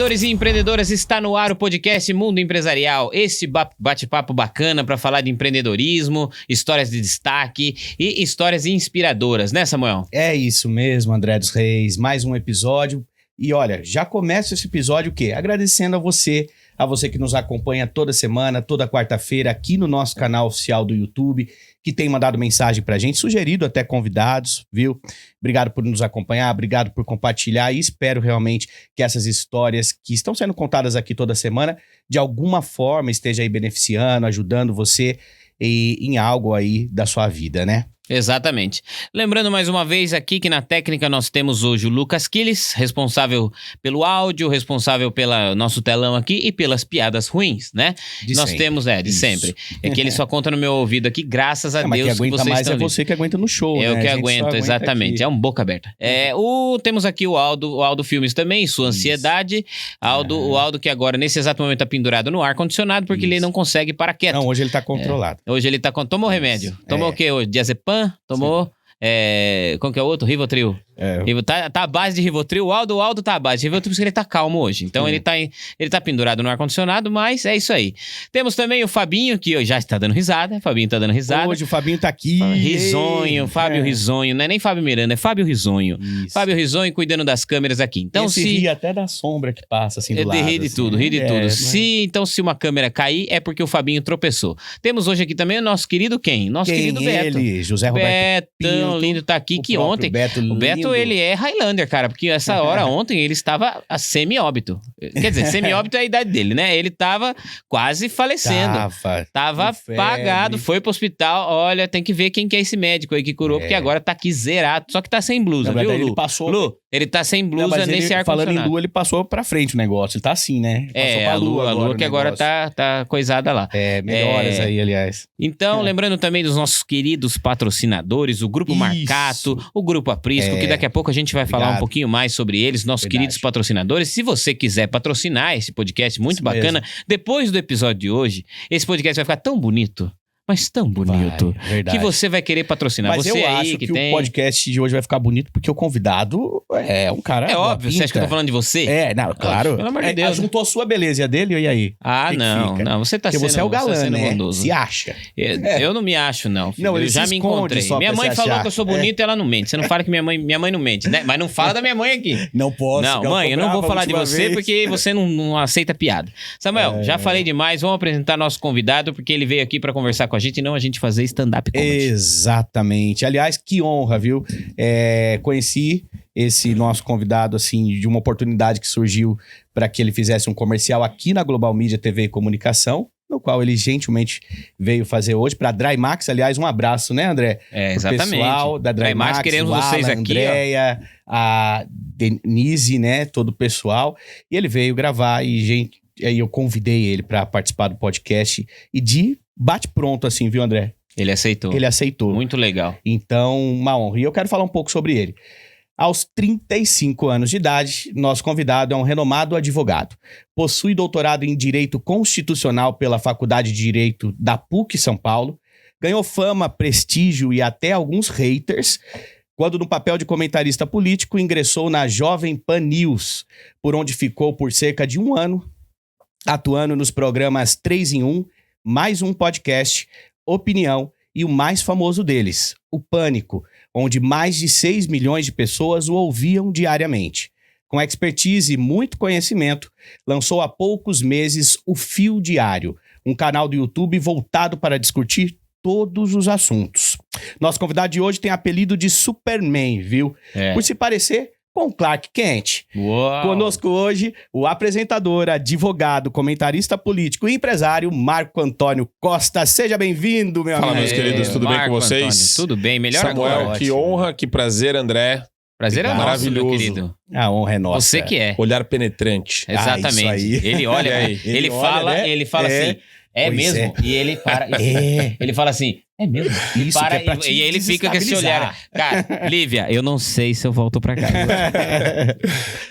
Empreendedores e empreendedoras, está no ar o podcast Mundo Empresarial. Esse bate-papo bacana para falar de empreendedorismo, histórias de destaque e histórias inspiradoras, né, Samuel? É isso mesmo, André dos Reis. Mais um episódio. E olha, já começa esse episódio o quê? Agradecendo a você que nos acompanha toda semana, toda quarta-feira aqui no nosso canal oficial do YouTube, que tem mandado mensagem pra gente, sugerido até convidados, viu? Obrigado por nos acompanhar, obrigado por compartilhar e espero realmente que essas histórias que estão sendo contadas aqui toda semana, de alguma forma esteja aí beneficiando, ajudando você em algo aí da sua vida, né? Exatamente. Lembrando mais uma vez aqui que na técnica nós temos hoje o Lucas Quiles, responsável pelo áudio, responsável pelo nosso telão aqui e pelas piadas ruins, né? Nós sempre. temos, de sempre. É que ele só conta no meu ouvido aqui, graças a Mas Deus que aguenta vocês mais estão é ali. você que aguenta no show, né? Eu que A gente só aguento, aguenta exatamente. aqui. É um boca aberta. Temos aqui o Aldo Filmes também, sua ansiedade. O Aldo que agora, nesse exato momento, tá pendurado no ar-condicionado porque ele não consegue parar quieto. Não, hoje ele tá controlado. Hoje ele tá... Tomou remédio. Tomou o quê hoje? Diazepam? Tomou... Como que é o outro? Rivotril. Tá à base de Rivotril. O Aldo tá à base de Rivotril porque ele tá calmo hoje. Então ele tá pendurado no ar-condicionado, mas é isso aí. Temos também o Fabinho, que já está dando risada. Fabinho tá dando risada. Hoje o Fabinho tá aqui. Risonho, Fábio Risonho. Não é nem Fábio Miranda, é Fábio Risonho. Isso. Fábio Risonho cuidando das câmeras aqui. Então Esse ri até da sombra que passa assim do lado. Ri de assim. tudo, ri de tudo. Mas... Se uma câmera cair, é porque o Fabinho tropeçou. Temos hoje aqui também o nosso querido quem? Nosso querido Beto. Ele? José Roberto Betão, lindo tá aqui, que ontem... O Beto, ele é Highlander, cara, porque essa hora ontem ele estava a semi-óbito. Quer dizer, semi-óbito é a idade dele, né? Ele tava quase falecendo. Tava apagado, foi pro hospital. Olha, tem que ver quem que é esse médico aí que curou, porque agora tá aqui zerado, só que tá sem blusa, viu, Lu? Ele passou... Lu, ele tá sem blusa nesse ar-condicionado. Falando em Lu, ele passou pra frente o negócio. Ele tá assim, né? A Lu que agora tá coisada lá. Melhoras aí, aliás. Então, lembrando também dos nossos queridos patrocinadores, o Grupo Marcato, o Grupo Aprisco, que daqui a pouco a gente vai falar um pouquinho mais sobre eles, nossos queridos patrocinadores. Se você quiser patrocinar esse podcast muito bacana, depois do episódio de hoje, esse podcast vai ficar tão bonito, mas tão bonito, que você vai querer patrocinar. Mas você eu aí acho que tem... o podcast de hoje vai ficar bonito porque o convidado é um cara... É óbvio, você acha que eu tô falando de você? Não, claro. Pelo amor de Deus. Juntou a sua beleza e a dele, e aí? Não, você tá porque sendo... você é o galã, né? Bondoso. Se acha. Eu não me acho, não, filho. Não, eu já me encontrei. Minha mãe falou que eu sou bonito e ela não mente. Você não fala que minha mãe não mente, né? Mas não fala da minha mãe aqui. Não posso. Não, mãe, eu não vou falar de você porque você não aceita piada. Samuel, já falei demais. Vamos apresentar nosso convidado porque ele veio aqui pra conversar com a gente e não a gente fazer stand-up comedy. Exatamente. Aliás, que honra, viu? Conheci esse nosso convidado, assim, de uma oportunidade que surgiu para que ele fizesse um comercial aqui na Global Mídia TV e Comunicação, no qual ele gentilmente veio fazer hoje para a Drymax. Aliás, um abraço, né, André? Exatamente. O pessoal da Drymax, queremos o Alan, vocês aqui, a Andréia, a Denise, né, todo o pessoal. E ele veio gravar e aí eu convidei ele para participar do podcast e de bate-pronto, assim, viu, André? Ele aceitou. Ele aceitou. Muito legal. Então, uma honra. E eu quero falar um pouco sobre ele. Aos 35 anos de idade, nosso convidado é um renomado advogado. Possui doutorado em Direito Constitucional pela Faculdade de Direito da PUC São Paulo. Ganhou fama, prestígio e até alguns haters quando, no papel de comentarista político, ingressou na Jovem Pan News, por onde ficou por cerca de um ano, atuando nos programas 3 em 1, Mais um Podcast, Opinião e o mais famoso deles, o Pânico, onde mais de 6 milhões de pessoas o ouviam diariamente. Com expertise e muito conhecimento, lançou há poucos meses o Fio Diário, um canal do YouTube voltado para discutir todos os assuntos. Nosso convidado de hoje tem apelido de Superman, viu? Por se parecer com Clark Kent. Uau. Conosco hoje, o apresentador, advogado, comentarista político e empresário Marco Antônio Costa. Seja bem-vindo, meu amigo. Fala, meus queridos, tudo bem com vocês? Antônio, tudo bem, melhor Samuel, agora. que honra, que prazer, André. Prazer é nosso, maravilhoso. meu querido. A honra é nossa. Você que é. Olhar penetrante. Exatamente. Isso aí. Ele olha, ele fala assim, mesmo? E ele para. Ele fala assim, é mesmo? Isso para, que é pra te e ele fica com esse olhar. Cara, Lívia, eu não sei se eu volto pra casa.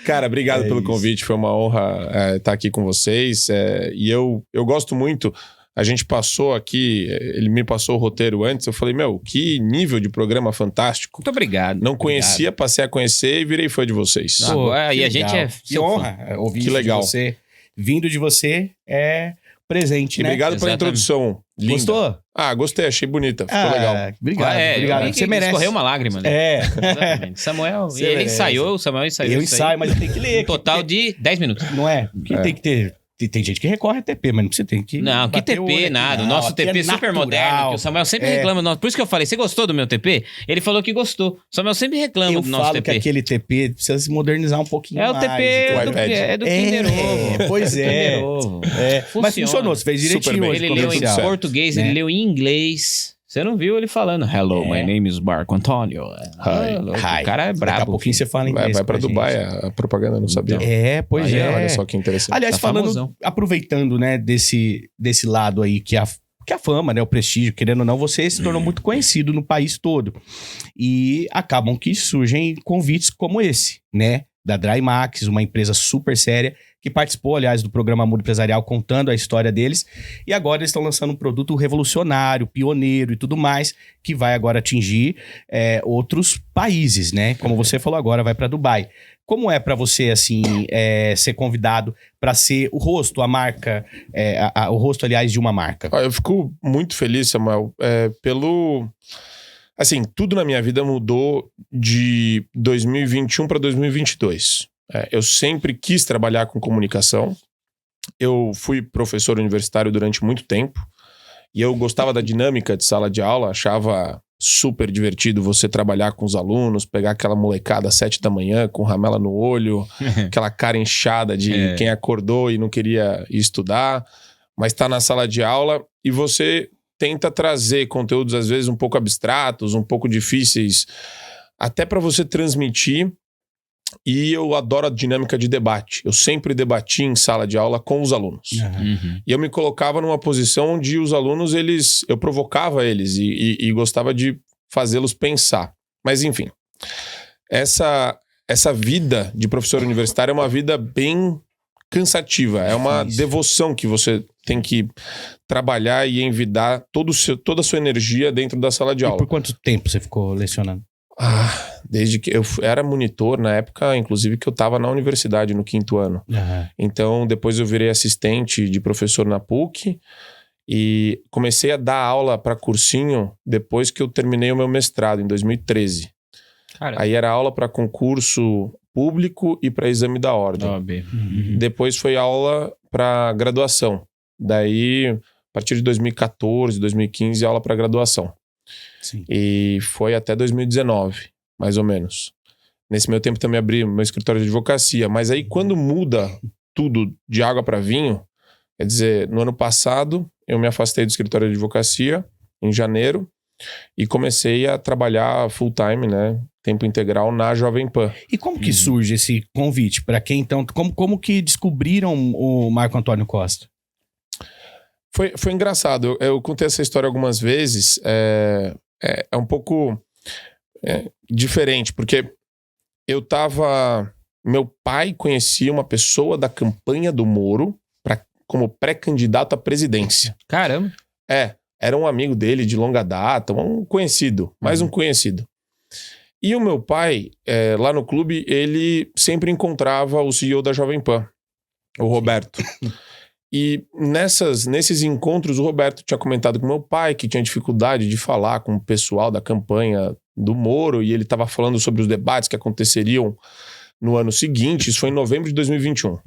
Cara, obrigado pelo convite. Foi uma honra estar aqui com vocês. E eu gosto muito A gente passou aqui, ele me passou o roteiro antes, eu falei, meu, que nível de programa fantástico. Muito obrigado. Não conhecia, passei a conhecer e virei fã de vocês. Pô, e a gente é que honra ouvir Que isso legal. de você. Vindo de você é presente, E né? obrigado pela introdução. Linda. Gostou? Ah, gostei, achei bonita. Ficou legal. Obrigado, obrigado. Você merece. Escorreu uma lágrima, né? Exatamente. Samuel, Você ele merece. ensaiou, o Samuel ensaiou. Eu isso aí. ensaio, mas eu tenho que ler. Um total de 10 minutos. Não é? Porque tem que ter... Tem gente que recorre a TP, mas você tem que... Não, que bater o olho TP, aqui. nada. O Não, nosso aqui TP é super natural. moderno, que o Samuel sempre reclama do nosso. Por isso que eu falei, você gostou do meu TP? Ele falou que gostou. O Samuel sempre reclama Eu do nosso falo TP. que aquele TP precisa se modernizar um pouquinho É o mais. TP o iPad. é do Kinder Ovo. Pois é. Kinder Ovo. Mas funcionou, você fez Super direitinho bem. hoje. Ele leu em comercial. português, né? ele leu em inglês. Você não viu ele falando, hello, my name is Marco Antônio. Hi. O cara é Daqui a brabo. pouquinho você fala inglês. Vai pra gente. Dubai, a propaganda, não sabia. Pois Aí, é. Olha só que interessante. Aliás, Tá falando, famosão. aproveitando, né, desse lado aí que a fama, né, o prestígio, querendo ou não, você se tornou muito conhecido no país todo. E acabam que surgem convites como esse, né, da Drymax, uma empresa super séria, que participou, aliás, do programa Mundo Empresarial, contando a história deles. E agora eles estão lançando um produto revolucionário, pioneiro e tudo mais, que vai agora atingir outros países, né? Como você falou agora, vai para Dubai. Como é para você, assim, ser convidado para ser o rosto, a marca, o rosto, aliás, de uma marca? Eu fico muito feliz, Samuel, Assim, tudo na minha vida mudou de 2021 para 2022. Eu sempre quis trabalhar com comunicação. Eu fui professor universitário durante muito tempo. E eu gostava da dinâmica de sala de aula. Achava super divertido você trabalhar com os alunos, pegar aquela molecada às 7 da manhã com ramela no olho, aquela cara inchada de quem acordou e não queria ir estudar, mas tá na sala de aula e você tenta trazer conteúdos às vezes um pouco abstratos, um pouco difíceis, até para você transmitir. E eu adoro a dinâmica de debate. Eu sempre debati em sala de aula com os alunos. E eu me colocava numa posição onde os alunos, eu provocava eles e gostava de fazê-los pensar. Mas enfim, essa vida de professor universitário é uma vida bem cansativa. É uma devoção que você tem que trabalhar e envidar toda a sua energia dentro da sala de aula. E por quanto tempo você ficou lecionando? Desde que eu era monitor na época, inclusive, que eu estava na universidade no 5º ano. Então, depois eu virei assistente de professor na PUC e comecei a dar aula para cursinho depois que eu terminei o meu mestrado, em 2013. Caramba. Aí era aula para concurso público e para exame da ordem. Depois foi aula para graduação. Daí, a partir de 2014, 2015, aula para graduação. Sim. E foi até 2019, mais ou menos. Nesse meu tempo também abri meu escritório de advocacia. Mas aí quando muda tudo de água para vinho, quer dizer, no ano passado eu me afastei do escritório de advocacia, em janeiro, e comecei a trabalhar full time, né? Tempo integral na Jovem Pan. E como que surge esse convite? Para quem então? Como que descobriram o Marco Antônio Costa? Foi engraçado. Eu contei essa história algumas vezes. É um pouco diferente, porque meu pai conhecia uma pessoa da campanha do Moro como pré-candidato à presidência. Caramba. Era um amigo dele de longa data, um conhecido, mais um conhecido. E o meu pai, lá no clube, ele sempre encontrava o CEO da Jovem Pan, o Roberto. E nesses encontros, o Roberto tinha comentado com meu pai que tinha dificuldade de falar com o pessoal da campanha do Moro, e ele estava falando sobre os debates que aconteceriam no ano seguinte. Isso foi em novembro de 2021.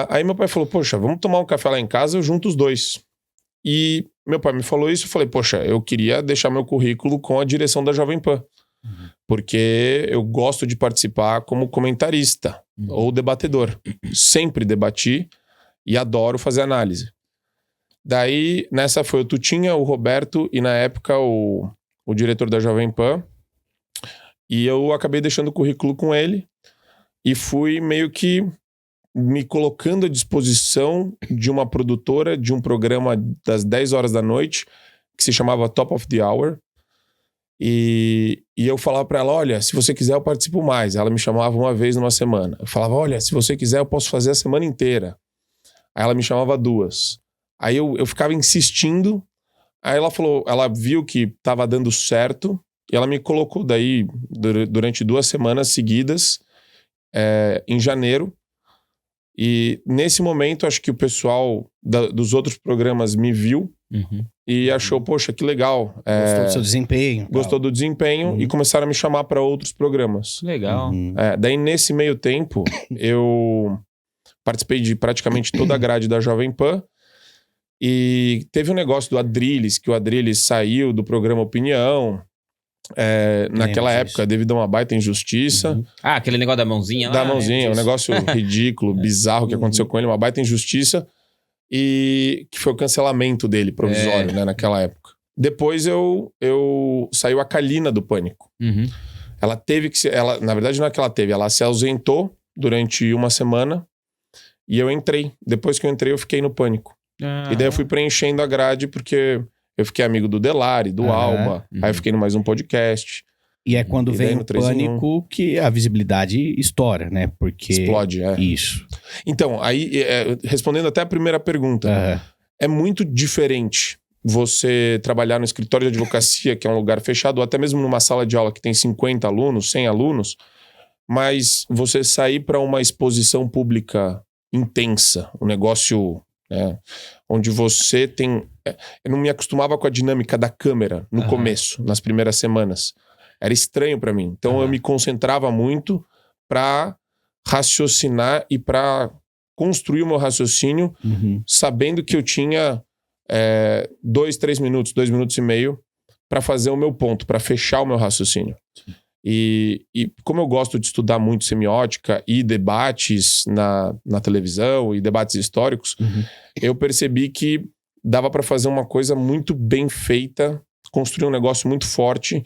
Aí meu pai falou, poxa, vamos tomar um café lá em casa, eu junto os dois. E meu pai me falou isso, eu falei, poxa, eu queria deixar meu currículo com a direção da Jovem Pan, porque eu gosto de participar como comentarista ou debatedor. Sempre debati e adoro fazer análise. Daí, nessa foi o Tutinha, o Roberto e na época o diretor da Jovem Pan. E eu acabei deixando o currículo com ele e fui meio que me colocando à disposição de uma produtora de um programa das 10 horas da noite que se chamava Top of the Hour. E eu falava pra ela, olha, se você quiser eu participo mais. Ela me chamava uma vez numa semana. Eu falava, olha, se você quiser eu posso fazer a semana inteira. Aí ela me chamava 2. Aí eu ficava insistindo. Aí ela viu que tava dando certo. E ela me colocou daí durante 2 semanas seguidas, em janeiro. E nesse momento, acho que o pessoal dos outros programas me viu e achou, poxa, que legal. Gostou do seu desempenho. Gostou do desempenho e começaram a me chamar para outros programas. Legal. Daí, nesse meio tempo, eu participei de praticamente toda a grade da Jovem Pan. E teve um negócio do Adrilles, que o Adrilles saiu do programa Opinião. Naquela época, devido a uma baita injustiça. Aquele negócio da mãozinha lá. Da mãozinha, um negócio ridículo, bizarro que aconteceu com ele, uma baita injustiça. E que foi o cancelamento dele, provisório, né, naquela época. Depois saiu a Kalina do Pânico. Ela teve que na verdade não é que ela teve, ela se ausentou durante 1 semana e eu entrei. Depois que eu entrei, eu fiquei no Pânico. E daí eu fui preenchendo a grade porque eu fiquei amigo do Delari, do Alba. Aí eu fiquei no mais um podcast. E é quando vem o Pânico que a visibilidade estoura, né? Porque... Explode, Isso. Então, aí, respondendo até a primeira pergunta, é muito diferente você trabalhar no escritório de advocacia, que é um lugar fechado, ou até mesmo numa sala de aula que tem 50 alunos, 100 alunos, mas você sair para uma exposição pública intensa, um negócio... onde você tem... Eu não me acostumava com a dinâmica da câmera no começo, nas primeiras semanas. Era estranho pra mim. Então eu me concentrava muito pra raciocinar e pra construir o meu raciocínio, sabendo que eu tinha 2, 3 minutos, 2 minutos e meio pra fazer o meu ponto, pra fechar o meu raciocínio. E como eu gosto de estudar muito semiótica e debates na televisão e debates históricos, eu percebi que dava para fazer uma coisa muito bem feita, construir um negócio muito forte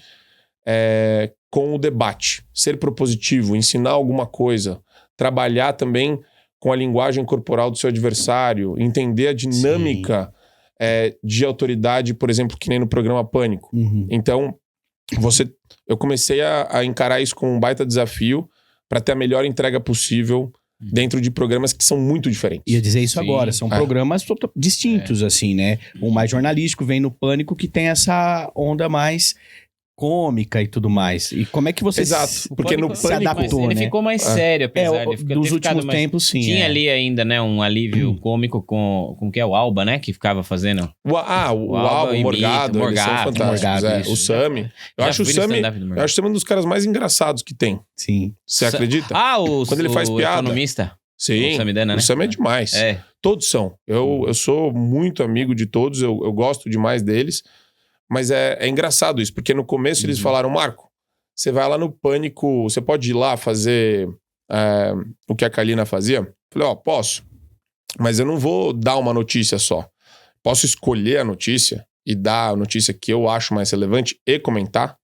com o debate. Ser propositivo, ensinar alguma coisa, trabalhar também com a linguagem corporal do seu adversário, entender a dinâmica de autoridade, por exemplo, que nem no programa Pânico. Então... eu comecei a encarar isso como um baita desafio para ter a melhor entrega possível dentro de programas que são muito diferentes. Ia dizer isso agora, são programas distintos, assim, né? O mais jornalístico vem no Pânico, que tem essa onda mais cômica e tudo mais. E como é que você porque no se adaptou, ele né? ficou mais sério, apesar de dos últimos tempos, sim. Tinha ali ainda, né, um alívio cômico com que é o Alba, né, que ficava fazendo. O Alba, o Morgado, eles são fantásticos. O Sami. Eu acho o Sami um dos caras mais engraçados que tem. Sim. Você acredita? Quando ele faz piada. Economista. Sim, o Sami é demais. Todos são. Eu sou muito amigo de todos, eu gosto demais deles. Mas é engraçado isso, porque no começo eles falaram, Marco, você vai lá no Pânico, você pode ir lá fazer o que a Kalina fazia? Eu falei, posso, mas eu não vou dar uma notícia só. Posso escolher a notícia e dar a notícia que eu acho mais relevante e comentar?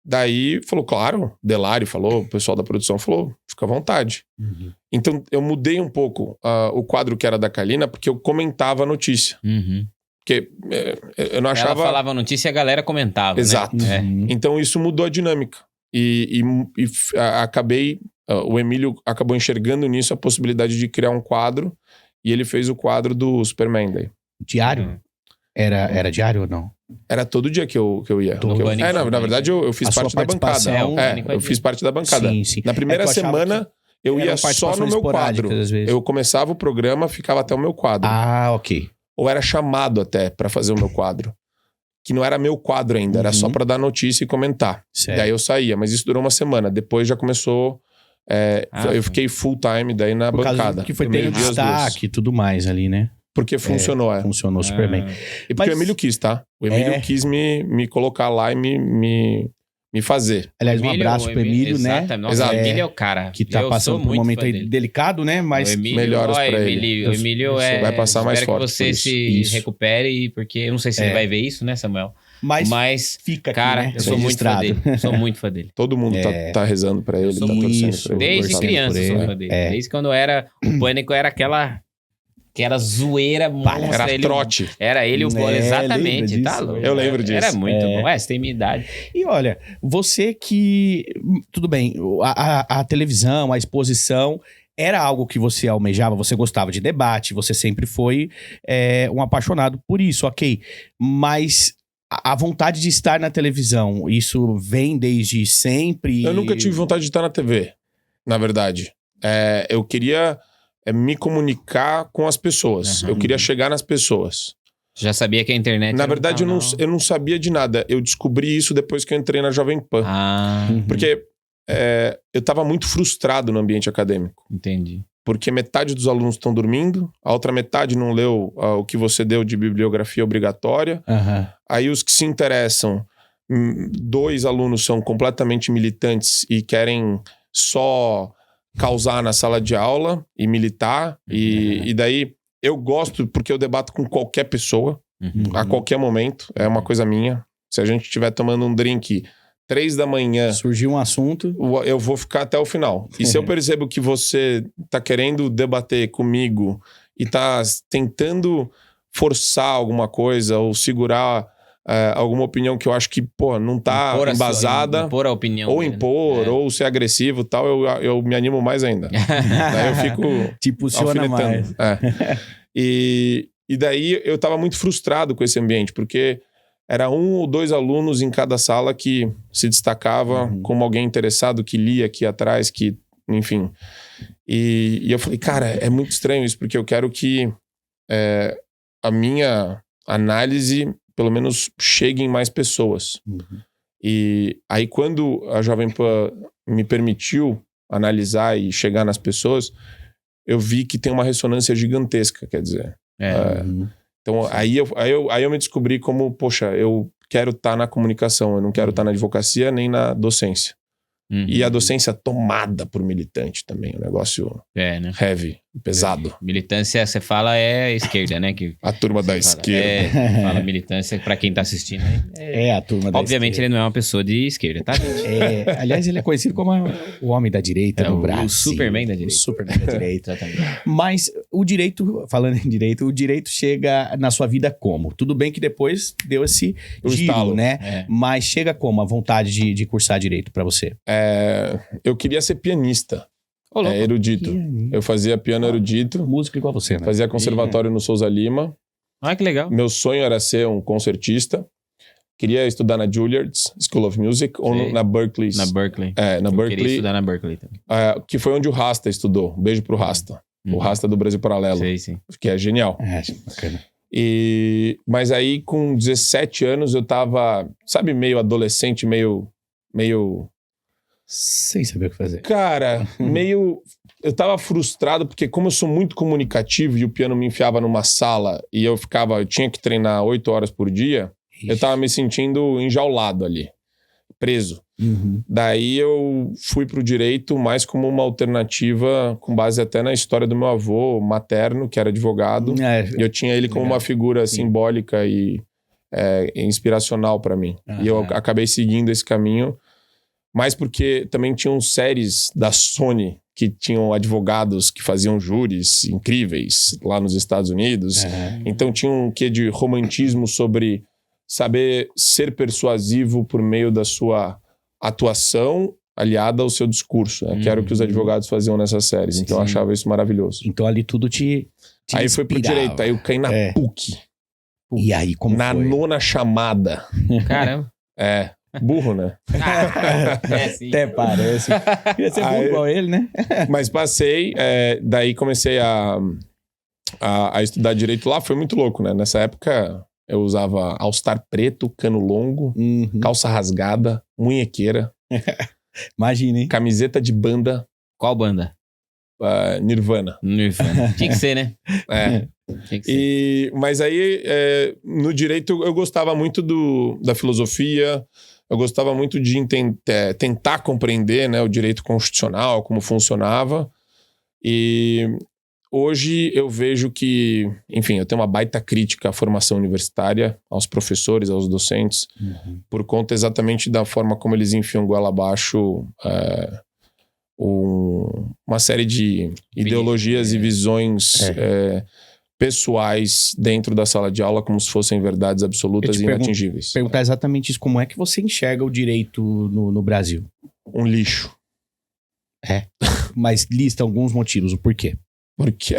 Daí falou, claro, Delari falou, o pessoal da produção falou, fica à vontade. Então eu mudei um pouco o quadro que era da Kalina, porque eu comentava a notícia. Porque eu não achava... Ela falava notícia e a galera comentava, Exato. né? Então isso mudou a dinâmica. E acabei... o Emílio acabou enxergando nisso a possibilidade de criar um quadro. E ele fez o quadro do Superman daí. Diário? Era diário ou não? Era todo dia que eu ia. Na verdade, eu fiz parte da bancada. Eu fiz parte da bancada. Sim. Na primeira semana, eu ia só no meu quadro. Eu começava o programa, ficava até o meu quadro. Ok. Ou era chamado até pra fazer o meu quadro. Que não era meu quadro ainda, era só pra dar notícia e comentar. Certo. Daí eu saía, mas isso durou 1 semana. Depois já começou... eu fiquei full time daí na bancada. Que foi tendo destaque e tudo mais ali, né? Porque funcionou, Funcionou super bem. E porque o Emílio quis, tá? O Emílio quis me colocar lá e me fazer. Aliás, um abraço pro Emílio, né? Nossa, o Emílio é o cara. Que tá passando por um momento aí delicado, né? Mas melhoras pra ele. O Emílio vai passar mais forte. Espero que você se recupere, porque eu não sei se ele vai ver isso, né, Samuel? Mas fica aqui, cara, né? eu sou muito fã dele. Sou muito fã dele. Todo mundo tá rezando pra ele, tá torcendo pra ele. Desde criança eu sou fã dele. Desde quando era... O Pânico era aquela... Que era zoeira monstra. Era trote. Era ele o bolo, exatamente. Tá louco. Eu lembro disso. Era muito bom. Você tem minha idade. E olha, você que... Tudo bem, a televisão, a exposição era algo que você almejava, você gostava de debate, você sempre foi um apaixonado por isso, ok. Mas a vontade de estar na televisão, isso vem desde sempre? Eu nunca tive vontade de estar na TV, na verdade. Eu queria me comunicar com as pessoas. Eu queria chegar nas pessoas. Já sabia que a internet... Na verdade, eu não sabia de nada. Eu descobri isso depois que eu entrei na Jovem Pan. Porque eu estava muito frustrado no ambiente acadêmico. Entendi. Porque metade dos alunos estão dormindo, a outra metade não leu o que você deu de bibliografia obrigatória. Aí os que se interessam, 2 alunos são completamente militantes e querem só causar na sala de aula e militar. E daí eu gosto porque eu debato com qualquer pessoa, a qualquer momento. É uma coisa minha. Se a gente estiver tomando um drink 3 da manhã... Surgiu um assunto... Eu vou ficar até o final. E se eu percebo que você tá querendo debater comigo e tá tentando forçar alguma coisa ou segurar alguma opinião que eu acho que, pô, não tá embasada... Impor a opinião. Ou impor, ou ser agressivo e tal, eu me animo mais ainda. Daí eu fico te impulsiona mais. E daí eu tava muito frustrado com esse ambiente, porque... Era 1 ou 2 alunos em cada sala que se destacava como alguém interessado, que lia aqui atrás, que, enfim. E eu falei, cara, é muito estranho isso, porque eu quero que a minha análise, pelo menos, chegue em mais pessoas. E aí, quando a Jovem Pan me permitiu analisar e chegar nas pessoas, eu vi que tem uma ressonância gigantesca, quer dizer... Então, aí eu me descobri como, poxa, eu quero estar na comunicação, eu não quero estar na advocacia nem na docência. E a docência tomada por militante também, um negócio heavy, pesado. Militância, você fala, esquerda, né? Que a turma da esquerda. Fala militância, pra quem tá assistindo. A turma da Obviamente esquerda. ele não é uma pessoa de esquerda, tá? Aliás, ele é conhecido como o homem da direita no Brasil. O Superman da direita. O Superman da direita. Exatamente. Mas o direito, falando em direito, o direito chega na sua vida como? Tudo bem que depois deu esse giro, estalo, né? Mas chega como a vontade de cursar direito pra você? Eu queria ser pianista, erudito. Eu fazia piano erudito. Músico igual você, né? Fazia conservatório no Souza Lima. Ah, que legal. Meu sonho era ser um concertista. Queria estudar na Juilliard School of Music ou na Berklee. Na Berkeley. Na Berkeley. Queria estudar na Berkeley também. Que foi onde o Rasta estudou. Beijo pro Rasta. O Rasta do Brasil Paralelo. Sim. Que é genial. Bacana. Mas aí, com 17 anos, eu tava, sabe, meio adolescente, meio... Sem saber o que fazer. Cara, eu tava frustrado porque como eu sou muito comunicativo e o piano me enfiava numa sala e eu tinha que treinar 8 horas por dia, eu tava me sentindo enjaulado ali, preso. Daí eu fui pro direito mais como uma alternativa, com base até na história do meu avô materno, que era advogado. E eu tinha ele como uma figura simbólica e inspiracional para mim. E eu acabei seguindo esse caminho. Mas porque também tinham séries da Sony que tinham advogados que faziam júris incríveis lá nos Estados Unidos. Então tinha um quê de romantismo sobre saber ser persuasivo por meio da sua atuação aliada ao seu discurso, né? Que era o que os advogados faziam nessas séries. Então eu achava isso maravilhoso. Então ali tudo te aí foi pro direito, aí eu caí na PUC. E aí, como na foi? 9ª chamada. Caramba. Burro, né? Sim. Até parece. Queria ser burro igual ele, né? Mas passei, daí comecei a estudar direito lá, foi muito louco, né? Nessa época eu usava all-star preto, cano longo, calça rasgada, munhequeira. Imagina, hein? Camiseta de banda. Qual banda? Nirvana. Tinha que ser, né? Tinha que ser. Mas aí, no direito, eu gostava muito da filosofia, eu gostava muito de tentar compreender, né, o direito constitucional, como funcionava. E hoje eu vejo que, enfim, eu tenho uma baita crítica à formação universitária, aos professores, aos docentes, por conta exatamente da forma como eles enfiam goela abaixo uma série de ideologias e visões pessoais dentro da sala de aula, como se fossem verdades absolutas e inatingíveis. Perguntar exatamente isso. Como é que você enxerga o direito no Brasil? Um lixo. mas lista alguns motivos, o porquê. Porque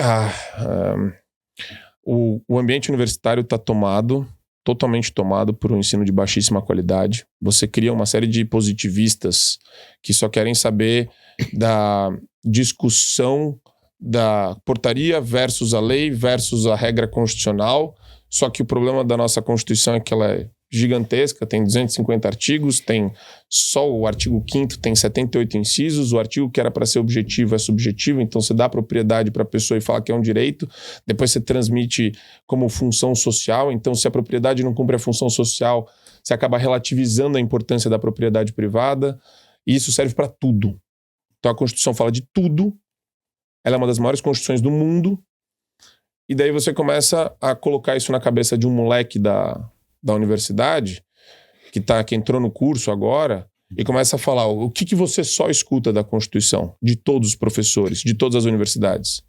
o ambiente universitário está totalmente tomado por um ensino de baixíssima qualidade. Você cria uma série de positivistas que só querem saber da discussão da portaria versus a lei versus a regra constitucional. Só que o problema da nossa Constituição é que ela é gigantesca, tem 250 artigos, tem só o artigo 5º tem 78 incisos, o artigo que era para ser objetivo é subjetivo, então você dá propriedade para a pessoa e fala que é um direito, depois você transmite como função social, então se a propriedade não cumpre a função social, você acaba relativizando a importância da propriedade privada, e isso serve para tudo. Então a Constituição fala de tudo, ela é uma das maiores constituições do mundo, e daí você começa a colocar isso na cabeça de um moleque da universidade, que entrou no curso agora, e começa a falar o que você só escuta da Constituição, de todos os professores, de todas as universidades.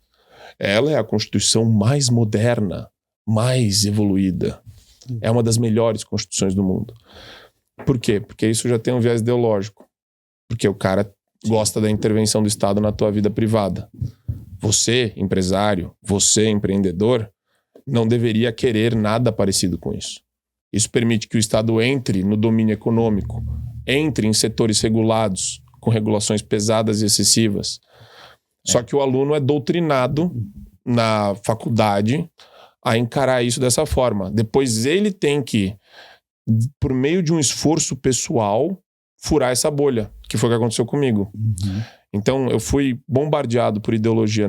Ela é a Constituição mais moderna, mais evoluída. É uma das melhores constituições do mundo. Por quê? Porque isso já tem um viés ideológico. Porque o cara gosta da intervenção do Estado na tua vida privada. Você, empresário, você, empreendedor, não deveria querer nada parecido com isso. Isso permite que o Estado entre no domínio econômico, entre em setores regulados, com regulações pesadas e excessivas. Só que o aluno é doutrinado na faculdade a encarar isso dessa forma. Depois ele tem que, por meio de um esforço pessoal, furar essa bolha, que foi o que aconteceu comigo. Uhum. Então eu fui bombardeado por ideologia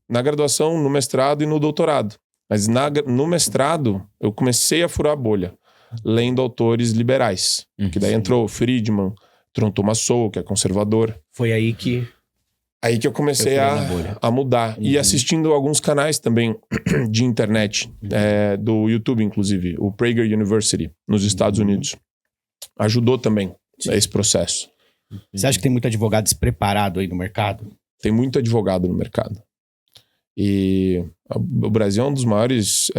na graduação, no mestrado e no doutorado. Mas no mestrado, eu comecei a furar a bolha, lendo autores liberais. Que daí entrou Friedman, entrou Thomas Sowell, que é conservador. Foi aí que eu comecei a mudar. E assistindo alguns canais também de internet, do YouTube, inclusive, o Prager University, nos Estados Unidos. Ajudou também esse processo. Você acha que tem muito advogado despreparado aí no mercado? Tem muito advogado no mercado. E o Brasil é um dos maiores,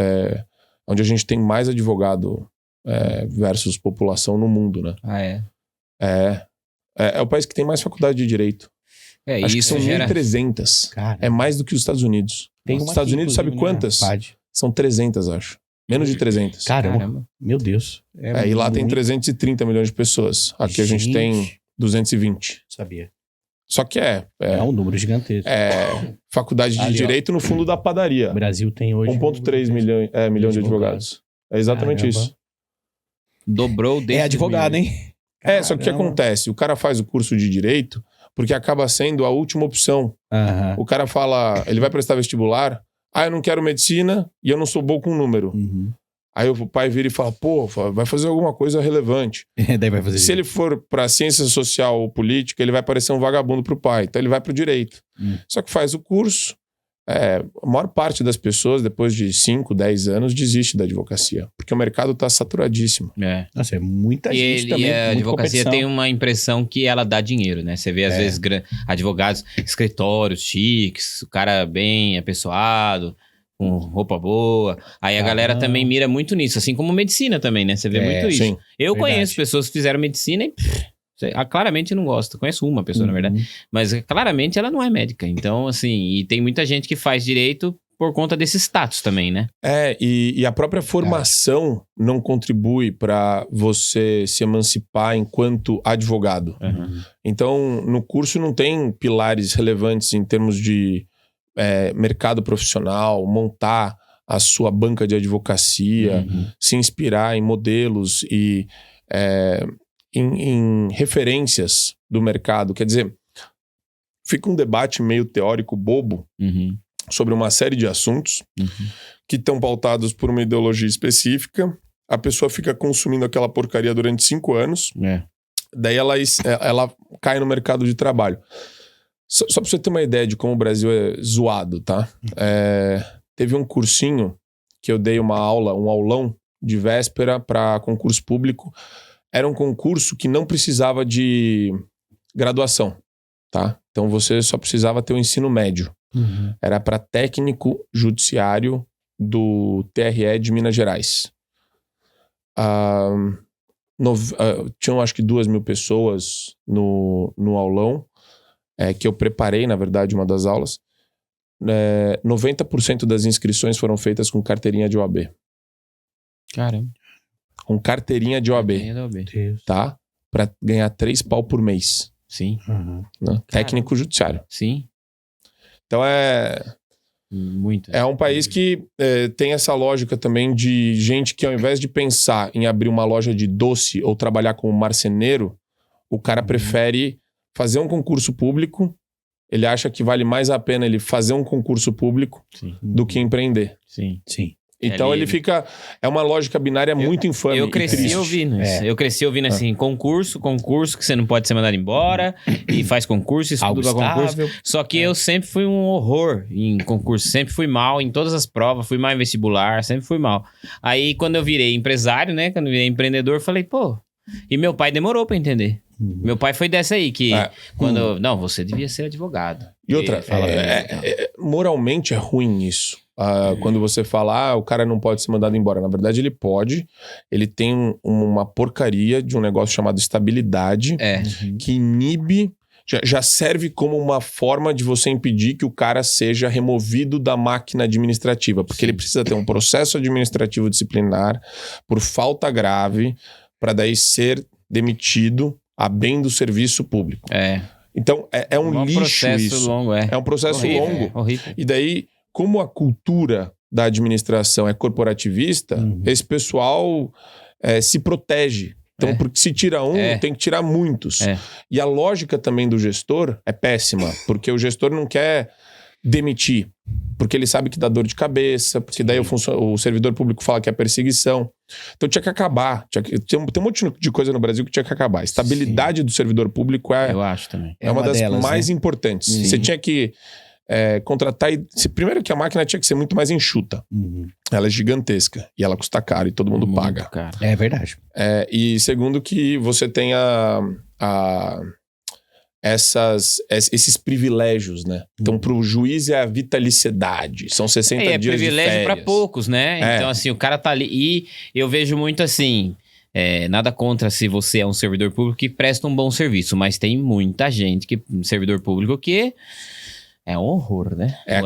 onde a gente tem mais advogado versus população no mundo, né? Ah, é? É o país que tem mais faculdade de direito. Acho que são 1.300. Cara. É mais do que os Estados Unidos. Os Estados Unidos, sabe quantas? São 300, acho. Menos de 300. Caramba. Meu Deus. E lá tem 330 milhões de pessoas. Aqui a gente tem 220. Sabia. Só que é um número gigantesco. Faculdade de Direito no fundo da padaria. O Brasil tem hoje 1,3 milhão de advogados. É exatamente isso. Dobrou desde advogado, hein? Só que o que acontece? O cara faz o curso de Direito porque acaba sendo a última opção. O cara fala, ele vai prestar vestibular, eu não quero medicina e eu não sou bom com número. Aí o pai vira e fala, vai fazer alguma coisa relevante. Daí vai fazer Se ele for para ciência social ou política, ele vai parecer um vagabundo pro pai. Então ele vai pro direito. Só que faz o curso. A maior parte das pessoas, depois de 5, 10 anos, desiste da advocacia. Porque o mercado tá saturadíssimo. Nossa, é muita gente também. E a advocacia tem uma impressão que ela dá dinheiro, né? Você vê, às vezes, advogados, escritórios chiques, o cara bem apessoado, com roupa boa. Aí a galera também mira muito nisso, assim como medicina também, né? Você vê muito isso. Sim, eu conheço pessoas que fizeram medicina e claramente não gosta. Conheço uma pessoa, na verdade. Mas claramente ela não é médica. Então, assim, e tem muita gente que faz direito por conta desse status também, né? E a própria formação não contribui para você se emancipar enquanto advogado. Então, no curso não tem pilares relevantes em termos de mercado profissional, montar a sua banca de advocacia, se inspirar em modelos e em referências do mercado. Quer dizer, fica um debate meio teórico bobo sobre uma série de assuntos que estão pautados por uma ideologia específica. A pessoa fica consumindo aquela porcaria durante 5 anos. Daí ela cai no mercado de trabalho. Só pra você ter uma ideia de como o Brasil é zoado, tá? Teve um cursinho que eu dei uma aula, um aulão de véspera para concurso público. Era um concurso que não precisava de graduação, tá? Então você só precisava ter o ensino médio. Era para técnico judiciário do TRE de Minas Gerais. Tinham acho que 2.000 pessoas no aulão. que eu preparei, na verdade, uma das aulas, 90% das inscrições foram feitas com carteirinha de OAB. Caramba. Com carteirinha de OAB, tá? Pra ganhar 3 pau por mês. Sim. Né? Técnico judiciário. Sim. Então Muito. É um país que tem essa lógica também de gente que, ao invés de pensar em abrir uma loja de doce ou trabalhar como marceneiro, o cara prefere fazer um concurso público. Ele acha que vale mais a pena ele fazer um concurso público do que empreender. Sim. Então ele fica... É uma lógica binária muito infame. Eu cresci ouvindo isso. Eu cresci ouvindo assim, concurso, que você não pode ser mandado embora, e faz concurso, estuda pra concurso. Só que eu sempre fui um horror em concurso, sempre fui mal em todas as provas, fui mal em vestibular, sempre fui mal. Aí quando eu virei empresário, né, quando eu virei empreendedor, falei, pô... E meu pai demorou pra entender. Meu pai foi dessa aí, que quando... Não, você devia ser advogado. E outra, moralmente é ruim isso. Quando você fala, o cara não pode ser mandado embora. Na verdade, ele pode. Ele tem uma porcaria de um negócio chamado estabilidade, que inibe... Já serve como uma forma de você impedir que o cara seja removido da máquina administrativa. Porque ele precisa ter um processo administrativo disciplinar por falta grave para daí ser demitido a bem do serviço público. Então, é um lixo isso. Longo, é um processo longo. Horrível. E daí, como a cultura da administração é corporativista, esse pessoal se protege. Então, porque se tira um, tem que tirar muitos. E a lógica também do gestor é péssima, porque o gestor não quer demitir, porque ele sabe que dá dor de cabeça, porque daí o servidor público fala que é perseguição. Então tinha que acabar. Tem um monte de coisa no Brasil que tinha que acabar. A estabilidade do servidor público eu acho também. É uma das delas, mais importantes. Você tinha que contratar... Primeiro que a máquina tinha que ser muito mais enxuta. Ela é gigantesca e ela custa caro e todo mundo paga. Caro. É verdade. E segundo que você tenha esses privilégios, né? Então, pro juiz é a vitalicidade. São 60 dias de férias. É privilégio pra poucos, né? Então, assim, o cara tá ali... E eu vejo muito assim... nada contra se você é um servidor público que presta um bom serviço, mas tem muita gente servidor público que... É um horror, né? É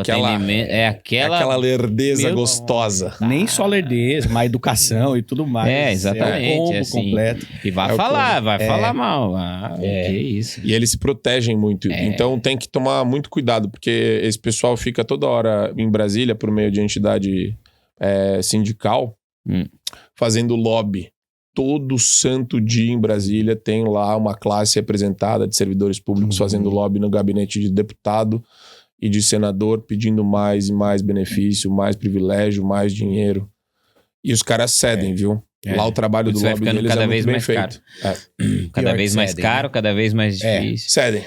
aquela lerdeza gostosa. Nem só lerdeza, mas educação e tudo mais. Exatamente. É o combo completo. E vai falar mal. Que isso. E eles se protegem muito. Então tem que tomar muito cuidado, porque esse pessoal fica toda hora em Brasília, por meio de entidade sindical, fazendo lobby. Todo santo dia em Brasília tem lá uma classe representada de servidores públicos fazendo lobby no gabinete de deputado e de senador, pedindo mais e mais benefício, mais privilégio, mais dinheiro. E os caras cedem, viu? Lá o trabalho do lobby deles cada é vez muito bem mais feito. Cada vez mais caro, cada vez mais difícil. Cedem.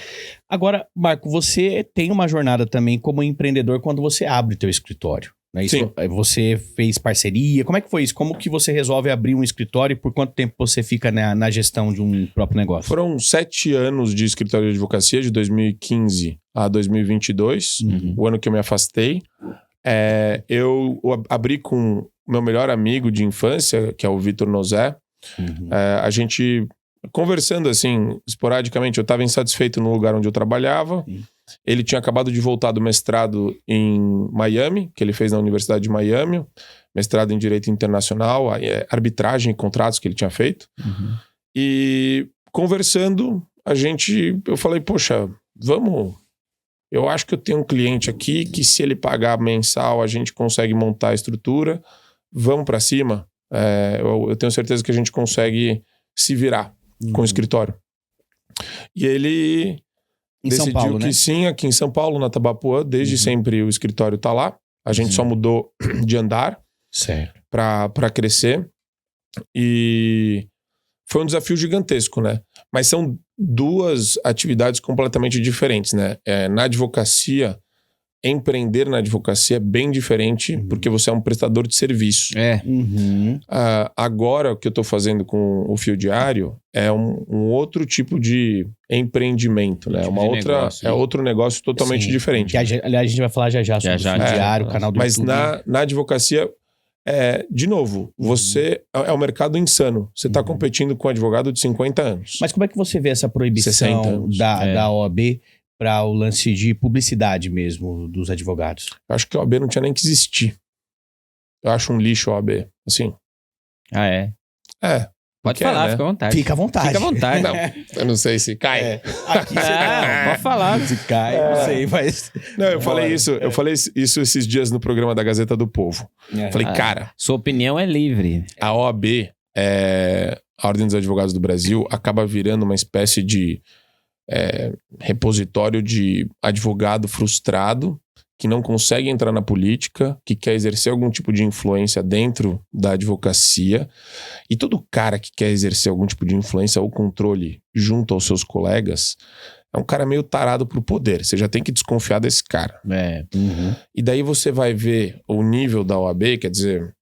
Agora, Marco, você tem uma jornada também como empreendedor quando você abre o teu escritório. Né? Isso, você fez parceria, como é que foi isso? Como que você resolve abrir um escritório e por quanto tempo você fica na gestão de um próprio negócio? Foram 7 anos de escritório de advocacia, de 2015 a 2022, o ano que eu me afastei. Eu abri com o meu melhor amigo de infância, que é o Vitor Nozé. A gente, conversando assim, esporadicamente, eu estava insatisfeito no lugar onde eu trabalhava. Ele tinha acabado de voltar do mestrado em Miami, que ele fez na Universidade de Miami, mestrado em Direito Internacional, arbitragem e contratos que ele tinha feito. E conversando, eu falei, poxa, vamos... Eu acho que eu tenho um cliente aqui que se ele pagar mensal, a gente consegue montar a estrutura. Vamos para cima. Eu tenho certeza que a gente consegue se virar com o escritório. E ele... decidiu São Paulo, que sim, aqui em São Paulo, na Tabapuã, desde sempre o escritório tá lá. A gente só mudou de andar para crescer. E foi um desafio gigantesco, né? Mas são 2 atividades completamente diferentes, né? Na advocacia, empreender na advocacia é bem diferente, porque você é um prestador de serviço. Agora, o que eu estou fazendo com o Fio Diário é um outro tipo de empreendimento, né? É outro negócio totalmente diferente. Que, aliás, a gente vai falar já sobre o Fio Diário, o canal do YouTube. Mas na advocacia, de novo, você é um mercado insano. Você está competindo com um advogado de 50 anos. Mas como é que você vê essa proibição da OAB para o lance de publicidade mesmo dos advogados? Eu acho que a OAB não tinha nem que existir. Eu acho um lixo a OAB, assim. Ah, é? É. Pode Quer, falar, né? fica à vontade. Fica à vontade. Fica à vontade. Não, eu não sei se cai. Aqui você Pode falar. Se cai, não sei, mas... Não, eu falei isso esses dias no programa da Gazeta do Povo. Falei, cara, Sua opinião é livre. a OAB, a Ordem dos Advogados do Brasil, acaba virando uma espécie de repositório de advogado frustrado que não consegue entrar na política, que quer exercer algum tipo de influência dentro da advocacia. E todo cara que quer exercer algum tipo de influência ou controle junto aos seus colegas é um cara meio tarado pro poder. Você já tem que desconfiar desse cara. E daí você vai ver o nível da OAB, quer dizer,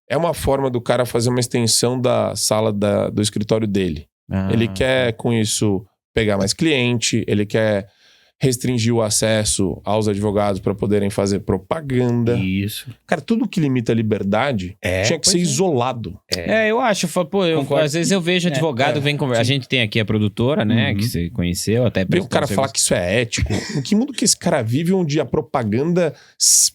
é uma forma do cara fazer uma extensão da sala do escritório dele. Ele quer, com isso, pegar mais cliente, ele quer restringir o acesso aos advogados para poderem fazer propaganda. Isso. Cara, tudo que limita a liberdade tinha que ser isolado. Eu acho. Às vezes eu vejo advogado vem conversar. A gente tem aqui a produtora, né? Que você conheceu, até Ver o cara falar que isso é ético. Em que mundo que esse cara vive onde a propaganda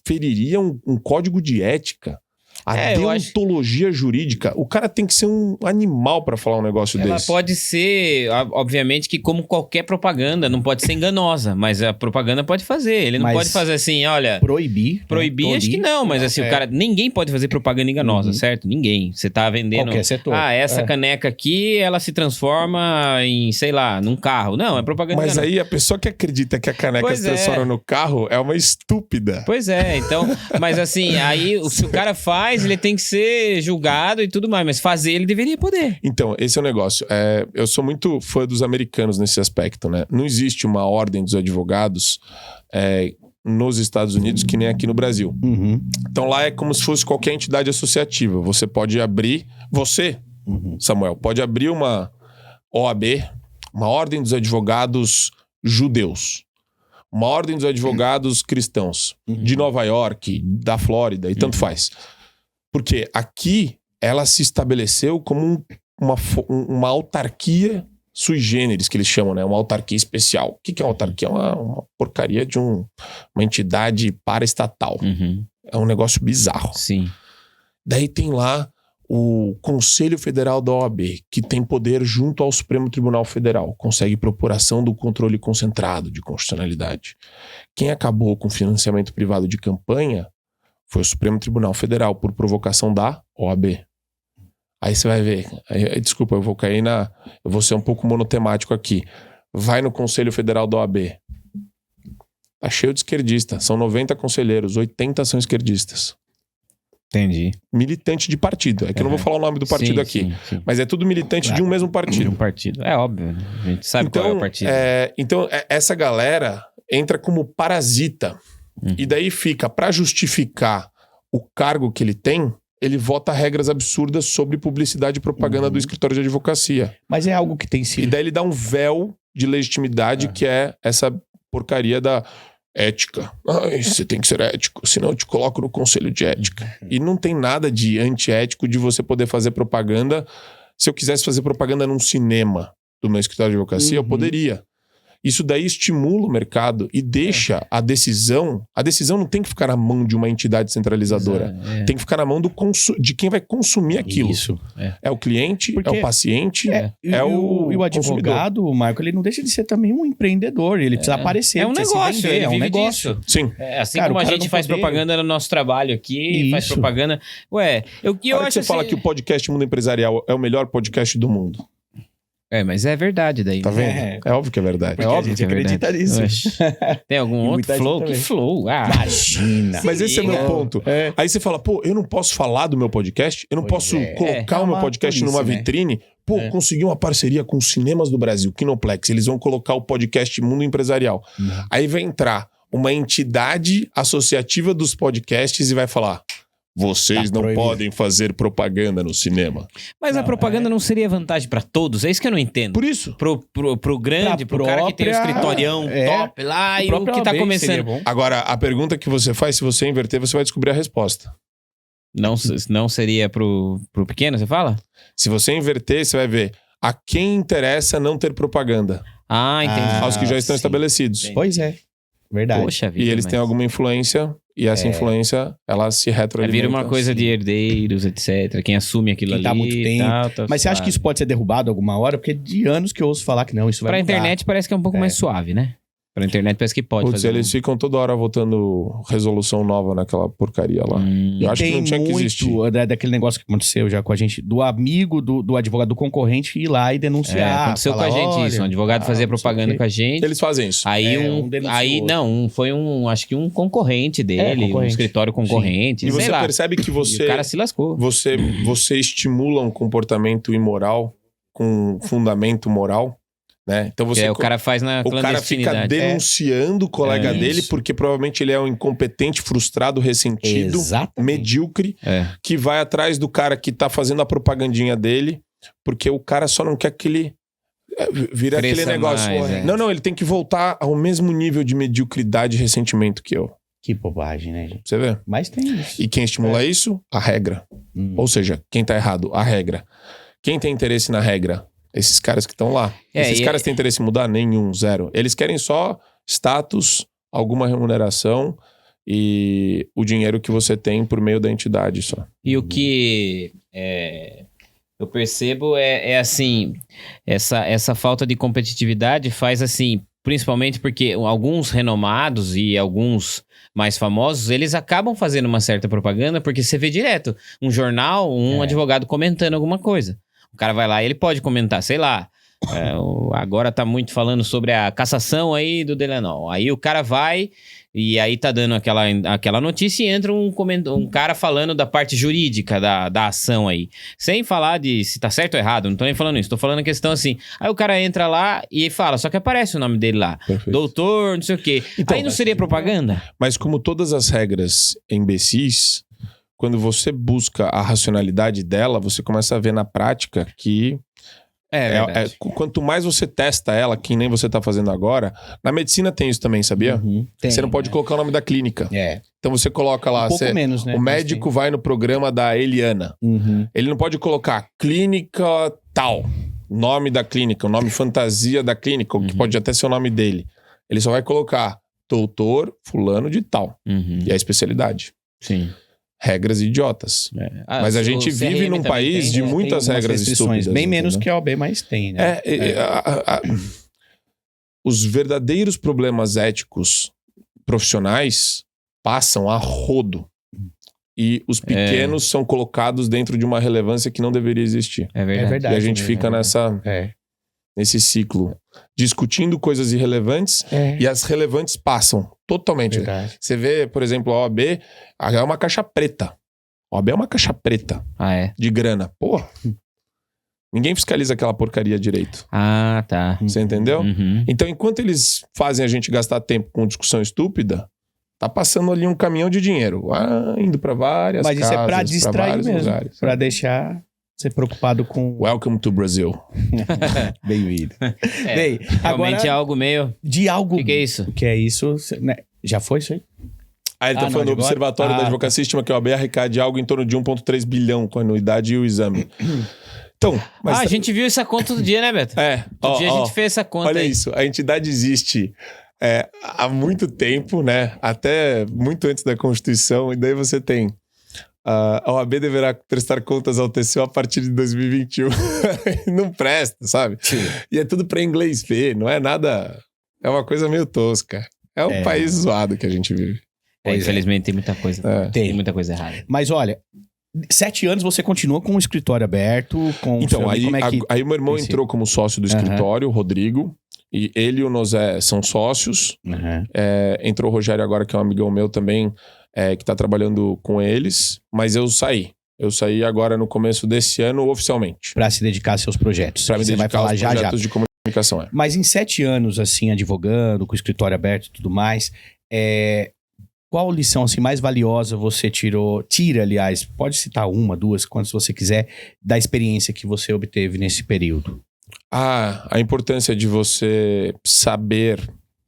feriria um código de ética? A deontologia jurídica. O cara tem que ser um animal pra falar um negócio Ela desse. pode ser, obviamente, que como qualquer propaganda, não pode ser enganosa, mas a propaganda pode fazer. Ele não pode fazer assim, olha... Proibir, acho que não, mas assim, o cara... Ninguém pode fazer propaganda enganosa, certo? Ninguém. Você tá vendendo... Qualquer setor. Essa caneca aqui, ela se transforma em, sei lá, num carro. Não, é propaganda Mas enganosa. aí a pessoa que acredita que a caneca se transforma no carro é uma estúpida. Pois é, então... Mas assim, aí se o cara faz, ele tem que ser julgado e tudo mais, mas fazer ele deveria poder. Então, esse é o negócio. Eu sou muito fã dos americanos nesse aspecto, né? Não existe uma ordem dos advogados nos Estados Unidos que nem aqui no Brasil. Então lá é como se fosse qualquer entidade associativa. Você pode abrir... Samuel, pode abrir uma OAB, uma Ordem dos Advogados Judeus, uma Ordem dos Advogados Cristãos, de Nova York, da Flórida, e tanto faz. Porque aqui ela se estabeleceu como uma autarquia sui generis, que eles chamam, né? Uma autarquia especial. O que é uma autarquia? É uma porcaria de uma entidade paraestatal. É um negócio bizarro. Sim. Daí tem lá o Conselho Federal da OAB, que tem poder junto ao Supremo Tribunal Federal. Consegue propuração do controle concentrado de constitucionalidade. Quem acabou com financiamento privado de campanha foi o Supremo Tribunal Federal, por provocação da OAB. Aí você vai ver. Desculpa, eu vou ser um pouco monotemático aqui. Vai no Conselho Federal da OAB. Tá cheio de esquerdista. São 90 conselheiros, 80 são esquerdistas. Entendi. Militante de partido. É que eu não vou falar o nome do partido aqui. Sim. Mas é tudo militante de um mesmo partido. De um partido. É óbvio. A gente sabe qual é o partido. Então, essa galera entra como parasita. E daí fica, pra justificar o cargo que ele tem, ele vota regras absurdas sobre publicidade e propaganda do escritório de advocacia. Mas é algo que tem sido... E daí ele dá um véu de legitimidade que é essa porcaria da ética. Você tem que ser ético, senão eu te coloco no conselho de ética. E não tem nada de antiético de você poder fazer propaganda. Se eu quisesse fazer propaganda num cinema do meu escritório de advocacia, eu poderia. Isso daí estimula o mercado e deixa a decisão... A decisão não tem que ficar na mão de uma entidade centralizadora. Tem que ficar na mão de quem vai consumir aquilo. Isso. É o cliente, é o paciente, e o advogado, o Marco, ele não deixa de ser também um empreendedor. Ele precisa aparecer. É um negócio, ele vive negócio. disso. Sim. Assim como a gente faz propaganda no nosso trabalho aqui, faz propaganda... Eu acho que você fala que o podcast Mundo Empresarial é o melhor podcast do mundo. Mas é verdade daí. Tá vendo? É óbvio que é verdade. É óbvio que acredita nisso. Tem algum outro flow? Que flow? Imagina. Mas esse é meu ponto. Aí você fala, eu não posso falar do meu podcast? Eu não posso colocar o meu podcast numa vitrine? Consegui uma parceria com os cinemas do Brasil, Kinoplex. Eles vão colocar o podcast Mundo Empresarial. Aí vai entrar uma entidade associativa dos podcasts e vai falar... Vocês não podem fazer propaganda no cinema. Mas a propaganda não seria vantagem pra todos? É isso que eu não entendo. Por isso. Pro grande, pro cara que tem o escritorião top lá e o que tá começando. Agora, a pergunta que você faz, se você inverter, você vai descobrir a resposta. Não seria pro pequeno, você fala? Se você inverter, você vai ver a quem interessa não ter propaganda. Entendi. Aos que já estão estabelecidos. Entendi. Pois é. Verdade. Poxa vida. E eles têm alguma influência, e essa influência, ela se retroalimenta. Vira uma coisa de herdeiros, etc. Quem assume aquilo Quem tá ali. há muito tempo. Tá Mas você acha suave. que isso pode ser derrubado alguma hora? Porque de anos que eu ouço falar que não, isso vai Pra mudar. internet parece que é um pouco mais suave, né? Pra internet parece que pode Putz, fazer. eles ficam toda hora votando resolução nova naquela porcaria lá. Eu acho que não tinha que existir. Daquele negócio que aconteceu já com a gente, do amigo do advogado do concorrente ir lá e denunciar. Aconteceu falar, com a gente olha, isso. Um advogado fazia não sei propaganda o com a gente. Eles fazem isso. Aí denunciou. foi acho que um concorrente dele, um concorrente. escritório concorrente, E sei você lá. percebe que E o cara se lascou. você estimula um comportamento imoral com fundamento moral, né? Então você O cara faz na o cara fica clandestinidade. denunciando o colega dele isso. porque provavelmente ele é um incompetente, frustrado, ressentido, Exatamente. medíocre, que vai atrás do cara que tá fazendo a propagandinha dele, porque o cara só não quer que ele vira Cresça aquele negócio. mais, Não, ele tem que voltar ao mesmo nível de mediocridade e ressentimento que eu. Que bobagem, né, gente? Você vê? Mas tem isso. E quem estimula isso? A regra. Ou seja, quem tá errado? A regra. Quem tem interesse na regra? Esses caras que estão lá. Esses caras têm interesse em mudar? Nenhum, zero. Eles querem só status, alguma remuneração e o dinheiro que você tem por meio da entidade só. E o que eu percebo é assim, essa falta de competitividade faz assim, principalmente porque alguns renomados e alguns mais famosos, eles acabam fazendo uma certa propaganda porque você vê direto um jornal, advogado comentando alguma coisa. O cara vai lá e ele pode comentar, sei lá, agora tá muito falando sobre a cassação aí do Delenol. Aí o cara vai e aí tá dando aquela notícia e entra um cara falando da parte jurídica da ação aí. Sem falar de se tá certo ou errado, não tô nem falando isso, tô falando a questão assim. Aí o cara entra lá e fala, só que aparece o nome dele lá. Perfeito. Doutor, não sei o quê. Então, aí não seria propaganda? Mas como todas as regras imbecis, quando você busca a racionalidade dela, você começa a ver na prática que quanto mais você testa ela, que nem você tá fazendo agora, na medicina tem isso também, sabia? Você não pode colocar o nome da clínica. Então você coloca lá, pouco menos, né? O médico vai no programa da Eliana. Ele não pode colocar clínica tal, nome da clínica, o nome fantasia da clínica, que pode até ser o nome dele. Ele só vai colocar doutor fulano de tal. E a especialidade. Sim. Regras idiotas. Mas a gente vive num país de muitas regras estúpidas. Bem menos entendeu? que a OAB, mas tem, né? Os verdadeiros problemas éticos profissionais passam a rodo. E os pequenos são colocados dentro de uma relevância que não deveria existir. É verdade. E a gente fica nesse ciclo, discutindo coisas irrelevantes e as relevantes passam totalmente. Verdade. Você vê, por exemplo, a OAB é uma caixa preta. A OAB é uma caixa preta de grana. Pô, ninguém fiscaliza aquela porcaria direito. Ah, tá. Você entendeu? Então, enquanto eles fazem a gente gastar tempo com discussão estúpida, tá passando ali um caminhão de dinheiro, indo pra várias casas. Mas isso é pra distrair mesmo, lugares. pra deixar ser preocupado com... Welcome to Brazil. Bem-vindo. Bem, Realmente agora, é algo meio... de algo... O que é isso? O que é isso? Né? Já foi isso aí? Ele tá falando do Observatório da Advocacia estima que a OAB arrecade algo em torno de 1,3 bilhão com a anuidade e o exame. Então... a gente viu essa conta todo dia, né, Beto? Todo dia a gente fez essa conta. Olha aí. isso, a entidade existe há muito tempo, né? Até muito antes da Constituição, e daí você tem... A OAB deverá prestar contas ao TCU a partir de 2021. Não presta, sabe? Sim. E é tudo para inglês ver, não é nada... É uma coisa meio tosca. É um país zoado que a gente vive. Infelizmente tem muita coisa. Tem muita coisa errada. Mas olha, 7 anos você continua com o escritório aberto, com... Então, aí o meu irmão entrou como sócio do escritório, o Rodrigo, e ele e o Nozé são sócios. Entrou o Rogério agora, que é um amigão meu também, que tá trabalhando com eles, mas eu saí. Eu saí agora no começo desse ano, oficialmente. Para se dedicar aos seus projetos. Para me dedicar vai falar aos projetos de comunicação. Mas em 7 anos, assim, advogando, com o escritório aberto e tudo mais, qual lição assim, mais valiosa você tira, aliás, pode citar uma, duas, quantas você quiser, da experiência que você obteve nesse período? A importância de você saber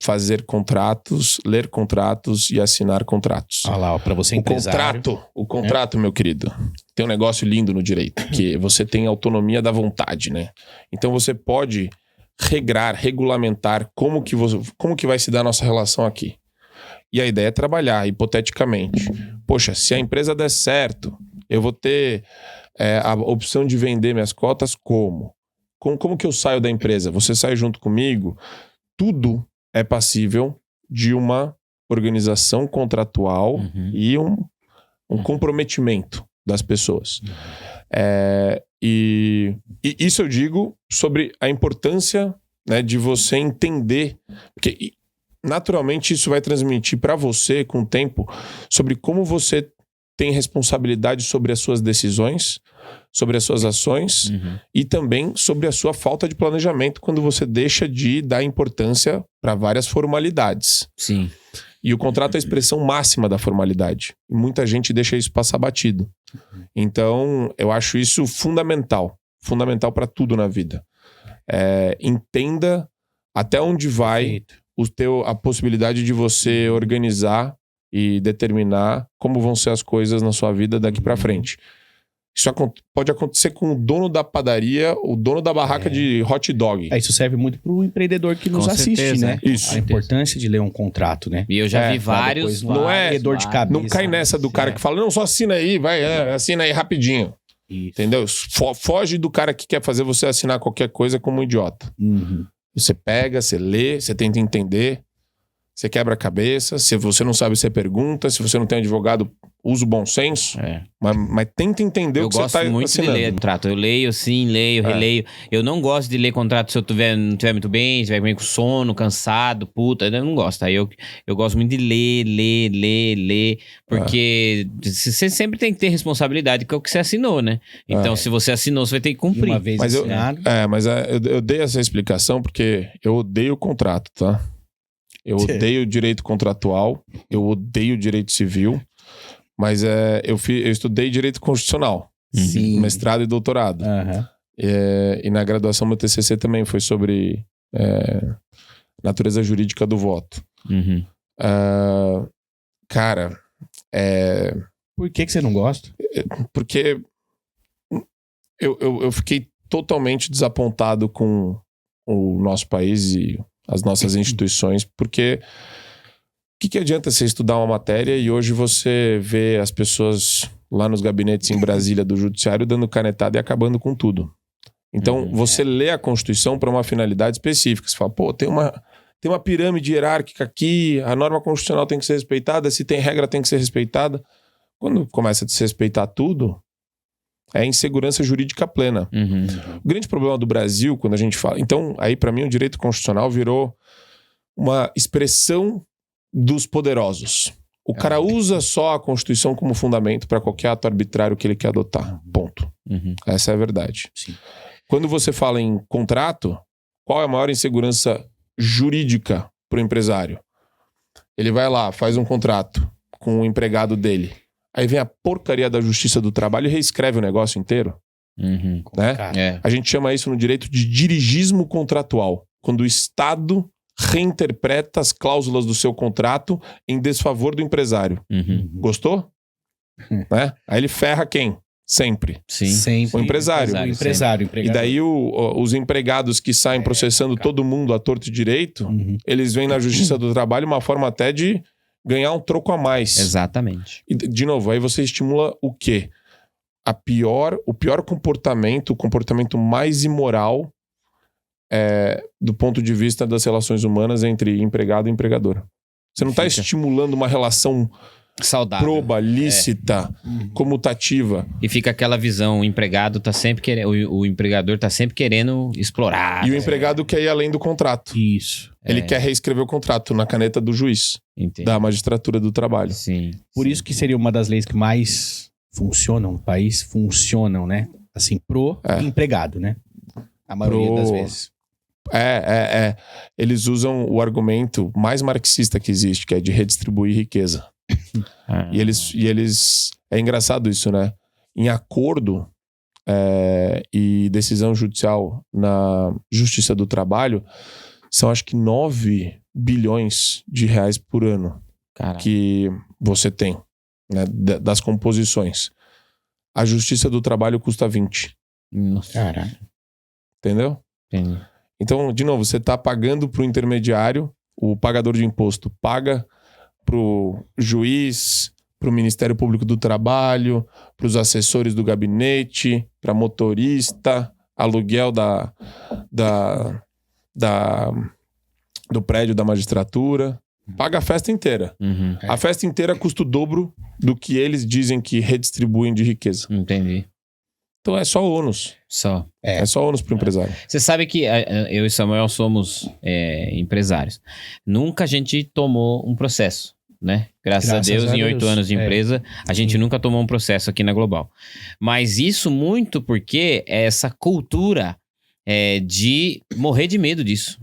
fazer contratos, ler contratos e assinar contratos. Lá, para você empresário. O contrato, meu querido, tem um negócio lindo no direito, que você tem autonomia da vontade, né? Então você pode regrar, regulamentar como que vai se dar a nossa relação aqui. E a ideia é trabalhar, hipoteticamente. Poxa, se a empresa der certo, eu vou ter a opção de vender minhas cotas como? Como que eu saio da empresa? Você sai junto comigo? Tudo é passível de uma organização contratual e um comprometimento das pessoas. E isso eu digo sobre a importância, né, de você entender, porque naturalmente isso vai transmitir para você com o tempo sobre como você tem responsabilidade sobre as suas decisões, sobre as suas ações e também sobre a sua falta de planejamento quando você deixa de dar importância para várias formalidades. Sim. E o contrato é a expressão máxima da formalidade. E muita gente deixa isso passar batido. Então, eu acho isso fundamental. Fundamental para tudo na vida. Entenda até onde vai a possibilidade de você organizar e determinar como vão ser as coisas na sua vida daqui para frente. Isso pode acontecer com o dono da padaria, o dono da barraca de hot dog. Isso serve muito pro empreendedor que nos assiste, certeza, né? Isso. A importância de ler um contrato, né? E eu já vi vários. Não é dor de cabeça. Não cai nessa do cara que fala, não, só assina aí, vai, assina aí rapidinho. Isso. Entendeu? Foge do cara que quer fazer você assinar qualquer coisa como um idiota. Você pega, você lê, você tenta entender, você quebra a cabeça. Se você não sabe, você pergunta. Se você não tem advogado, usa o bom senso. Mas tenta entender o que você está assinando. Eu gosto muito de ler contrato. Eu leio, sim, leio, releio. Eu não gosto de ler contrato se eu não estiver muito bem, se estiver meio com sono, cansado, puta. Eu não gosto. Aí eu gosto muito de ler. Porque você sempre tem que ter responsabilidade com o que você assinou, né? Então, se você assinou, você vai ter que cumprir. Uma vez assinado. Eu dei essa explicação porque eu odeio o contrato, tá? Eu odeio o direito contratual, eu odeio o direito civil, mas eu estudei direito constitucional, mestrado e doutorado. E na graduação, meu TCC também foi sobre natureza jurídica do voto. Cara, Por que você não gosta? Porque eu fiquei totalmente desapontado com o nosso país e as nossas instituições, porque o que adianta você estudar uma matéria e hoje você vê as pessoas lá nos gabinetes em Brasília do judiciário dando canetada e acabando com tudo. Então, você lê a Constituição para uma finalidade específica. Você fala, pô, tem uma pirâmide hierárquica aqui, a norma constitucional tem que ser respeitada, se tem regra tem que ser respeitada. Quando começa a desrespeitar tudo, é insegurança jurídica plena. O grande problema do Brasil, quando a gente fala... Então, aí para mim o direito constitucional virou uma expressão dos poderosos. O cara usa só a Constituição como fundamento para qualquer ato arbitrário que ele quer adotar. Ponto. Essa é a verdade. Sim. Quando você fala em contrato, qual é a maior insegurança jurídica para o empresário? Ele vai lá, faz um contrato com o empregado dele. Aí vem a porcaria da Justiça do Trabalho e reescreve o negócio inteiro. Né? A gente chama isso no direito de dirigismo contratual. Quando o Estado reinterpreta as cláusulas do seu contrato em desfavor do empresário. Gostou? Né? Aí ele ferra quem? Sempre. Sempre. O empresário. O empresário. E daí os empregados que saem processando todo mundo à torto e direito, eles veem na Justiça do Trabalho uma forma até de ganhar um troco a mais. Exatamente. E, de novo, aí você estimula o quê? O pior comportamento, o comportamento mais imoral do ponto de vista das relações humanas entre empregado e empregador. Você não está estimulando uma relação saudável, proba, lícita, comutativa. E fica aquela visão, o empregado tá sempre querendo, o empregador tá sempre querendo explorar. E o empregado quer ir além do contrato. Isso. Ele quer reescrever o contrato na caneta do juiz. Entendi. Da magistratura do trabalho. Sim. Por isso que seria uma das leis que mais funcionam no país, funcionam, né? Assim, pro empregado, né? A maioria das vezes. Eles usam o argumento mais marxista que existe, que é de redistribuir riqueza. E eles... É engraçado isso, né? Em acordo e decisão judicial na Justiça do Trabalho, são acho que 9 bilhões de reais por ano. Caraca. Que você tem, né, das composições. A Justiça do Trabalho custa 20. Nossa. Caraca. Entendeu? Entendi. Então, de novo, você está pagando para o intermediário, o pagador de imposto paga para o juiz, para o Ministério Público do Trabalho, para os assessores do gabinete, para motorista, aluguel do prédio da magistratura. Paga a festa inteira. Uhum. A festa inteira custa o dobro do que eles dizem que redistribuem de riqueza. Entendi. Então é só ônus. Só. É só ônus pro empresário. Você sabe que eu e Samuel somos empresários. Nunca a gente tomou um processo, né? Graças a Deus, em 8 anos de empresa, a gente nunca tomou um processo aqui na Global. Mas isso muito porque é essa cultura de morrer de medo disso.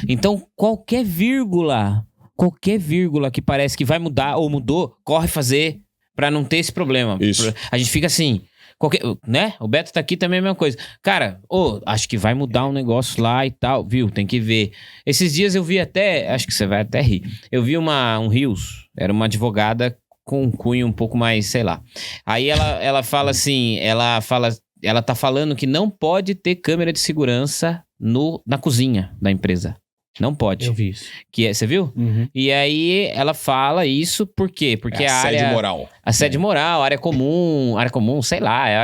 Então, qualquer vírgula que parece que vai mudar ou mudou, corre fazer pra não ter esse problema. Isso. A gente fica assim... né? O Beto tá aqui também é a mesma coisa. Cara, acho que vai mudar um negócio lá e tal, viu? Tem que ver. Esses dias eu vi até, acho que você vai até rir. Eu vi um Rios, era uma advogada com um cunho um pouco mais, sei lá. Aí ela fala assim, ela tá falando que não pode ter câmera de segurança na cozinha da empresa. Não pode. Eu vi isso. Você viu? Uhum. E aí ela fala isso por quê? Porque a área... Assédio moral. Assédio moral, área comum, sei lá, é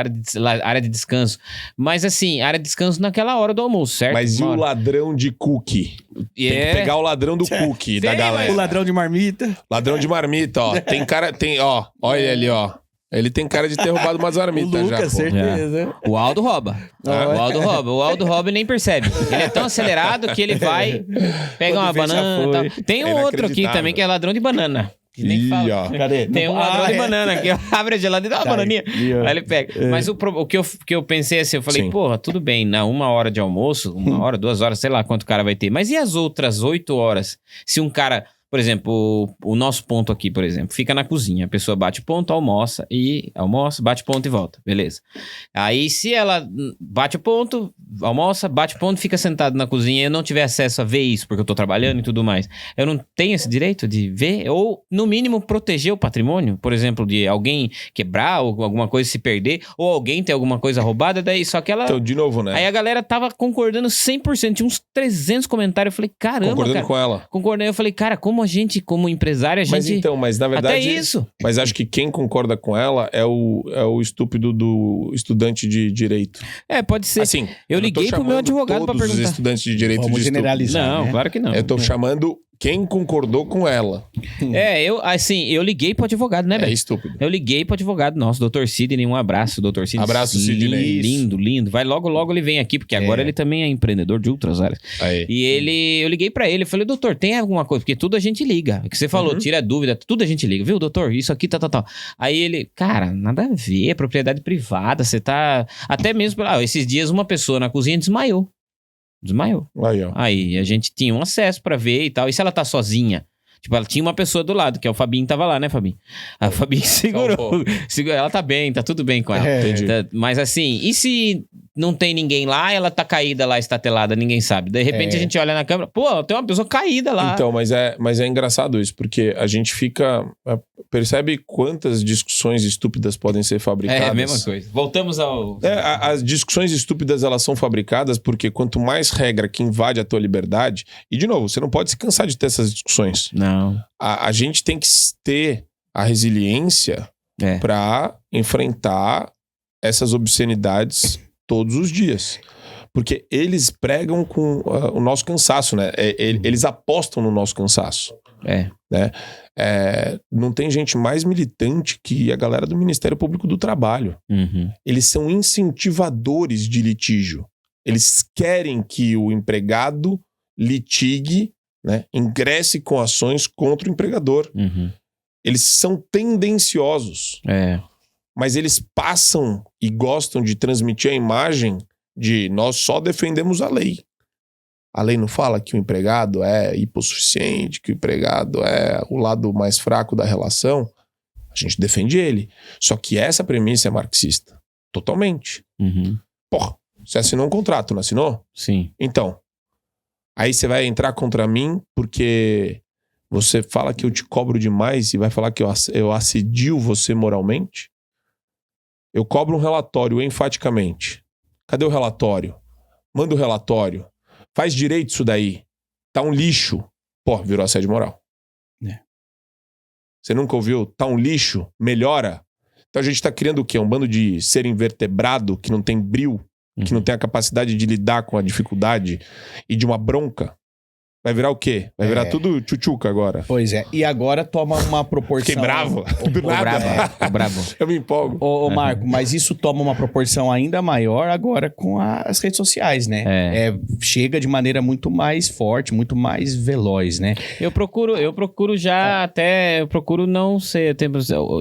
área de descanso. Mas assim, área de descanso naquela hora do almoço, certo? Mas e o ladrão de cookie? Tem que pegar o ladrão do cookie da galera. O ladrão de marmita. Ladrão de marmita, ó. Olha ele ali, ó. Ele tem cara de ter roubado umas marmitas já, Lucas, pô. certeza. O Aldo rouba. O Aldo rouba e nem percebe. Ele é tão acelerado que ele vai, pega uma banana e tal. Tem um outro aqui também que é ladrão de banana. Que nem fala. Ó. Cadê? Tem um ladrão de banana que abre a geladeira e dá uma bananinha. Aí ele pega. Mas o que eu pensei assim, eu falei, Sim. porra, tudo bem, na 1 hora de almoço, 1 hora, 2 horas, sei lá quanto o cara vai ter. Mas e as outras 8 horas? Se um cara... Por exemplo, o nosso ponto aqui, por exemplo, fica na cozinha. A pessoa bate ponto, almoça, bate ponto e volta. Beleza. Aí, se ela bate o ponto, almoça, bate ponto, fica sentado na cozinha e eu não tiver acesso a ver isso, porque eu tô trabalhando e tudo mais, eu não tenho esse direito de ver? Ou, no mínimo, proteger o patrimônio? Por exemplo, de alguém quebrar ou alguma coisa se perder, ou alguém ter alguma coisa roubada, daí só que ela... Então, de novo, né? Aí a galera tava concordando 100%, tinha uns 300 comentários. Eu falei, caramba, Concordando com ela. Concordei, eu falei, cara, como a gente, como empresário, Mas na verdade... Até isso. Mas acho que quem concorda com ela é o estúpido do estudante de direito. Pode ser. Assim, eu liguei pro meu advogado pra todos os perguntar. estudantes de direito Vamos de estúpido. generalizar. Não, né? claro que não. Eu tô chamando quem concordou com ela. Eu liguei pro advogado, né, É velho? estúpido. Eu liguei pro advogado nosso, Dr. Sidney, um abraço, Dr. Sidney. Abraço, Sidney. Lindo. Vai logo ele vem aqui, porque agora ele também é empreendedor de outras áreas. Aí. E eu liguei pra ele, eu falei, doutor, tem alguma coisa? Porque tudo a gente liga. É que você falou, tira dúvida, tudo a gente liga. Viu, doutor? Isso aqui, tal. Aí ele, cara, nada a ver, é propriedade privada, você tá... Até mesmo, esses dias uma pessoa na cozinha desmaiou. Aí, ó. Aí a gente tinha um acesso pra ver e tal. E se ela tá sozinha? Tipo, ela tinha uma pessoa do lado, que é o Fabinho, tava lá, né, Fabinho? A Fabinho segurou. Ela tá bem, tá tudo bem com ela. Entendi. Mas assim, e se não tem ninguém lá, ela tá caída lá, estatelada, ninguém sabe. De repente a gente olha na câmera, pô, tem uma pessoa caída lá. Então, mas é engraçado isso, porque a gente percebe quantas discussões estúpidas podem ser fabricadas. É a mesma coisa. Voltamos ao... As discussões estúpidas, elas são fabricadas porque quanto mais regra que invade a tua liberdade... E, de novo, você não pode se cansar de ter essas discussões. Não. A gente tem que ter a resiliência para enfrentar essas obscenidades todos os dias. Porque eles pregam com o nosso cansaço, né? Eles apostam no nosso cansaço. Né? Não tem gente mais militante que a galera do Ministério Público do Trabalho. Uhum. Eles são incentivadores de litígio. Eles querem que o empregado litigue, né? Ingresse com ações contra o empregador. Uhum. Eles são tendenciosos. Mas eles passam e gostam de transmitir a imagem de nós só defendemos a lei. A lei não fala que o empregado é hipossuficiente, que o empregado é o lado mais fraco da relação. A gente defende ele. Só que essa premissa é marxista. Totalmente. Uhum. Porra, você assinou um contrato, não assinou? Sim. Então, aí você vai entrar contra mim porque você fala que eu te cobro demais e vai falar que eu assedio você moralmente? Eu cobro um relatório enfaticamente. Cadê o relatório? Manda o relatório. Faz direito isso daí. Tá um lixo. Pô, virou assédio moral. Você nunca ouviu? Tá um lixo? Melhora. Então a gente tá criando o quê? Um bando de ser invertebrado que não tem bril, que não tem a capacidade de lidar com a dificuldade e de uma bronca. Vai virar o quê? Vai virar tudo tchutchuca agora. Pois é. E agora toma uma proporção... Fiquei bravo. Bravo. Eu me empolgo. Ô, Marco, mas isso toma uma proporção ainda maior agora com as redes sociais, né? Chega de maneira muito mais forte, muito mais veloz, né? Eu procuro já até... Eu procuro não ser...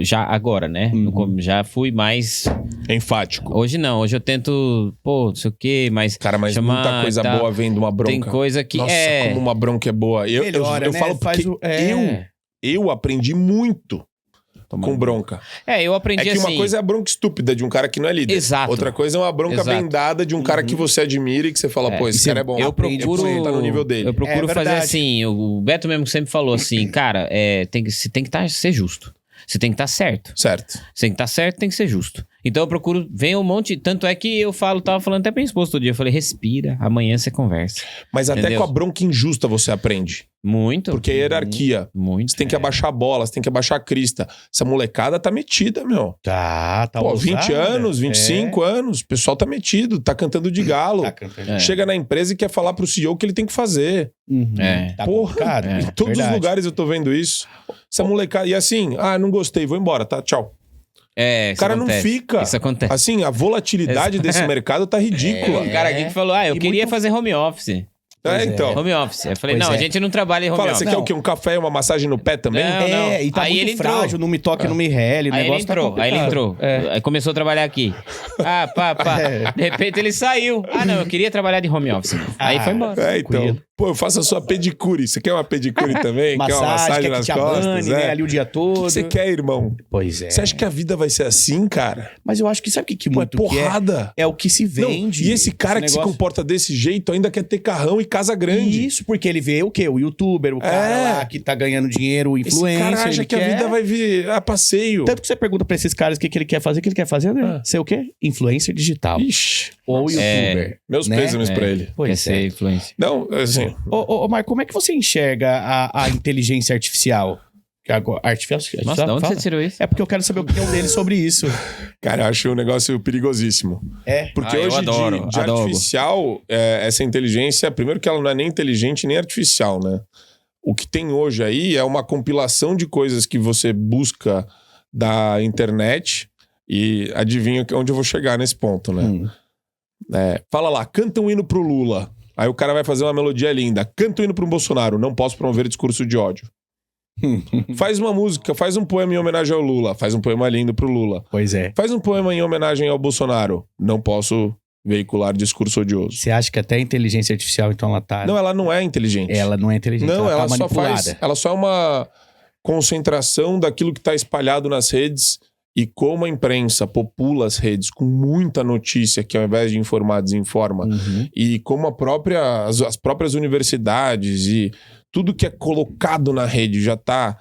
Já agora, né? Já fui mais... Enfático. Hoje não. Hoje eu tento... Pô, não sei o quê, mas... Cara, mas muita coisa boa vem de uma bronca. Tem coisa que... Nossa, como uma bronca é boa. Eu né? falo porque eu aprendi muito com bronca. Eu aprendi assim... É que uma coisa é a bronca estúpida de um cara que não é líder. Exato. Outra coisa é uma bronca bem dada de um cara que você admira e que você fala, pô, esse cara é bom. Eu procuro tá no nível dele. Eu procuro fazer assim, o Beto mesmo sempre falou assim, cara, você tem que ser justo. Você tem que estar certo. Certo. Você tem que estar certo, tem que ser justo. Então eu procuro, vem um monte... Tanto é que eu tava falando até pra minha esposa todo dia. Eu falei, respira, amanhã você conversa. Mas até com a bronca injusta você aprende. Muito. Porque é hierarquia. Muito. Você tem que abaixar a bola, você tem que abaixar a crista. Essa molecada tá metida, meu. Tá Pô, ousada. 20 anos, 25 anos, o pessoal tá metido, tá cantando de galo. Chega na empresa e quer falar pro CEO o que ele tem que fazer. Tá porra, em todos os lugares eu tô vendo isso. Essa molecada... E assim, não gostei, vou embora, tá? Tchau. O cara não fica. Isso acontece. Assim, a volatilidade desse mercado tá ridícula. O cara aqui que falou, eu queria fazer home office. Então. Home office. Eu falei, a gente não trabalha em home office. Você quer o quê? Um café e uma massagem no pé também? Não. E tá aí muito ele frágil, entrou. não me toque, não me rele. Aí ele entrou. Aí começou a trabalhar aqui. Pá. De repente ele saiu. Não, eu queria trabalhar de home office. Aí foi embora. Então. Pô, eu faço a sua pedicure. Você quer uma pedicure também? Quer uma massagem nas costas? Né? Ali o dia todo. O que você quer, irmão? Pois é. Você acha que a vida vai ser assim, cara? Mas eu acho que sabe o que muito porrada. É o que se vende. Não, e esse cara que se comporta desse jeito ainda quer ter carrão e casa grande. Isso, porque ele vê o quê? O youtuber, o cara lá que tá ganhando dinheiro, o influencer. Esse cara acha que a vida vai vir a passeio. Tanto que você pergunta pra esses caras o que ele quer fazer, né? Ser o quê? Influencer digital. Ixi. Ou youtuber. Meus pêsames pra ele. Quer ser influencer. Não, assim... Ô, Marco, como é que você enxerga a inteligência artificial? Nossa, de onde você tirou isso? É porque eu quero saber a opinião dele sobre isso. Cara, eu acho um negócio perigosíssimo. Porque hoje de artificial, essa inteligência, primeiro que ela não é nem inteligente nem artificial, né? O que tem hoje aí é uma compilação de coisas que você busca da internet e adivinha onde eu vou chegar nesse ponto, né? Fala lá, canta um hino pro Lula. Aí o cara vai fazer uma melodia linda. Canta um hino pro Bolsonaro. Não posso promover discurso de ódio. Faz uma música, faz um poema em homenagem ao Lula. Faz um poema lindo pro Lula. Pois é. Faz um poema em homenagem ao Bolsonaro. Não posso veicular discurso odioso. Você acha que até a inteligência artificial, então, ela tá... Não, ela não é inteligente. Ela não é inteligente, não, ela tá manipulada. Ela só é uma concentração daquilo que tá espalhado nas redes e como a imprensa popula as redes com muita notícia que ao invés de informar, desinforma. E como as próprias universidades e tudo que é colocado na rede já está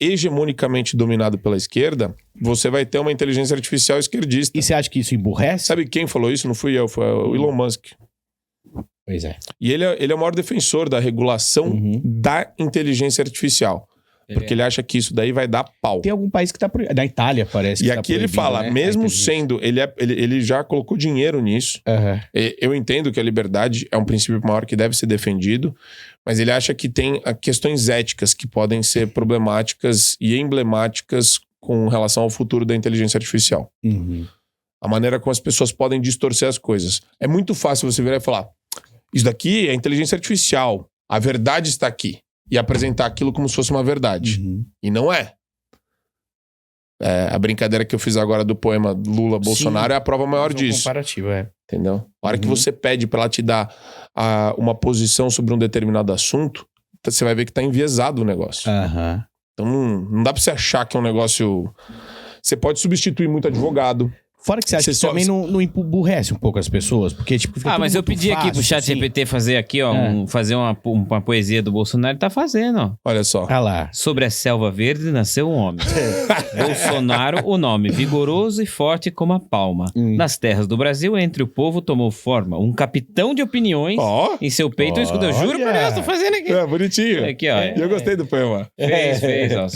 hegemonicamente dominado pela esquerda, você vai ter uma inteligência artificial esquerdista. E você acha que isso emburrece? Sabe quem falou isso? Não fui eu, foi o Elon Musk. Pois é. E ele é o maior defensor da regulação da inteligência artificial. Porque ele acha que isso daí vai dar pau. Tem algum país que tá proibido. Na Itália, parece. E aqui ele fala, né? Mesmo sendo... Ele já colocou dinheiro nisso. Eu entendo que a liberdade é um princípio maior que deve ser defendido, mas ele acha que tem questões éticas que podem ser problemáticas e emblemáticas com relação ao futuro da inteligência artificial. A maneira como as pessoas podem distorcer as coisas. É muito fácil você virar e falar, isso daqui é inteligência artificial, a verdade está aqui. E apresentar aquilo como se fosse uma verdade. E não é. A brincadeira que eu fiz agora do poema Lula-Bolsonaro é a prova maior disso. Comparativo, Entendeu? A hora que você pede pra ela te dar uma posição sobre um determinado assunto, você vai ver que tá enviesado o negócio. Então não dá pra você achar que é um negócio... Você pode substituir muito advogado. Fora que você acha que também não emburrece um pouco as pessoas, porque tipo... Mas eu pedi aqui pro ChatGPT fazer aqui, ó, fazer uma poesia do Bolsonaro, ele tá fazendo, ó. Olha só. Ah lá. Sobre a selva verde nasceu um homem. Bolsonaro, o nome, vigoroso e forte como a palma. Nas terras do Brasil, entre o povo tomou forma. Um capitão de opiniões em seu peito. Eu juro por Deus, tô fazendo aqui. É, bonitinho. Aqui, ó. Eu gostei do poema. Fez, ó.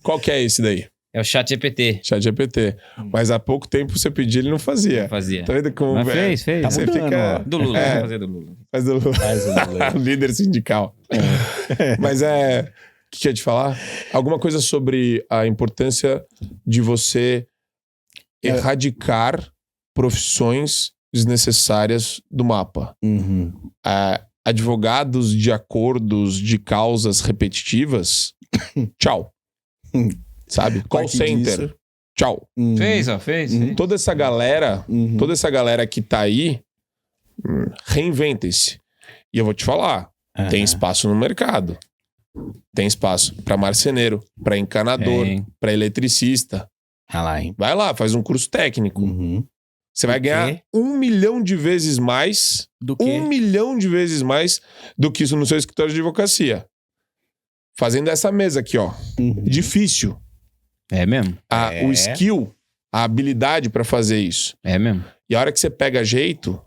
Qual que é esse daí? É o ChatGPT. ChatGPT. Mas há pouco tempo você pediu, ele não fazia. Não fazia. Tá vendo como... Mas fez. Tá você mudando, fica... Do Lula, vamos fazer do Lula. Faz do Lula. Líder sindical. Mas o que eu ia te falar? Alguma coisa sobre a importância de você erradicar profissões desnecessárias do mapa. Advogados de acordos de causas repetitivas, tchau. Sabe? Call center, tchau. Fez. Toda essa galera que tá aí, reinventem-se. E eu vou te falar, tem espaço no mercado. Tem espaço para marceneiro, para encanador, para eletricista. Vai lá, faz um curso técnico. Você vai ganhar 1 milhão de vezes mais. Do quê? 1 milhão de vezes mais do que isso no seu escritório de advocacia. Fazendo essa mesa aqui, ó. Difícil. É mesmo? O skill, a habilidade para fazer isso. É mesmo? E a hora que você pega jeito,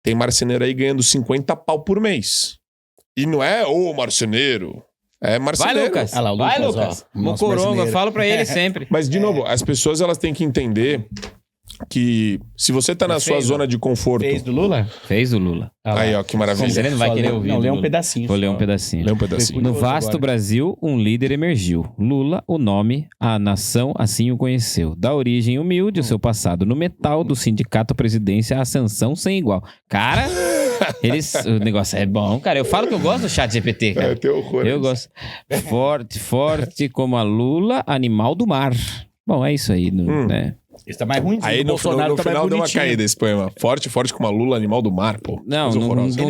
tem marceneiro aí ganhando 50 pau por mês. E não é o marceneiro. É marceneiro. Vai, Lucas. Vai, Lucas. Mocoronga, eu falo pra ele sempre. Mas, de novo, as pessoas elas têm que entender que se você tá na sua zona de conforto... Fez do Lula? Fez do Lula. Aí, ó, que maravilha. Ele não vai querer ouvir. Não, lê um pedacinho. Vou ler um pedacinho. No vasto Brasil, um líder emergiu. Lula, o nome, a nação assim o conheceu. Da origem humilde, o seu passado no metal, do sindicato à presidência, a ascensão sem igual. Cara, o negócio é bom, cara. Eu falo que eu gosto do ChatGPT, cara. Tem horror. Eu gosto. Forte como a Lula, animal do mar. Bom, é isso aí, né? Esse tá mais ruim. Aí no final deu uma caída esse poema. Forte como a Lula, animal do mar, pô. Não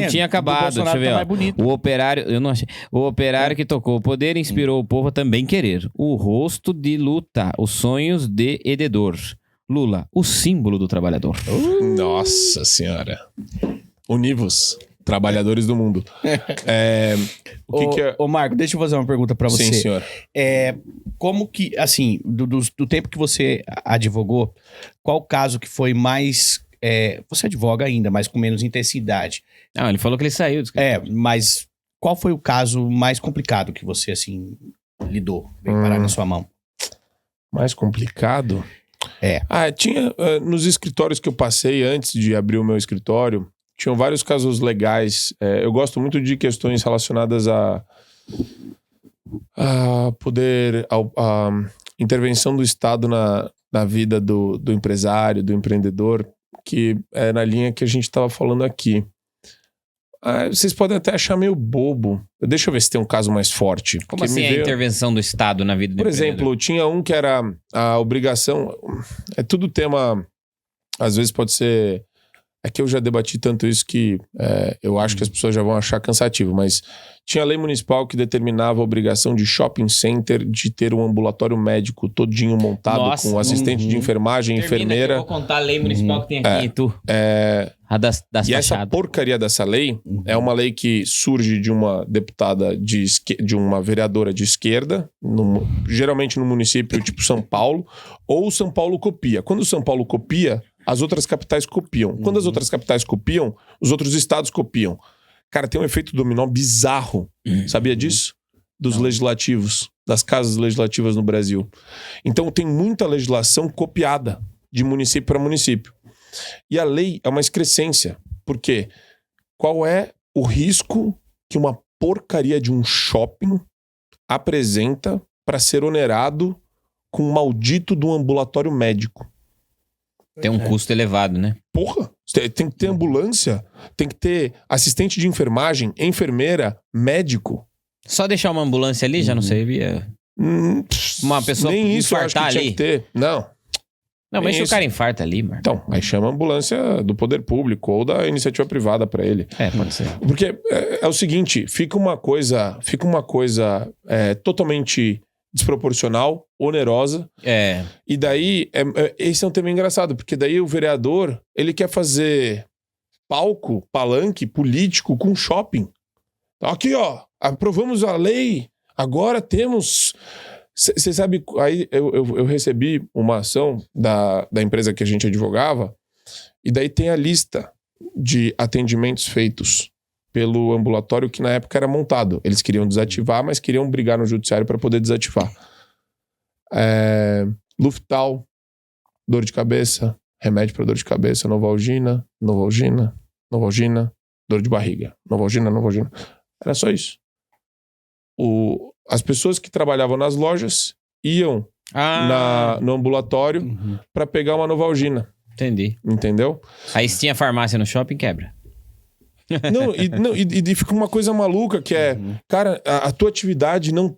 tinha acabado. Deixa eu ver, ó. O operário, eu não achei. O operário que tocou o poder inspirou o povo a também querer. O rosto de luta, os sonhos de hededor. Lula, o símbolo do trabalhador. Nossa senhora. Univos. Trabalhadores do mundo. Ô, Marco, deixa eu fazer uma pergunta pra você. Sim, senhor. Como que, assim, do tempo que você advogou, qual caso que foi mais... você advoga ainda, mas com menos intensidade. Não, ele falou que ele saiu. Mas qual foi o caso mais complicado que você, assim, lidou? Veio parar na sua mão? Mais complicado? Tinha... nos escritórios que eu passei antes de abrir o meu escritório... Tinham vários casos legais. Eu gosto muito de questões relacionadas a poder, a intervenção do Estado na vida do empresário, do empreendedor, que é na linha que a gente estava falando aqui. Vocês podem até achar meio bobo. Deixa eu ver se tem um caso mais forte. Como assim a intervenção do Estado na vida do empreendedor? Por exemplo, tinha um que era a obrigação... É tudo tema... Às vezes pode ser... É que eu já debati tanto isso que eu acho que as pessoas já vão achar cansativo, mas tinha a lei municipal que determinava a obrigação de shopping center de ter um ambulatório médico todinho montado, com assistente de enfermagem, enfermeira. Eu vou contar a lei municipal que tem aqui, tu. A das e essa porcaria dessa lei é uma lei que surge de uma deputada, de uma vereadora de esquerda, geralmente no município tipo São Paulo, ou São Paulo copia. Quando São Paulo copia, as outras capitais copiam. Quando as outras capitais copiam, os outros estados copiam. Cara, tem um efeito dominó bizarro. Sabia disso? Dos legislativos, das casas legislativas no Brasil. Então tem muita legislação copiada de município para município. E a lei é uma excrescência. Por quê? Qual é o risco que uma porcaria de um shopping apresenta para ser onerado com o maldito do ambulatório médico? Tem um custo elevado, né? Porra! Tem que ter ambulância, tem que ter assistente de enfermagem, enfermeira, médico. Só deixar uma ambulância ali já não servia? Uma pessoa nem isso eu acho que ali? Tinha que ter. Não, mas se o cara infarta ali, mano. Então, aí chama a ambulância do poder público ou da iniciativa privada pra ele. Pode ser. Porque é o seguinte, fica uma coisa totalmente desproporcional onerosa. E daí, esse é um tema engraçado, porque daí o vereador, ele quer fazer palanque político com shopping. Então, aqui, ó, aprovamos a lei, agora temos... Você sabe, aí eu recebi uma ação da empresa que a gente advogava, e daí tem a lista de atendimentos feitos pelo ambulatório que na época era montado. Eles queriam desativar, mas queriam brigar no judiciário para poder desativar. Luftal, dor de cabeça, remédio para dor de cabeça, Novalgina, dor de barriga, Novalgina. Era só isso. As pessoas que trabalhavam nas lojas iam no ambulatório para pegar uma Novalgina. Entendi. Entendeu? Aí se tinha farmácia no shopping, quebra. E fica uma coisa maluca que é... Cara, a tua atividade não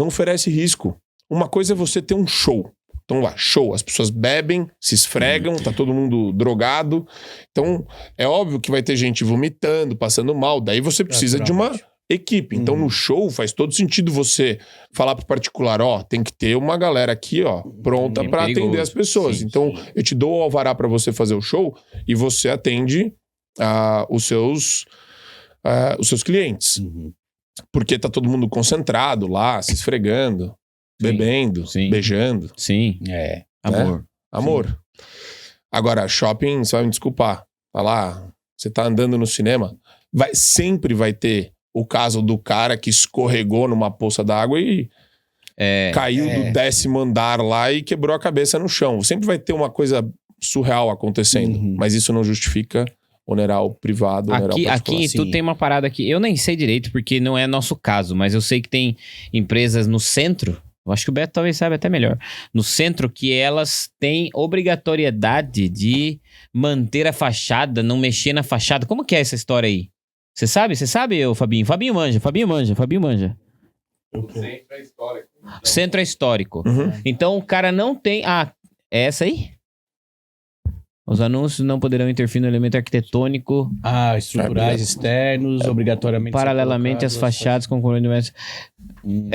oferece risco. Uma coisa é você ter um show. Então lá, show. As pessoas bebem, se esfregam, tá todo mundo drogado. Então, é óbvio que vai ter gente vomitando, passando mal. Daí você precisa de uma equipe. Então, no show, faz todo sentido você falar pro particular, ó, tem que ter uma galera aqui, ó, pronta pra atender as pessoas. Então, eu te dou o alvará pra você fazer o show e você atende os seus clientes. Porque tá todo mundo concentrado lá, se esfregando, bebendo, beijando. Sim. Amor. Amor. Agora, shopping, você vai me desculpar. Tá lá, você tá andando no cinema, sempre vai ter o caso do cara que escorregou numa poça d'água e caiu do 10º andar lá e quebrou a cabeça no chão. Sempre vai ter uma coisa surreal acontecendo, mas isso não justifica onerar o privado, onerar o particular. Aqui tu tem uma parada aqui, eu nem sei direito porque não é nosso caso, mas eu sei que tem empresas no centro, eu acho que o Beto talvez saiba até melhor, no centro que elas têm obrigatoriedade de manter a fachada, não mexer na fachada. Como que é essa história aí? Você sabe, ô Fabinho? Fabinho manja. O centro é histórico. Centro é histórico. Então o cara não tem... é essa aí? Os anúncios não poderão interferir no elemento arquitetônico... estruturais externos, obrigatoriamente... Paralelamente às fachadas concorrentes...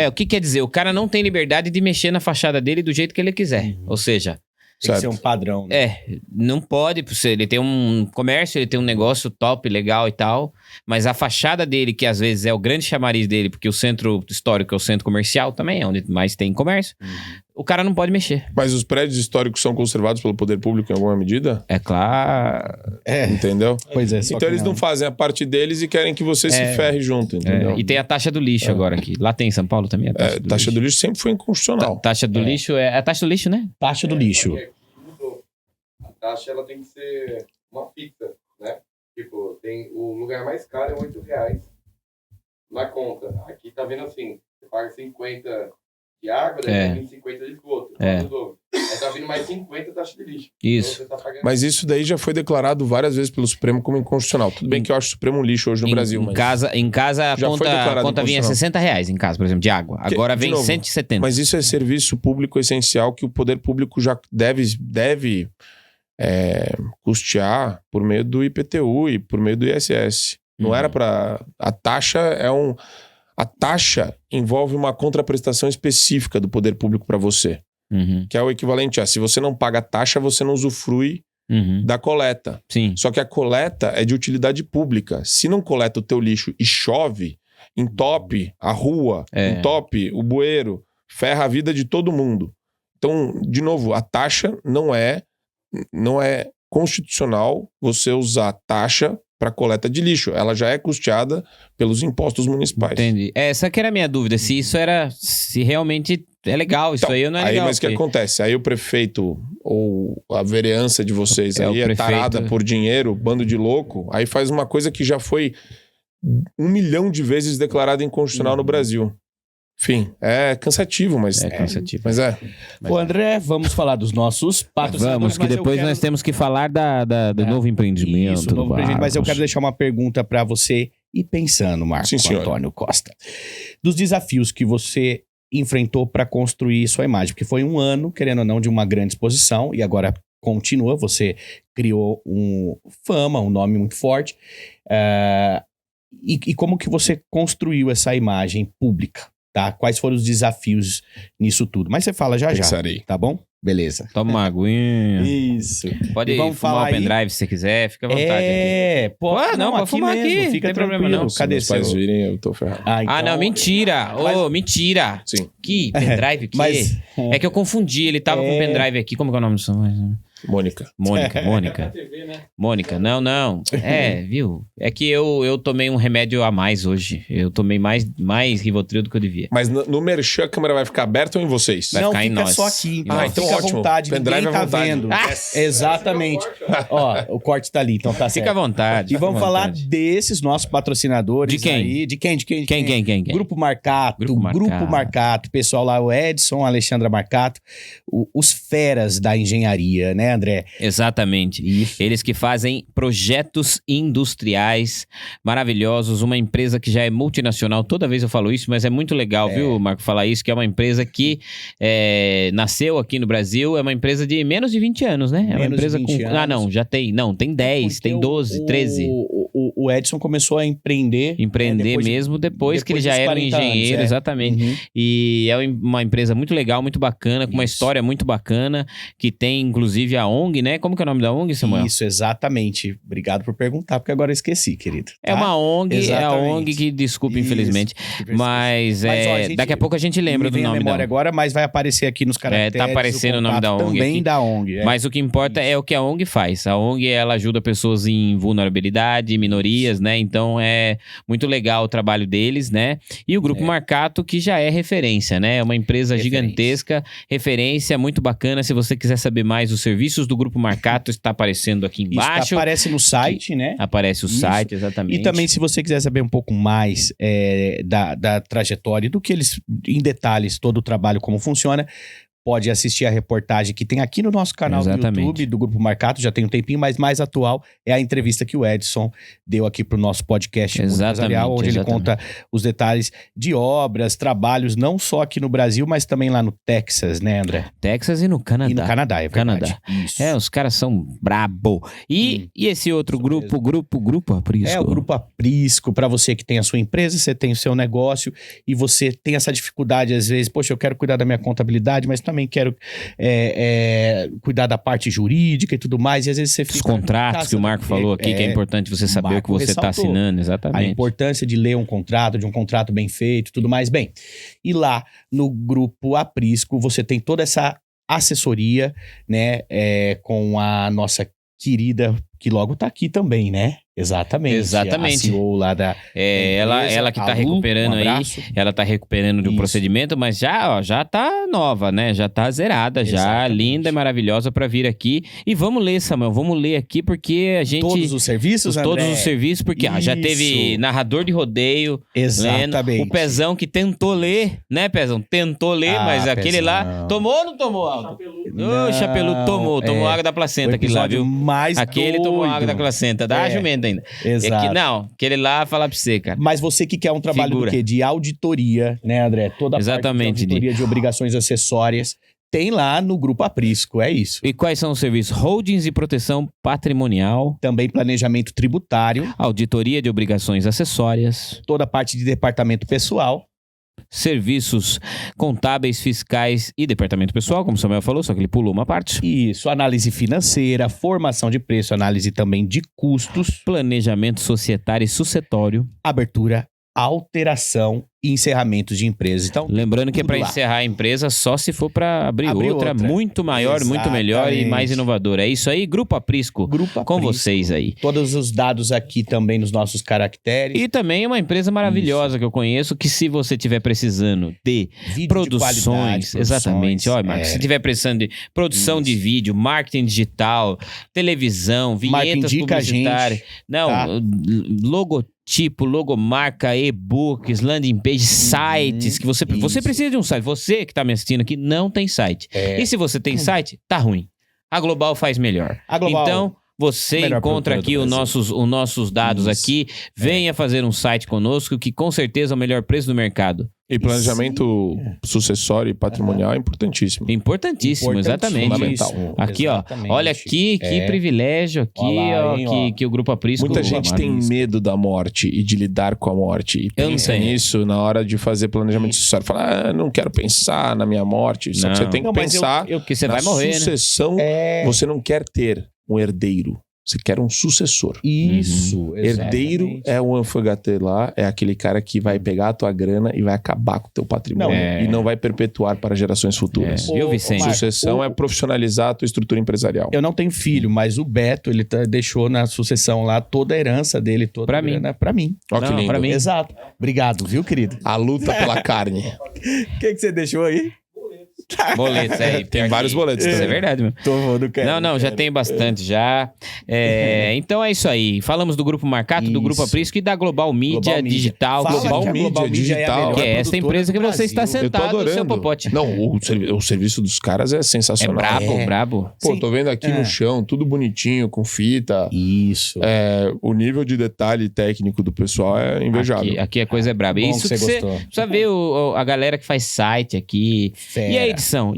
o que quer dizer? O cara não tem liberdade de mexer na fachada dele do jeito que ele quiser. Ou seja... Tem que ser um padrão, né? Não pode, ele tem um comércio, ele tem um negócio top, legal e tal, mas a fachada dele, que às vezes é o grande chamariz dele, porque o centro histórico é o centro comercial também, é onde mais tem comércio, o cara não pode mexer. Mas os prédios históricos são conservados pelo poder público em alguma medida? É claro. Entendeu? Pois é. Então eles não fazem a parte deles e querem que você se ferre junto, entendeu? E tem a taxa do lixo agora aqui. Lá tem em São Paulo também a taxa do lixo. Sempre foi inconstitucional. Taxa do lixo é a taxa do lixo, né? Taxa do lixo. A taxa ela tem que ser uma fixa, né? Tipo, o lugar mais caro é R$8 na conta. Aqui tá vendo assim, você paga 50 de água, daí vem 50 de esgoto. Aí tá vindo mais 50 taxa de lixo. Isso. Então, pagando... Mas isso daí já foi declarado várias vezes pelo Supremo como inconstitucional. Tudo bem que eu acho o Supremo um lixo hoje no Brasil. Em casa a conta vinha R$60 em casa, por exemplo, de água. Agora vem 170. Mas isso é serviço público essencial que o poder público já deve custear por meio do IPTU e por meio do ISS. Não era para... A taxa envolve uma contraprestação específica do poder público para você. Que é o equivalente a... Se você não paga a taxa, você não usufrui da coleta. Sim. Só que a coleta é de utilidade pública. Se não coleta o teu lixo e chove, entope a rua, entope o bueiro, ferra a vida de todo mundo. Então, de novo, a taxa não é constitucional você usar taxa para coleta de lixo. Ela já é custeada pelos impostos municipais. Entendi. Essa que era a minha dúvida, se realmente é legal, isso então, aí não é legal. Mas o que acontece? Aí o prefeito ou a vereança de vocês aí é tarada por dinheiro, bando de louco, aí faz uma coisa que já foi 1 milhão de vezes declarada inconstitucional no Brasil. Enfim, é cansativo, mas... É cansativo. Mas Ô, André, vamos falar dos nossos patrocinadores. Vamos, que depois nós temos que falar do novo empreendimento. Isso, novo empreendimento. Mas eu quero deixar uma pergunta para você ir pensando, Marco Antônio Costa. Dos desafios que você enfrentou para construir sua imagem, porque foi um ano, querendo ou não, de uma grande exposição, e agora continua, você criou fama, um nome muito forte. E como que você construiu essa imagem pública? tá? Quais foram os desafios nisso tudo. Mas você fala já, Pensarei. tá bom? Beleza. Toma uma aguinha. Isso. Pode vamos fumar falar o pendrive se você quiser, fica à vontade. Pode, pode fumar mesmo, aqui, fica não tem problema tranquilo. não. Cadê Se meus pais seu... virem, eu tô ferrado. Ah, não, mentira. Mentira. Sim. Que pendrive que Mas... é que eu confundi, ele tava com o pendrive aqui, como que é o nome do seu? Mônica. Mônica, não. Viu? É que eu tomei um remédio a mais hoje. Eu tomei mais Rivotril do que eu devia. Mas no Merchan a câmera vai ficar aberta ou em vocês? Vai não, ficar em fica nós. só aqui. Ah, então fica ótimo. à vontade, Pendrive ninguém à tá vontade. vendo. Exatamente. Ó, o corte tá ali, então tá certo. Fica à vontade. E vamos falar desses nossos patrocinadores. De quem? Aí. De quem? Quem? Grupo Marcato. Grupo Marcato. Pessoal lá, o Edson, a Alexandra Marcato. Os feras da engenharia, né, André? Exatamente. Isso. Eles que fazem projetos industriais maravilhosos, uma empresa que já é multinacional, toda vez eu falo isso, mas é muito legal, viu, Marco, falar isso, que é uma empresa que nasceu aqui no Brasil, é uma empresa de menos de 20 anos, né? É uma empresa com... anos. Ah, não, já tem, tem 10, tem 12, 13. O Edson começou a empreender. Depois que ele já era um engenheiro, exatamente. Uhum. E é uma empresa muito legal, muito bacana, com uma história muito bacana, que tem inclusive a ONG, né? Como que é o nome da ONG, Samuel? Isso, exatamente. Obrigado por perguntar, porque agora eu esqueci, querido. Tá? É uma ONG, exatamente. É a ONG que, desculpa, infelizmente, mas ó, daqui a pouco a gente lembra do nome da ONG. Agora, mas vai aparecer aqui nos caracteres. Tá aparecendo o nome da ONG também aqui. da ONG. Mas o que importa é o que a ONG faz. A ONG, ela ajuda pessoas em vulnerabilidade, minorias, né? Então é muito legal o trabalho deles, né? E o Grupo Marcato, que já é referência, né? É uma empresa gigantesca, referência, muito bacana. Se você quiser saber mais, os serviços do Grupo Marcato está aparecendo aqui embaixo. Isso aparece no site, né? Aparece o site, exatamente. E também, se você quiser saber um pouco mais da trajetória, do que eles, em detalhes, todo o trabalho, como funciona, pode assistir a reportagem que tem aqui no nosso canal do YouTube, do Grupo Marcato, já tem um tempinho, mas mais atual é a entrevista que o Edson deu aqui pro nosso podcast empresarial, onde ele conta os detalhes de obras, trabalhos, não só aqui no Brasil, mas também lá no Texas, né, André? Texas e no Canadá. E no Canadá, é verdade. Canadá. Isso. Os caras são brabo. E esse outro grupo Aprisco? O Grupo Aprisco, para você que tem a sua empresa, você tem o seu negócio e você tem essa dificuldade, às vezes, poxa, eu quero cuidar da minha contabilidade, mas também quero cuidar da parte jurídica e tudo mais, e às vezes você fica... Os contratos que o Marco falou aqui, que é importante você saber o que você está assinando, exatamente. A importância de ler um contrato, de um contrato bem feito, tudo mais. Bem, e lá no Grupo Aprisco, você tem toda essa assessoria, né, com a nossa querida, que logo tá aqui também, né? Exatamente. A CEO lá da ela que tá recuperando aí, ela tá recuperando de um procedimento, mas já tá nova, né? Já tá zerada, já linda e maravilhosa pra vir aqui. E vamos ler, Samuel, vamos ler aqui, porque a gente... Todos os serviços, André? Todos os serviços, porque já teve narrador de rodeio, exatamente. Lendo, o Pezão que tentou ler, né, Pezão? Tentou ler, mas aquele lá... Tomou ou não tomou, Aldo? O Chapeludo tomou água da placenta, aquele lá, viu? Aquele tomou água da placenta, da jumenta ainda. Exato. Aquele lá, falar pra você, cara. Mas você que quer um trabalho do quê? De auditoria, né, André? Toda a parte de auditoria de obrigações acessórias tem lá no Grupo Aprisco, é isso. E quais são os serviços? Holdings e proteção patrimonial. Também planejamento tributário. Auditoria de obrigações acessórias. Toda a parte de departamento pessoal. Serviços contábeis, fiscais e departamento pessoal, como o Samuel falou, só que ele pulou uma parte. Isso, análise financeira, formação de preço, análise também de custos. Planejamento societário e sucessório. Abertura, alteração e encerramento de empresas. Então, lembrando que é para encerrar a empresa só se for para abrir outra muito maior, muito melhor e mais inovadora. É isso aí, Grupo Aprisco, com vocês aí. Todos os dados aqui também nos nossos caracteres. E também é uma empresa maravilhosa que eu conheço, que se você estiver precisando de produções, exatamente, olha, Marcos, se estiver precisando de produção de vídeo, marketing digital, televisão, vinhetas publicitárias, logotipo, logomarca, e-books, landing page, sites, que você precisa de um site. Você que está me assistindo aqui não tem site. E se você tem site, tá ruim. A Global faz melhor. Então, você encontra aqui os nossos dados aqui. Venha fazer um site conosco, que com certeza é o melhor preço do mercado. E planejamento sucessório e patrimonial é importantíssimo. Importantíssimo, exatamente. Fundamental. Aqui, Exatamente. ó. Olha aqui, que privilégio aqui, Olha lá, hein, que o Grupo Aprisco... Muita gente tem medo da morte e de lidar com a morte. E Eu não pensa sei. nisso na hora de fazer planejamento sucessório. Fala, não quero pensar na minha morte. Só que você tem que pensar Porque você na vai morrer, né? sucessão. Você não quer ter um herdeiro. Você quer um sucessor. Isso, Herdeiro exatamente. é um FHT lá, é aquele cara que vai pegar a tua grana e vai acabar com o teu patrimônio. E não vai perpetuar para gerações futuras. Viu, Vicente? Marco, Sucessão é profissionalizar a tua estrutura empresarial. Eu não tenho filho, mas o Beto, ele deixou na sucessão lá toda a herança dele, toda Pra a grana pra mim. Ó que Não, lindo. pra mim. Exato. Obrigado, viu, querido? A luta pela carne. O que você deixou aí? Boletos aí. Tem vários boletos Isso é também. verdade, meu. Tô, quero. Não, já tem bastante já. Então é isso aí. Falamos do Grupo Marcato, do Grupo Isso. Aprisco e da Global Mídia Global Mídia. Digital. Fala Global que a Mídia Global Mídia Digital, é a melhor que é essa produtora empresa do que você está Brasil. Eu tô sentado no seu adorando. popote. Não, o serviço dos caras é É sensacional. brabo, brabo. Pô, Sim. tô vendo aqui no chão, tudo bonitinho, com fita. Isso. O nível de detalhe técnico do pessoal é invejável. Aqui a coisa é braba. Bom Isso que que você você gostou. precisa ver a galera que faz site aqui. Fera. E a edição?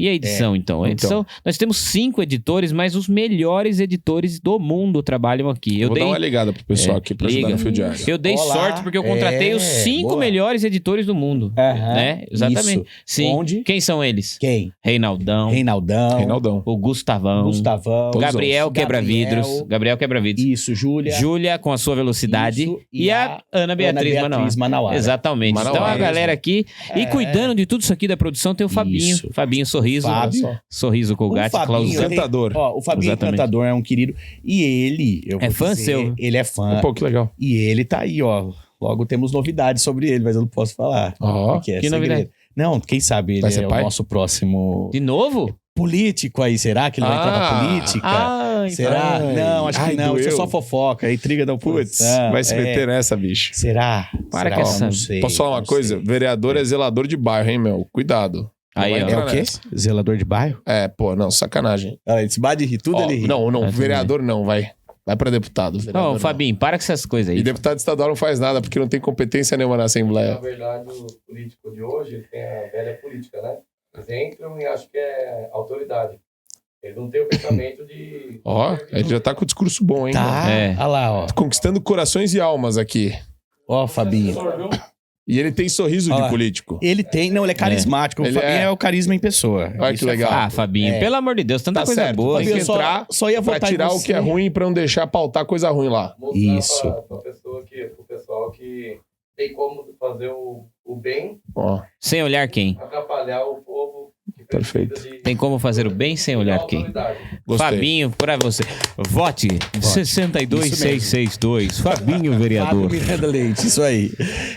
Então? A edição, nós temos 5 editores, mas os melhores editores do mundo trabalham aqui. Vou dar uma ligada pro pessoal aqui pra ajudar liga. no fio diário. Eu dei Olá. sorte porque eu contratei os 5 boa. melhores editores do mundo. Aham. Né? Exatamente. Isso. Sim. Onde? Quem são eles? Quem? Reinaldão, Reinaldão. o Gustavão, Gustavão. Gabriel Quebra-Vidros. Gabriel. Gabriel Quebra-Vidros. Isso, Júlia. Júlia com a sua velocidade. Isso, E a Ana Beatriz Manauara. Exatamente. Manauara. Então a galera aqui. E cuidando de tudo isso aqui da produção tem o Fabinho. Isso. Fabinho Sorriso. Fábio. Sorriso Colgate, O Fabinho, Clausão. Encantador. O Fabinho Exatamente. Encantador é um querido. E ele, eu vou É fã dizer, seu? ele é fã. Pô, que legal. E ele tá aí, ó. Logo temos novidades sobre ele, mas eu não posso falar. Ó, Porque é que segredo. novidade? Não, quem sabe ele Vai ser é pai? o nosso próximo De novo? político aí. Será que ele vai entrar pra Ah. política? Ai, Será? ai. Não, acho que Ai, não. Isso é doeu. só fofoca, intriga da putz, oposição. vai se meter nessa, bicho. Será? Para Será? com essa- Não sei. Posso falar uma não coisa? sei. Vereador é zelador de bairro, hein, meu? Cuidado. Aí, Não vai ó. É entrar o quê? nessa. Zelador de bairro? Pô, não, sacanagem. Ah, ele se bate de rir, tudo Ó, ele ri. não, Vai vereador não, vai. Vai pra deputado. vereador Não, não. Fabinho, para com essas coisas aí. E deputado estadual não faz nada, porque não tem competência nenhuma na Na Assembleia. verdade, o político de hoje ele tem a velha política, né? Eles entram e acham que é autoridade. Eles não têm o pensamento de... Ó, ele já tá com o discurso bom, hein? Tá. É. Olha lá, ó. Conquistando corações e almas aqui. Ó, Fabinho. E ele tem sorriso Olha de lá. político. Ele tem, não, ele é carismático. Ele O Fabinho é. é o carisma em pessoa. Olha Isso que é legal. fato. Ah, Fabinho, pelo amor de Deus, tanta Tá coisa certo, boa. tem que Fabinho, só- entrar só ia pra votar em tirar o você. que é ruim pra não deixar pautar coisa ruim lá. Mostrar Isso. Pra pessoa que, pro pessoal que tem como fazer o bem, Ó, Sem olhar quem? atrapalhar o povo que Perfeito. precisa de... Tem como fazer o bem sem olhar quem? autoridade. gostei. Fabinho, pra você. Vote 62662. Fabinho, Fábio vereador. Miranda Leite, isso aí.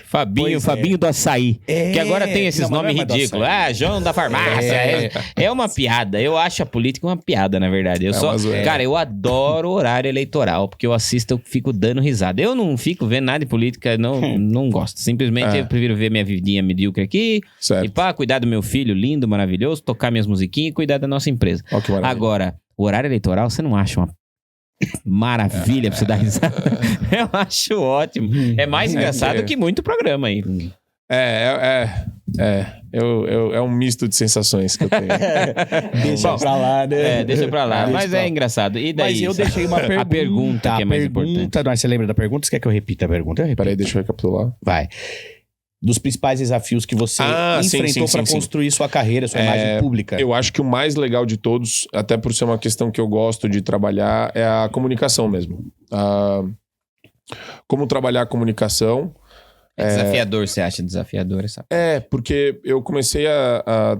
Fabinho, Pois é. Fabinho do açaí. É. Que agora tem esses Não, mas nomes não é mais do ridículos. açaí. Ah, João da farmácia. É uma piada. Eu acho a política uma piada, na verdade. Eu uma zoeira. Cara, eu adoro horário eleitoral, porque eu assisto, eu fico dando risada. Eu não fico vendo nada de política, não gosto. Simplesmente eu prefiro ver minha vidinha medíocre aqui Certo. e pá, cuidar do meu filho lindo, maravilhoso, tocar minhas musiquinhas e cuidar da nossa empresa. Ó, que maravilha. Agora, o horário eleitoral, você não acha uma maravilha pra você dar risada? Eu acho ótimo. É mais engraçado que muito programa aí. É um misto de sensações que eu tenho. Deixa pra lá, né? Deixa pra lá. Deixa Mas pra é lá. engraçado. E daí? Mas eu deixei uma pergunta. A pergunta que é mais importante. Você lembra da pergunta? Você quer que eu repita a pergunta? Eu repito. Peraí, deixa eu recapitular. Vai. Dos principais desafios que você enfrentou para construir sua carreira, sua imagem pública. Eu acho que o mais legal de todos, até por ser uma questão que eu gosto de trabalhar, é a comunicação mesmo. Como trabalhar a comunicação. Desafiador, você acha desafiador essa? Porque eu comecei a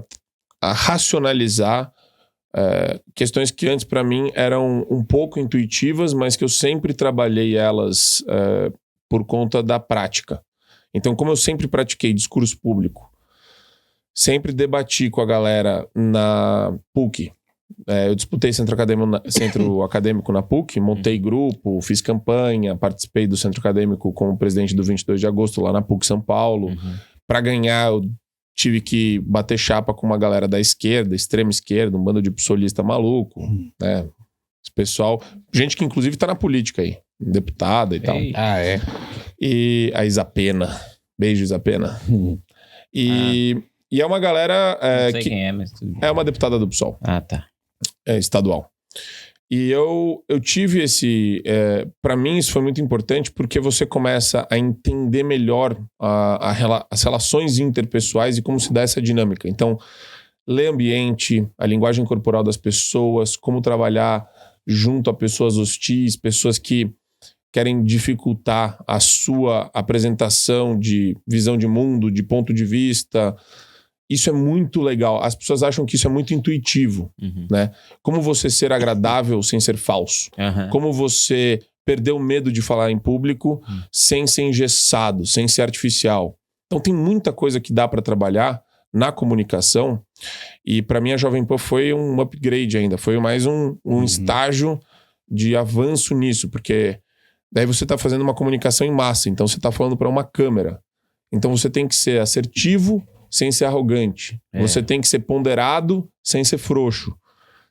racionalizar questões que antes para mim eram um pouco intuitivas, mas que eu sempre trabalhei elas por conta da prática. Então, como eu sempre pratiquei discurso público, sempre debati com a galera na PUC. Eu disputei centro acadêmico na PUC, montei grupo, fiz campanha, participei do centro acadêmico como presidente do 22 de agosto lá na PUC São Paulo. Para ganhar, eu tive que bater chapa com uma galera da esquerda, extrema esquerda, um bando de psolista maluco, né? Esse pessoal, gente que inclusive tá na política aí, deputada e tal. Ei. Ah, é. E a Isapena, beijo Isapena. E é uma galera não sei quem é, mas tudo bem. é uma deputada do PSOL. Ah, tá. Estadual. E eu tive esse... para mim isso foi muito importante porque você começa a entender melhor as relações interpessoais e como se dá essa dinâmica. Então, ler ambiente, a linguagem corporal das pessoas, como trabalhar junto a pessoas hostis, pessoas que querem dificultar a sua apresentação de visão de mundo, de ponto de vista. Isso é muito legal. As pessoas acham que isso é muito intuitivo, né? Como você ser agradável sem ser falso. Como você perder o medo de falar em público sem ser engessado, sem ser artificial. Então tem muita coisa que dá para trabalhar na comunicação. E para mim a Jovem Pan foi um upgrade ainda. Foi mais um estágio de avanço nisso. Porque daí você está fazendo uma comunicação em massa. Então você está falando para uma câmera. Então você tem que ser assertivo sem ser arrogante. Você tem que ser ponderado sem ser frouxo.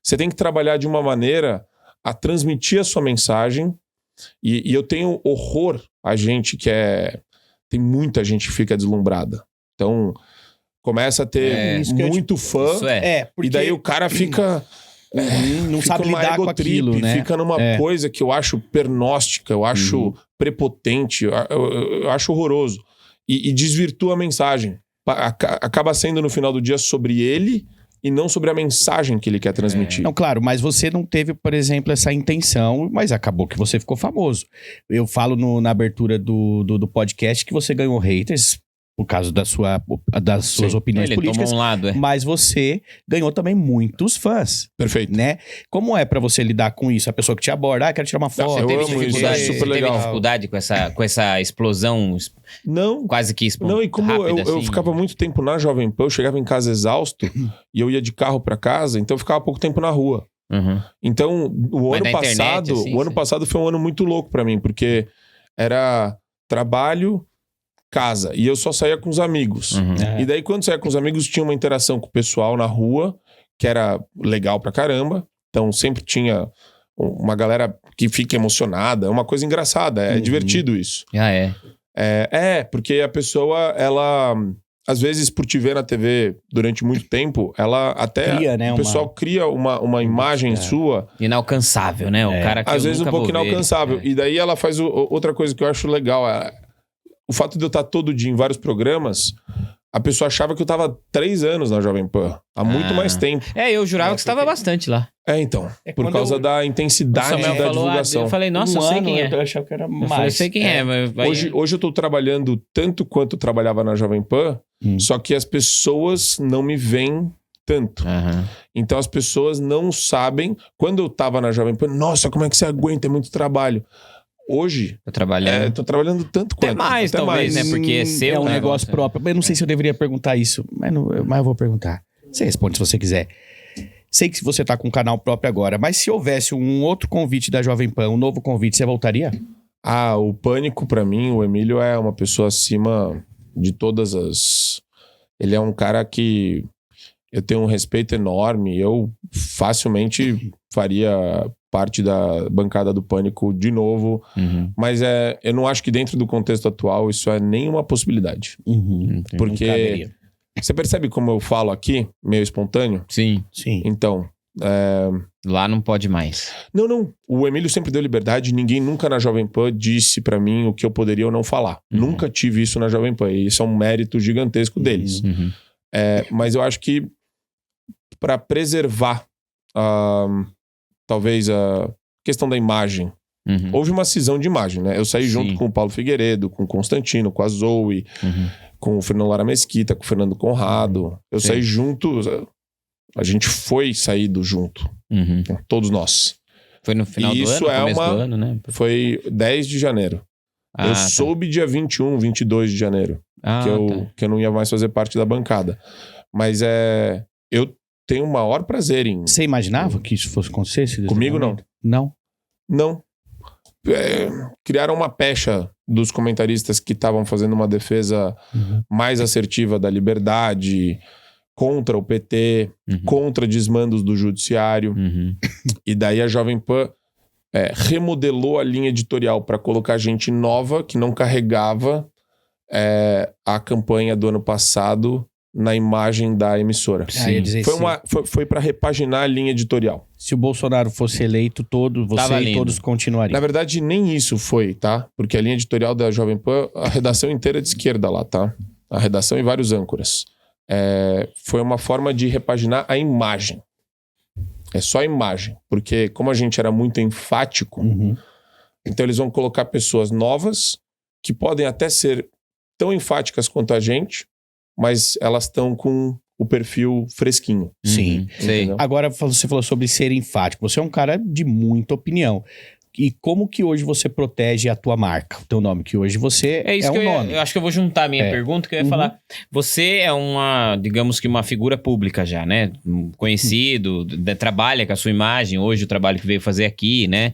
Você tem que trabalhar de uma maneira a transmitir a sua mensagem. E eu tenho horror a gente que tem muita gente que fica deslumbrada. Então, começa a ter muito fã. Porque... E daí o cara fica... não sabe lidar com aquilo, né? Fica numa coisa que eu acho pernóstica, eu acho prepotente, eu acho horroroso. E desvirtua a mensagem. Acaba sendo no final do dia sobre ele e não sobre a mensagem que ele quer transmitir. Não, claro, mas você não teve, por exemplo, essa intenção, mas acabou que você ficou famoso. Eu falo na abertura do podcast que você ganhou haters por causa das suas opiniões políticas, tomou um lado, mas você ganhou também muitos fãs. Perfeito. Né? Como é pra você lidar com isso? A pessoa que te aborda, quero tirar uma foto. Você teve amo dificuldade, isso, é super legal. Teve dificuldade com essa explosão Não. quase que Não, e como rápida, eu assim? ficava muito tempo na Jovem Pan, eu chegava em casa exausto e eu ia de carro pra casa, então eu ficava pouco tempo na rua. Então, o ano passado foi um ano muito louco pra mim, porque era trabalho, casa, e eu só saía com os amigos. E daí, quando saía com os amigos, tinha uma interação com o pessoal na rua, que era legal pra caramba. Então, sempre tinha uma galera que fica emocionada, é uma coisa engraçada, é divertido isso. Porque a pessoa, ela... Às vezes, por te ver na TV durante muito tempo, ela até... o pessoal cria uma imagem sua... Inalcançável, né? O cara que às vezes um pouco inalcançável. E daí ela faz outra coisa que eu acho legal. O fato de eu estar todo dia em vários programas, a pessoa achava que eu estava 3 anos na Jovem Pan. Há muito mais tempo. Eu jurava que você estava bastante lá. Então. Por causa da intensidade da divulgação. Eu falei, nossa, eu sei quem é. Eu achava que era mais. Eu sei quem é, mas... Hoje eu tô trabalhando tanto quanto eu trabalhava na Jovem Pan, só que as pessoas não me veem tanto. Então as pessoas não sabem. Quando eu tava na Jovem Pan, nossa, como é que você aguenta? É muito trabalho. Hoje, tô trabalhando tanto quanto. Até talvez, né? Porque é seu, é um negócio próprio. Eu não sei se eu deveria perguntar isso, mas eu vou perguntar. Você responde se você quiser. Sei que você tá com um canal próprio agora, mas se houvesse um outro convite da Jovem Pan, um novo convite, você voltaria? O Pânico, pra mim, o Emílio é uma pessoa acima de todas as... Ele é um cara que eu tenho um respeito enorme. Eu facilmente faria parte da bancada do Pânico de novo. Mas eu não acho que dentro do contexto atual isso é nenhuma possibilidade. Porque você percebe como eu falo aqui, meio espontâneo? Sim. Então... Lá não pode mais. Não. O Emílio sempre deu liberdade. Ninguém nunca na Jovem Pan disse pra mim o que eu poderia ou não falar. Nunca tive isso na Jovem Pan. E isso é um mérito gigantesco deles. Mas eu acho que pra preservar talvez a questão da imagem. Houve uma cisão de imagem, né? Eu saí junto com o Paulo Figueiredo, com o Constantino, com a Zoe, com o Fernando Lara Mesquita, com o Fernando Conrado. Eu saí junto... A gente foi saído junto. Todos nós. Foi no final do ano, começo do ano, né? Foi 10 de janeiro. Eu soube dia 21, 22 de janeiro. Que eu não ia mais fazer parte da bancada. Mas eu tenho o maior prazer em... Você imaginava que isso fosse acontecer? Comigo, não. Não. Criaram uma pecha dos comentaristas que estavam fazendo uma defesa mais assertiva da liberdade... contra o PT, contra desmandos do judiciário. E daí a Jovem Pan remodelou a linha editorial para colocar gente nova, que não carregava a campanha do ano passado na imagem da emissora. Foi para repaginar a linha editorial. Se o Bolsonaro fosse eleito, você e todos continuariam. Na verdade, nem isso foi, tá? Porque a linha editorial da Jovem Pan, a redação inteira é de esquerda lá, tá? A redação e vários âncoras. Foi uma forma de repaginar a imagem. É só a imagem. Porque como a gente era muito enfático, então eles vão colocar pessoas novas que podem até ser tão enfáticas quanto a gente, mas elas estão com o perfil fresquinho. Sim. Agora você falou sobre ser enfático. Você é um cara de muita opinião. E como que hoje você protege a tua marca, o teu nome? Que hoje você isso um nome. Eu acho que eu vou juntar a minha pergunta, que eu ia falar. Você é digamos que uma figura pública já, né? Conhecido, trabalha com a sua imagem, hoje o trabalho que veio fazer aqui, né?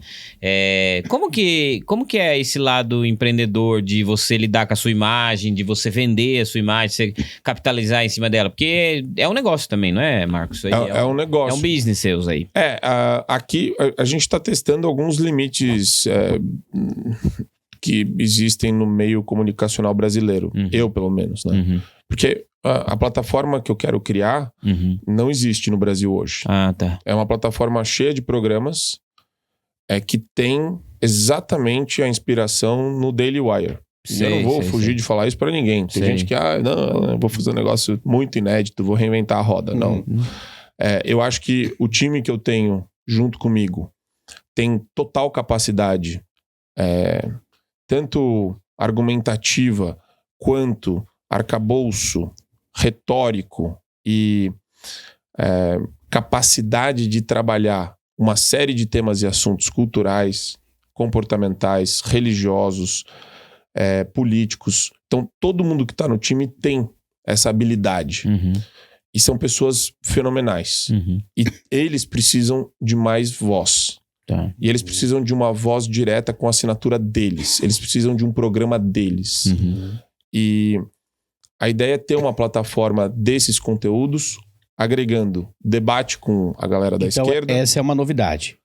Como que é esse lado empreendedor de você lidar com a sua imagem, de você vender a sua imagem, você capitalizar em cima dela? Porque é um negócio também, não é, Marcos? Isso aí é um negócio. É um business seus aí. Aqui a gente está testando alguns limites que existem no meio comunicacional brasileiro. Eu, pelo menos, né? Porque a plataforma que eu quero criar não existe no Brasil hoje. Tá. É uma plataforma cheia de programas que tem exatamente a inspiração no Daily Wire. Eu não vou fugir de falar isso para ninguém. Tem gente que, não, vou fazer um negócio muito inédito, vou reinventar a roda. Não. Eu acho que o time que eu tenho junto comigo tem total capacidade, tanto argumentativa quanto arcabouço, retórico e capacidade de trabalhar uma série de temas e assuntos culturais, comportamentais, religiosos, políticos. Então, todo mundo que está no time tem essa habilidade. E são pessoas fenomenais. E eles precisam de mais voz. Tá. E eles precisam de uma voz direta com a assinatura deles. Eles precisam de um programa deles. E a ideia é ter uma plataforma desses conteúdos, agregando debate com a galera da esquerda. Essa é uma novidade.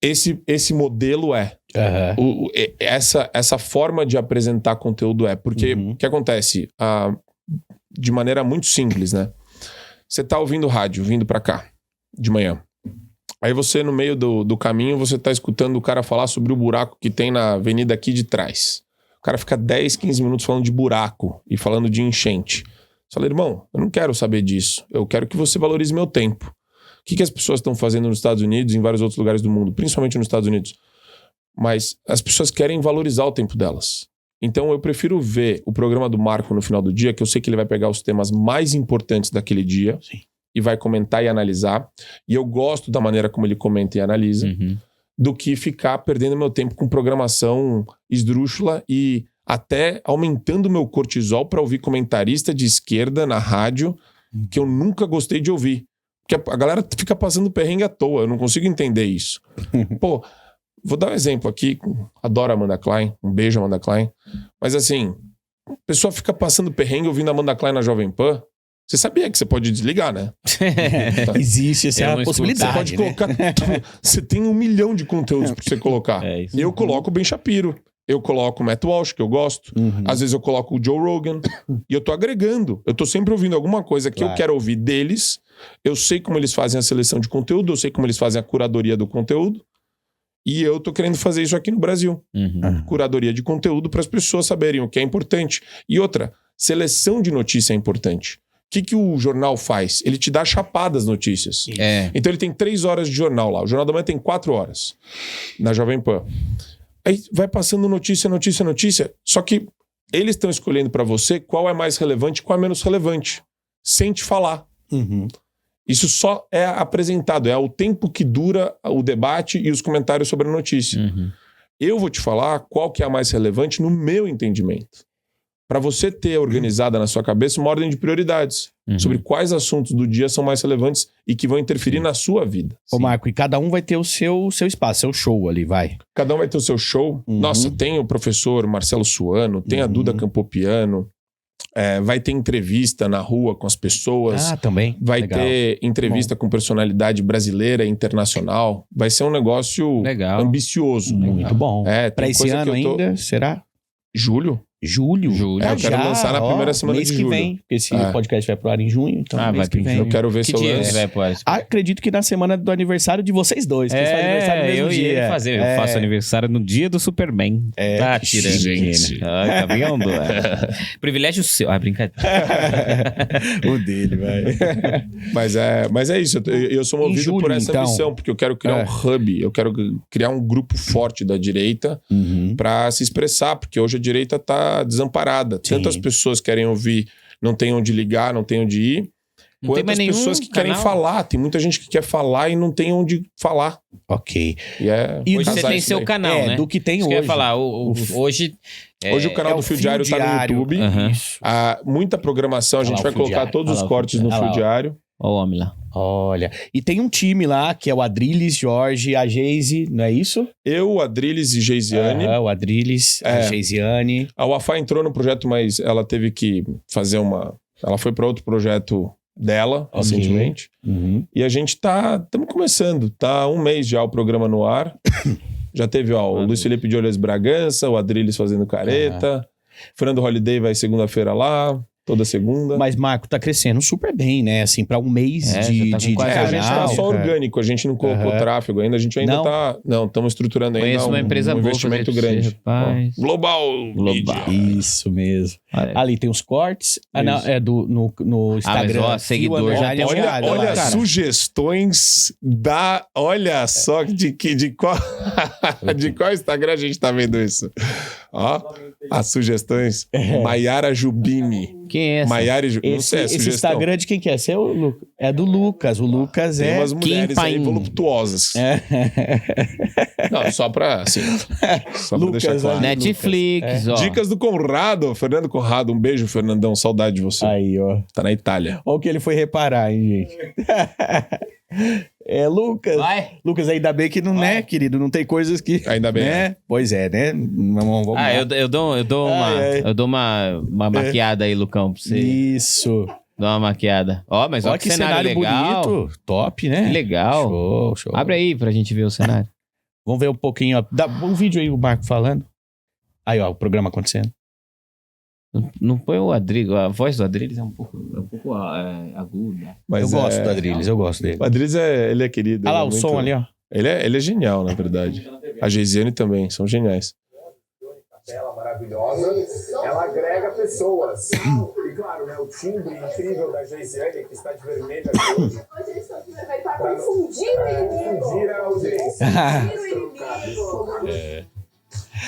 Esse modelo essa forma de apresentar conteúdo porque o que acontece? De maneira muito simples, né? Você tá ouvindo rádio, vindo pra cá, de manhã. Aí você, no meio do caminho, você tá escutando o cara falar sobre o buraco que tem na avenida aqui de trás. O cara fica 10, 15 minutos falando de buraco e falando de enchente. Você fala, irmão, eu não quero saber disso. Eu quero que você valorize meu tempo. O que as pessoas estão fazendo nos Estados Unidos e em vários outros lugares do mundo, principalmente nos Estados Unidos? Mas as pessoas querem valorizar o tempo delas. Então eu prefiro ver o programa do Marco no final do dia, que eu sei que ele vai pegar os temas mais importantes daquele dia. Sim. E vai comentar e analisar. E eu gosto da maneira como ele comenta e analisa, do que ficar perdendo meu tempo com programação esdrúxula e até aumentando meu cortisol para ouvir comentarista de esquerda na rádio que eu nunca gostei de ouvir. Porque a galera fica passando perrengue à toa. Eu não consigo entender isso. Pô, vou dar um exemplo aqui. Adoro a Amanda Klein. Um beijo, Amanda Klein. Mas assim, a pessoa fica passando perrengue ouvindo a Amanda Klein na Jovem Pan. Você sabia que você pode desligar, né? Existe essa possibilidade. Você pode colocar. Você tem 1 milhão de conteúdos pra você colocar. Eu coloco o Ben Shapiro. Eu coloco o Matt Walsh, que eu gosto. Às vezes eu coloco o Joe Rogan. E eu tô agregando. Eu tô sempre ouvindo alguma coisa que eu quero ouvir deles. Eu sei como eles fazem a seleção de conteúdo. Eu sei como eles fazem a curadoria do conteúdo. E eu tô querendo fazer isso aqui no Brasil. Curadoria de conteúdo para as pessoas saberem o que é importante. E outra, seleção de notícia é importante. O que o jornal faz? Ele te dá chapadas notícias. Então ele tem 3 horas de jornal lá. O Jornal da Manhã tem 4 horas na Jovem Pan. Aí vai passando notícia. Só que eles estão escolhendo para você qual é mais relevante e qual é menos relevante. Sem te falar. Isso só é apresentado. É o tempo que dura o debate e os comentários sobre a notícia. Eu vou te falar qual que é a mais relevante no meu entendimento. Para você ter organizada na sua cabeça uma ordem de prioridades sobre quais assuntos do dia são mais relevantes e que vão interferir na sua vida. Ô Marco, e cada um vai ter o seu espaço, seu show ali, vai. Cada um vai ter o seu show. Nossa, tem o professor Marcelo Suano, tem a Duda Campopiano, vai ter entrevista na rua com as pessoas. Também. Vai ter entrevista com personalidade brasileira e internacional. Vai ser um negócio ambicioso. Muito bom. Para esse ano ainda, será? Julho. Julho? Eu quero lançar na primeira semana de julho. Mês que vem. Esse podcast vai pro ar em junho, então mês vai que vem. Eu quero ver se eu lanço. vai pro ar? Acredito que na semana do aniversário de vocês dois. Que faz aniversário no mesmo eu dia. ia fazer. Eu faço aniversário no dia do Superman. Tá tirando gente. Tá vendo? Privilégio seu. Brincadeira. O dele, vai. Mas é isso. Eu sou movido julho, por essa então. missão, porque eu quero criar um hub, eu quero criar um grupo forte da direita para se expressar, porque hoje a direita tá desamparada. Sim. Tantas pessoas querem ouvir, não tem onde ligar, não tem onde ir. Não tem Quantas mais nenhum pessoas que querem canal? falar. Tem muita gente que quer falar e não tem onde falar. Ok. E Hoje você casar tem isso seu daí. canal, né? Do que tem Isso hoje. que eu ia falar. Hoje... Hoje o canal do Fio Diário tá no YouTube. Isso. Muita programação, a Olha gente lá vai o Fio colocar Diário. todos Olha os lá o cortes Fio no Diário. Fio Olha lá, ó. Diário. Ó o homem lá. Olha. E tem um time lá, que é o Adriles, Jorge, a Geise, não é isso? Eu, Adriles e Geisiane. O Adriles, a Geisiane. A Wafá entrou no projeto, mas ela teve que fazer ela foi para outro projeto dela, recentemente. E a gente estamos começando. Tá 1 mês já o programa no ar. Já teve, o Luiz Felipe de Olhas Bragança, o Adriles fazendo careta. Fernando Holiday vai segunda-feira lá, toda segunda. Mas Marco tá crescendo super bem, né? Assim, pra um mês de já tá com quase canal. A gente tá só cara. orgânico, a gente não colocou tráfego ainda, a gente ainda Não? tá... Não, estamos estruturando ainda Conheço uma empresa boa investimento fazer grande. isso, rapaz. Global. Media. Isso mesmo. Ali tem os cortes. Não, é no Instagram. mas, ó, seguidor Fio já Underline tem Diário, Olha cara. sugestões da... Olha só de qual... de qual Instagram a gente tá vendo isso. Ó, as sugestões. Maiara Jubini. Quem é essa? Maiara e Jubini. Não Esse, sei, é esse sugestão. Instagram de quem que é? É do Lucas. O Lucas Tem é... umas mulheres aí Paim. voluptuosas. Não, só pra, assim... Só pra Lucas, deixar claro. né? Netflix, ó. Dicas do Conrado. Fernando Conrado, um beijo, Fernandão. Saudade de você. Aí, ó. Tá na Itália. Olha o que ele foi reparar, hein, gente. Lucas. Vai. Lucas, ainda bem que não, né, querido? Não tem coisas que... Ainda bem, né? Pois é, né? Vamos lá. Eu dou uma maquiada aí, Lucão, pra você. Isso. Dá uma maquiada. Ó, mas Olha olha que cenário legal. bonito. Top, né? Que legal. Show. Abre aí pra gente ver o cenário. Vamos ver um pouquinho, ó. Dá um vídeo aí, o Marco falando. Aí, ó, o programa acontecendo. Não põe o Adriles. A voz do Adriles é um pouco aguda. Mas eu gosto do Adriles, eu gosto dele. O Adriles ele é querido. Olha lá, ele o é som muito- ali, ó. Ele é genial, na verdade. A Geisiane também, são geniais. Ela maravilhosa, ela agrega pessoas. E claro, né, o timbre incrível da Geisiane, que está de vermelho aqui hoje, Vai confundir o inimigo. confundir a audiência.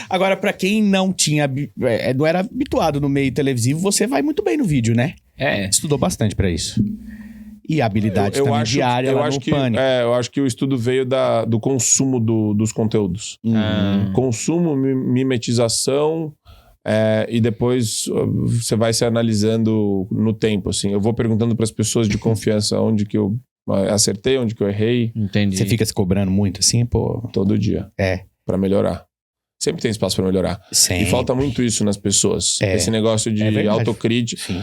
Agora, pra quem não não era habituado no meio televisivo, você vai muito bem no vídeo, né? Estudou bastante pra isso. E a habilidade também diária lá no Pânico. Eu acho que o estudo veio do consumo dos conteúdos. Consumo, mimetização, e depois você vai se analisando no tempo, assim. Eu vou perguntando para as pessoas de confiança onde que eu acertei, onde que eu errei. Entendi. Você fica se cobrando muito assim, pô? Todo dia. Para melhorar. Sempre tem espaço para melhorar. Sempre. E falta muito isso nas pessoas. Esse negócio de verdade. autocrítica. Sim.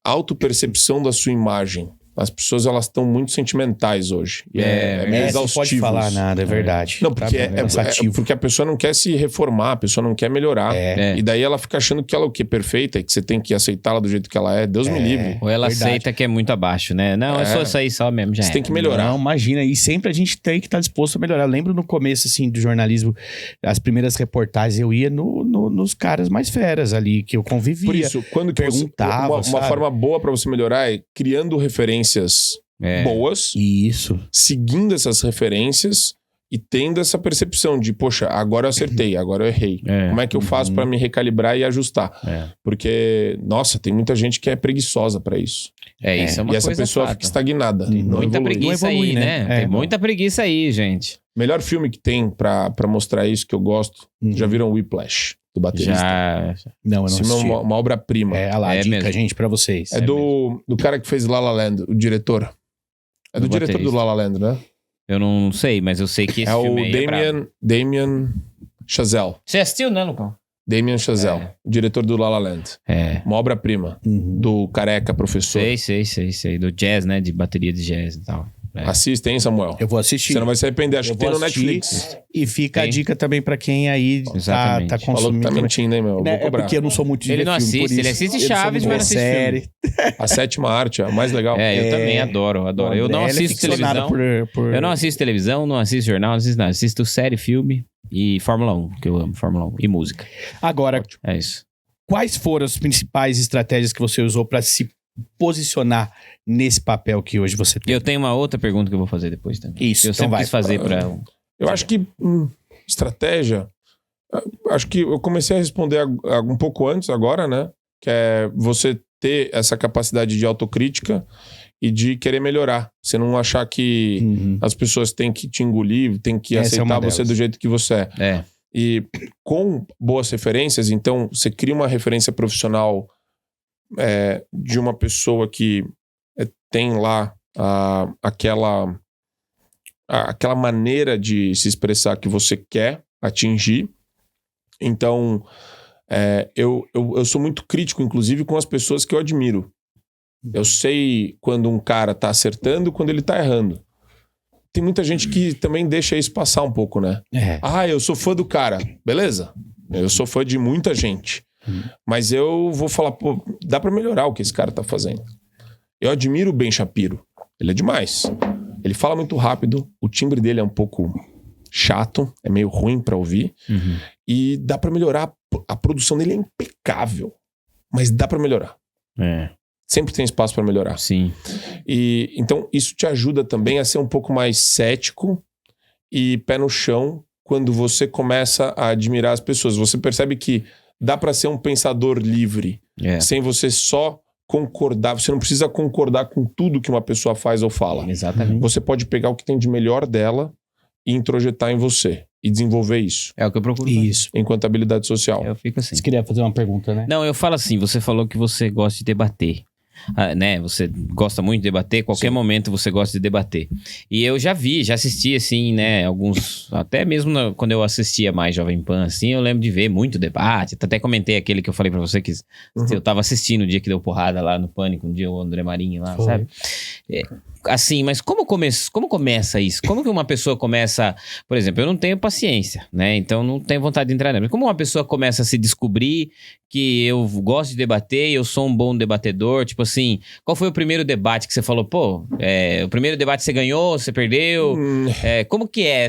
Autopercepção da sua imagem. As pessoas, elas estão muito sentimentais hoje. E é meio Você exaustivo. pode falar nada, é verdade. Não, porque Tá cansativo. porque a pessoa não quer se reformar, a pessoa não quer melhorar. E daí ela fica achando que ela é o quê? Perfeita, e que você tem que aceitá-la do jeito que ela é. Deus me livre. Ou ela Verdade. aceita que é muito abaixo, né? Não, eu sou isso aí só mesmo, já Você tem era. que melhorar. Não, imagina. E sempre a gente tem que estar disposto a melhorar. Eu lembro no começo, assim, do jornalismo, as primeiras reportagens, eu ia nos caras mais feras ali, que eu convivia. Por isso, quando que perguntava, uma sabe? forma boa pra você melhorar é criando referências boas, Isso. seguindo essas referências e tendo essa percepção de, poxa, agora eu acertei, agora eu errei. Como é que eu faço pra me recalibrar e ajustar? Porque, nossa, tem muita gente que é preguiçosa pra isso. Isso é uma E essa coisa pessoa fato. fica estagnada. Tem não muita evolui. preguiça Não evolui, aí, né? né? Tem muita preguiça aí, gente. Melhor filme que tem pra mostrar isso que eu gosto, já viram Whiplash, do baterista. Já. Não, eu não Esse filme é assisti. uma obra-prima. Olha lá, É dica, mesmo. gente, pra vocês. É do cara que fez La La Land, o diretor. É do diretor baterista. do La La Land, né? Eu não sei, mas eu sei que esse É o filme aí é brabo. Damien Chazelle. Você assistiu, né, Lucão? Damien Chazelle, diretor do La La Land. Uma obra-prima do careca professor. Sei. Do jazz, né? De bateria de jazz e tal. Assista, hein, Samuel? Eu vou assistir. Você não vai se arrepender. Acho que tem no Netflix. E fica a dica também pra quem aí tá Falou que consumindo. tá mentindo, hein, meu? Eu vou É cobrar. porque eu não sou muito de Ele ver não filme, por assiste, isso. ele assiste Chaves, mas não assiste série. A 7ª arte, é a mais legal. Eu também adoro. Eu não assisto televisão. Eu não assisto televisão, não assisto jornal, não assisto nada. Assisto série, filme e Fórmula 1, que eu amo Fórmula 1. E música. Agora, É isso. quais foram as principais estratégias que você usou pra se posicionar nesse papel que hoje você tem? Eu tenho uma outra pergunta que eu vou fazer depois também. Isso, Eu então sempre vai. quis fazer pra... Eu acho que estratégia... Acho que eu comecei a responder um pouco antes agora, né? Que é você ter essa capacidade de autocrítica e de querer melhorar. Você não achar que as pessoas têm que te engolir, têm que Essa é uma aceitar você delas. do jeito que você é. É. E com boas referências, então você cria uma referência profissional de uma pessoa que tem lá aquela maneira de se expressar que você quer atingir. Então, eu sou muito crítico, inclusive, com as pessoas que eu admiro. Eu sei quando um cara tá acertando, quando ele tá errando. Tem muita gente que também deixa isso passar um pouco, né? Eu sou fã do cara. Beleza. Eu sou fã de muita gente. Mas eu vou falar, pô, dá pra melhorar o que esse cara tá fazendo. Eu admiro o Ben Shapiro. Ele é demais. Ele fala muito rápido. O timbre dele é um pouco chato. É meio ruim pra ouvir. E dá pra melhorar. A produção dele é impecável. Mas dá pra melhorar. Sempre tem espaço pra melhorar. Sim. E então isso te ajuda também a ser um pouco mais cético e pé no chão quando você começa a admirar as pessoas. Você percebe que dá pra ser um pensador livre, sem você só concordar. Você não precisa concordar com tudo que uma pessoa faz ou fala. Exatamente. Você pode pegar o que tem de melhor dela e introjetar em você e desenvolver isso. É o que eu procuro fazer. Isso. Enquanto habilidade social. Eu fico assim. Você queria fazer uma pergunta, né? Não, eu falo assim, você falou que você gosta de debater. Né? Você gosta muito de debater, qualquer momento você gosta de debater. E eu já assisti, assim, né, alguns, até mesmo quando eu assistia mais Jovem Pan, assim, eu lembro de ver muito debate, até comentei aquele que eu falei pra você que eu tava assistindo o dia que deu porrada lá no Pânico, um dia o André Marinho lá, sabe? Assim, mas como começa isso? Como que uma pessoa começa, por exemplo, eu não tenho paciência, né, então não tenho vontade de entrar nela, mas como uma pessoa começa a se descobrir que eu gosto de debater e eu sou um bom debatedor, tipo assim, qual foi o primeiro debate que você falou, o primeiro debate você ganhou, você perdeu, como que é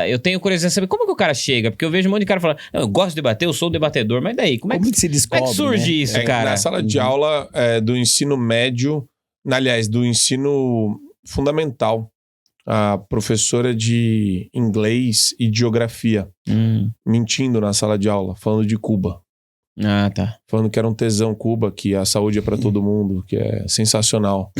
eu tenho curiosidade de saber como que o cara chega, porque eu vejo um monte de cara falando, eu gosto de debater, eu sou um debatedor, mas daí, como é que se descobre, como é que surge né? isso, cara? Na sala de aula do ensino médio, aliás, do ensino fundamental, a professora de inglês e de geografia mentindo na sala de aula, falando de Cuba. Ah, tá. Falando que era um tesão Cuba, que a saúde é pra todo mundo, que é sensacional.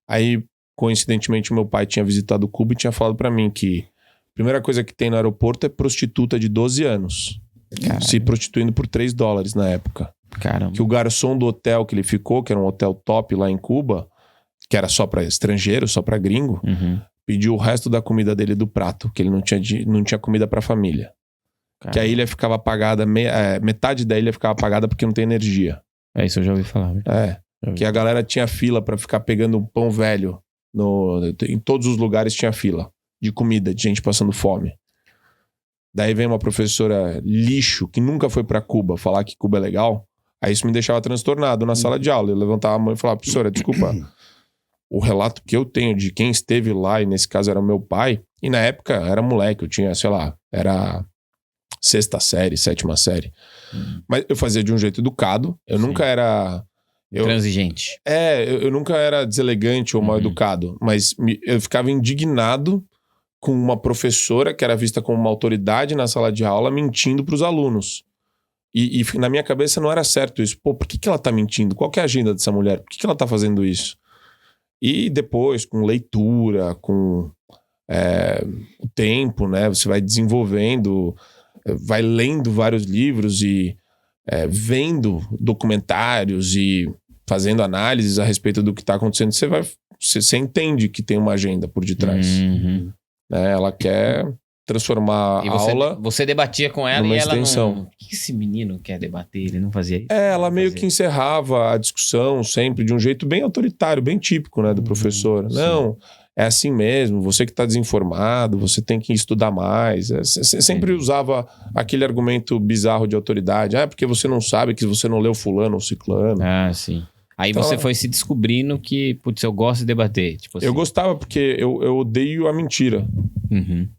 Aí, coincidentemente, meu pai tinha visitado Cuba e tinha falado pra mim que a primeira coisa que tem no aeroporto é prostituta de 12 anos. Caralho. Se prostituindo por $3 na época. Caramba. Que o garçom do hotel que ele ficou, que era um hotel top lá em Cuba, que era só pra estrangeiro, só pra gringo, pediu o resto da comida dele do prato, que ele não tinha comida pra família. Caramba. Que a ilha ficava apagada, metade da ilha ficava apagada porque não tem energia. Isso eu já ouvi falar. Que a galera tinha fila pra ficar pegando um pão velho. Em todos os lugares tinha fila de comida, de gente passando fome. Daí vem uma professora lixo, que nunca foi pra Cuba, falar que Cuba é legal. Aí isso me deixava transtornado na sala de aula. Eu levantava a mão e falava, professora, desculpa, o relato que eu tenho de quem esteve lá, e nesse caso era meu pai, e na época era moleque, eu tinha, sei lá, era 6ª série, 7ª série. Mas eu fazia de um jeito educado. Eu nunca era... Transigente. Eu nunca era deselegante ou mal educado. Mas eu ficava indignado com uma professora que era vista como uma autoridade na sala de aula mentindo pros alunos. E na minha cabeça não era certo isso. Por que ela tá mentindo? Qual que é a agenda dessa mulher? Por que ela tá fazendo isso? E depois, com leitura, com o tempo, né? Você vai desenvolvendo... vai lendo vários livros e vendo documentários e fazendo análises a respeito do que está acontecendo, você entende que tem uma agenda por detrás. Ela quer transformar a aula... Você debatia com ela numa e ela extensão. não... O que esse menino quer debater? Ele não fazia isso? Ela meio que encerrava a discussão sempre de um jeito bem autoritário, bem típico, né, do professor. Não, é assim mesmo, você que tá desinformado, você tem que estudar mais. Sempre usava aquele argumento bizarro de autoridade. Porque você não sabe, que você não leu fulano ou ciclano. Ah, sim. Aí então, você foi se descobrindo que, putz, eu gosto de debater. Tipo assim. Eu gostava porque eu odeio a mentira. Uhum.